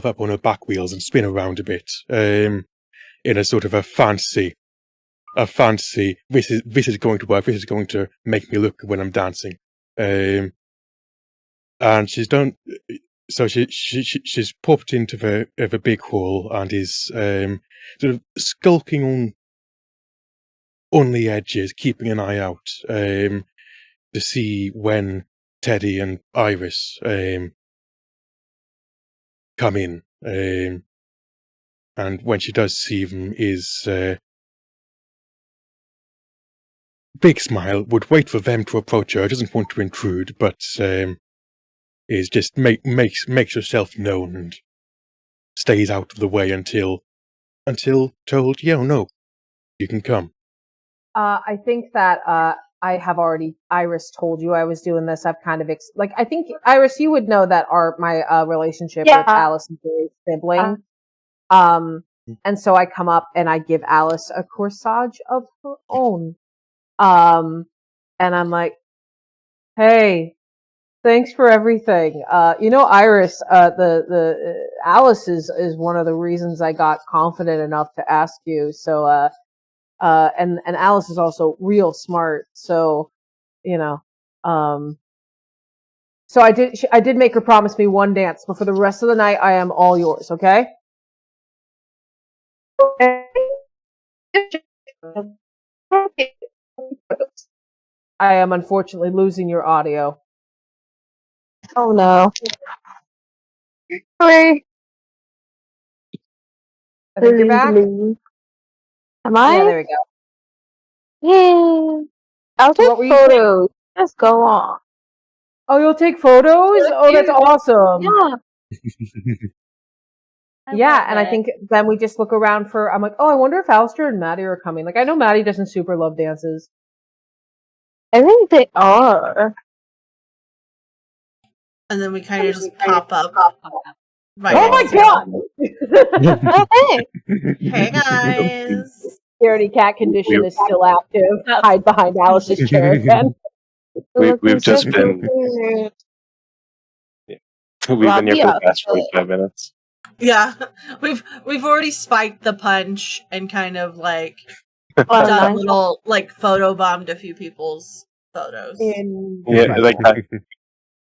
up on her back wheels and spin around a bit, in a sort of a fancy. This is going to work. This is going to make me look when I'm dancing. And she's done. So she's popped into the big hall and is sort of skulking on the edges, keeping an eye out to see when Teddy and Iris come in. And when she does see them, is big smile, would wait for them to approach her, doesn't want to intrude, but is just makes herself known and stays out of the way until told, yeah, no, you can come. I think that I have already. Iris told you I was doing this. I've kind of I think Iris, you would know that my relationship with Alice is very sibling. And so I come up and I give Alice a corsage of her own. And I'm like, hey, thanks for everything. Iris, the Alice is one of the reasons I got confident enough to ask you. So, and Alice is also real smart. So, so I did make her promise me one dance, but for the rest of the night, I am all yours. Okay? I am unfortunately losing your audio. Oh no. Sorry. I think you're back. Am I? Yeah, there we go. Yeah. I'll take photos. Just go on. Oh, you'll take photos? Oh, that's awesome. Yeah. Yeah, and I think then we just look around for, I'm like, oh, I wonder if Alistair and Maddie are coming. Like, I know Maddie doesn't super love dances. I think they are. And then we kind of just pop up. Right Oh my next to god! Oh, hey! them. Hey guys! Security cat condition is still active. Oh. Hide behind Alice's chair again. We've just been Cute. we've been here Robbie for the past outfit. 45 minutes. Yeah, we've already spiked the punch and kind of like Oh, done a nice. little like photo bombed a few people's photos. Yeah, like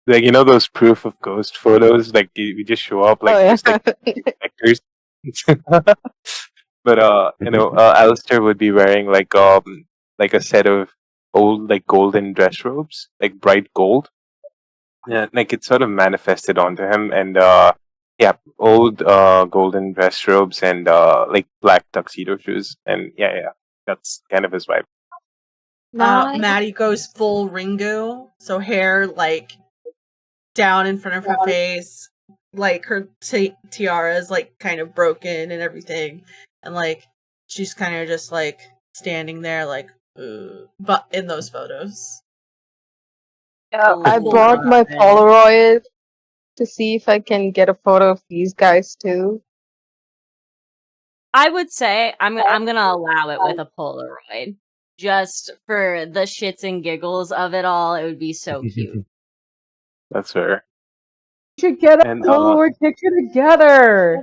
like you know those proof of ghost photos. Like we just show up like Oh, yeah. just like actors. But you know, Alistair would be wearing like a set of old like golden dress robes, like bright gold. Yeah, like it sort of manifested onto him, and yeah, old golden dress robes and like black tuxedo shoes, and yeah, that's kind of his vibe. Nice. Maddie goes full Ringo, so hair like down in front of her face, like her tiara is like kind of broken and everything, and like she's kind of just like standing there like, but in those photos. Yeah, I brought my Polaroid to see if I can get a photo of these guys too. I would say I'm gonna allow it with a Polaroid, just for the shits and giggles of it all. It would be so cute. That's fair. We should get a And, Polaroid picture together.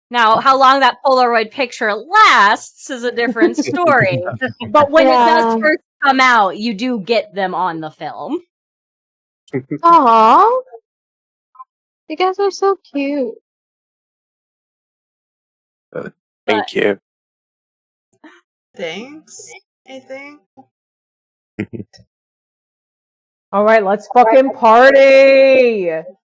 Now, how long that Polaroid picture lasts is a different story. But when it does Yeah. first come out, you do get them on the film. Aww. You guys are so cute. Thank you. Thanks, I think. All right, let's fucking party.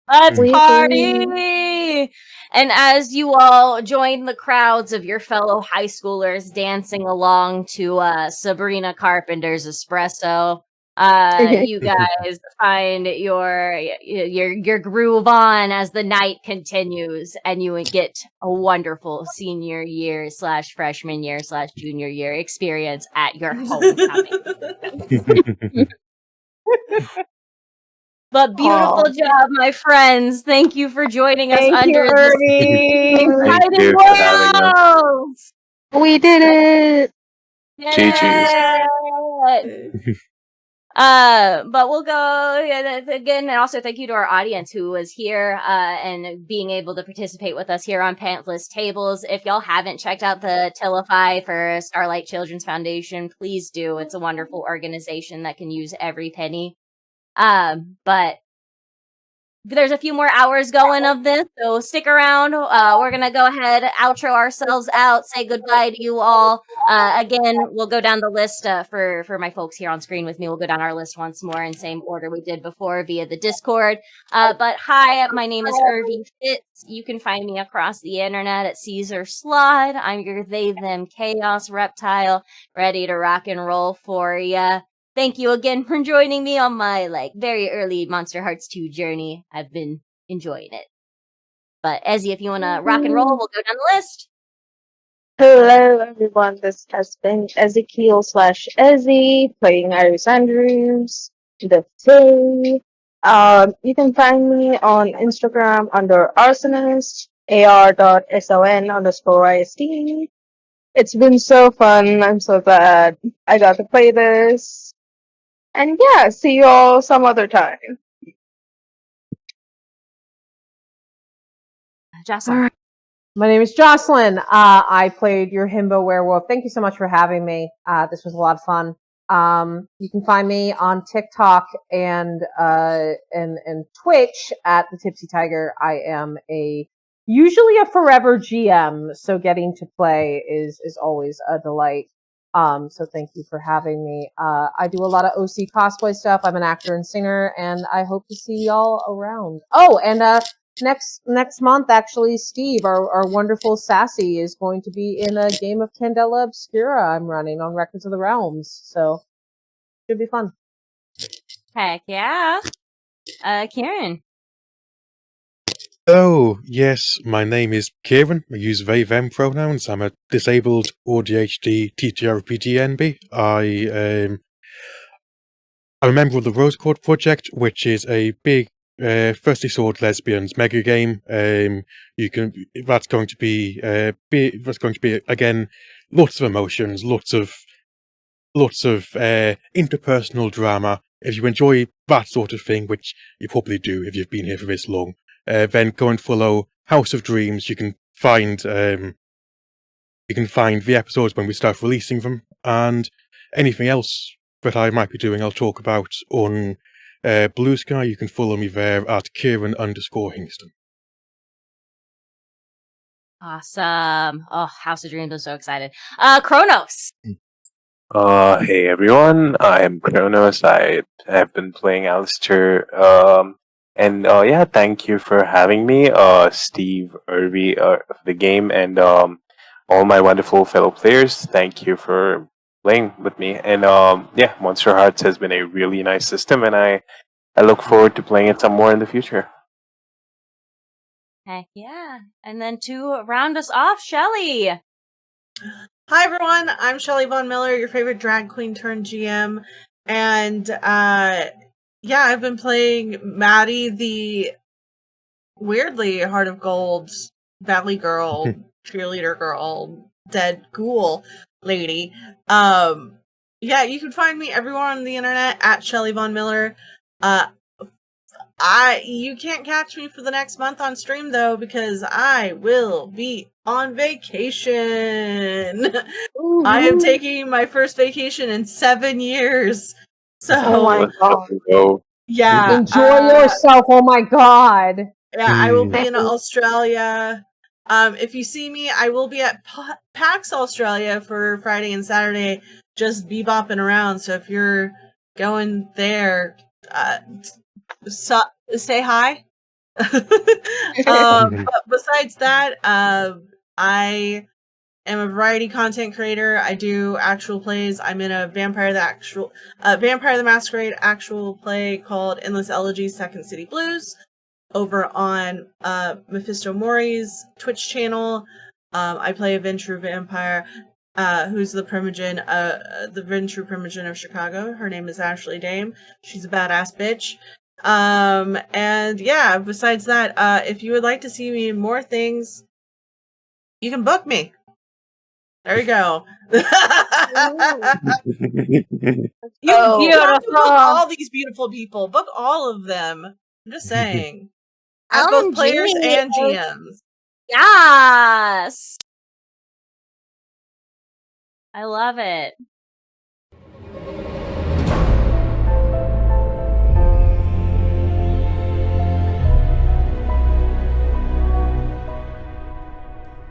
Let's We party! And as you all join the crowds of your fellow high schoolers dancing along to Sabrina Carpenter's Espresso, you guys find your groove on as the night continues, and you get a wonderful senior year / freshman year / junior year experience at your homecoming. But beautiful job, my friends. Thank you for joining us Thank you, under this Irving. Thank exciting you for having us. worlds. We did it! GG's. But we'll go again, and also thank you to our audience who was here and being able to participate with us here on Pantsless Tables. If y'all haven't checked out the Telefy for Starlight Children's Foundation, please do. It's a wonderful organization that can use every penny. But there's a few more hours going of this, so stick around. We're gonna go ahead, outro ourselves out, say goodbye to you all. Again, we'll go down the list for my folks here on screen with me. We'll go down our list once more in same order we did before via the Discord. But hi, my name is Irving Fitz. You can find me across the internet at Caesar Slide. I'm your they them chaos reptile, ready to rock and roll for ya. Thank you again for joining me on my very early Monsterhearts 2 journey. I've been enjoying it. But Ezzy, if you want to rock and roll, we'll go down the list. Hello everyone, this has been Ezekiel / Ezzy playing Iris Andrews, the Fae. You can find me on Instagram under arsonist, ar.son_ist. It's been so fun, I'm so glad I got to play this. And yeah, see you all some other time. Jocelyn. My name is Jocelyn. I played your himbo werewolf. Thank you so much for having me. This was a lot of fun. You can find me on TikTok and Twitch at the Tipsy Tiger. I am usually a forever GM, so getting to play is always a delight. So thank you for having me. I do a lot of OC cosplay stuff. I'm an actor and singer, and I hope to see y'all around. Oh, and next month, actually, Steve, our wonderful Sassy, is going to be in a game of Candela Obscura I'm running on Records of the Realms. So should be fun. Heck yeah. Kieran. Oh, yes, my name is Kieran. I use they, them pronouns. I'm a disabled ADHD TTRPG NB. I'm a member of the Rose Court Project, which is a big Thirsty Sword Lesbians mega game. That's going to be again lots of emotions, lots of interpersonal drama. If you enjoy that sort of thing, which you probably do if you've been here for this long, then go and follow House of Dreams. You can find the episodes when we start releasing them, and anything else that I might be doing, I'll talk about on Blue Sky. You can follow me there at Kieran_Hingston. Awesome. Oh, House of Dreams, I'm so excited. Kronos. Hey everyone, I am Kronos. I have been playing Alistair. And yeah, thank you for having me, Steve, Irby, of the game, and all my wonderful fellow players. Thank you for playing with me. And yeah, Monsterhearts has been a really nice system, and I look forward to playing it some more in the future. Heck yeah. And then to round us off, Shelly. Hi everyone, I'm Shelly Von Miller, your favorite drag queen turned GM, and yeah, I've been playing Maddie, the weirdly Heart of Gold Valley Girl, cheerleader girl, dead ghoul lady. Yeah, you can find me everywhere on the internet at Shelly Von Miller. You can't catch me for the next month on stream though, because I will be on vacation. I am taking my first vacation in 7 years. So Oh my god. yeah. Enjoy yourself. Oh my god. Yeah, I will be in Australia. If you see me, I will be at PAX Australia for Friday and Saturday, just bebopping around. So if you're going there, say hi. But besides that, I am a variety content creator. I do actual plays. I'm in a Vampire the Masquerade actual play called Endless Elegies Second City Blues over on Mephisto Mori's Twitch channel. I play a Ventrue vampire who's the Primogen, the Ventrue Primogen of Chicago. Her name is Ashley Dame. She's a badass bitch. And yeah, besides that, if you would like to see me in more things, you can book me. There you go. You have to book all these beautiful people. Book all of them. I'm just saying. As both players and GMs. Yes. I love it.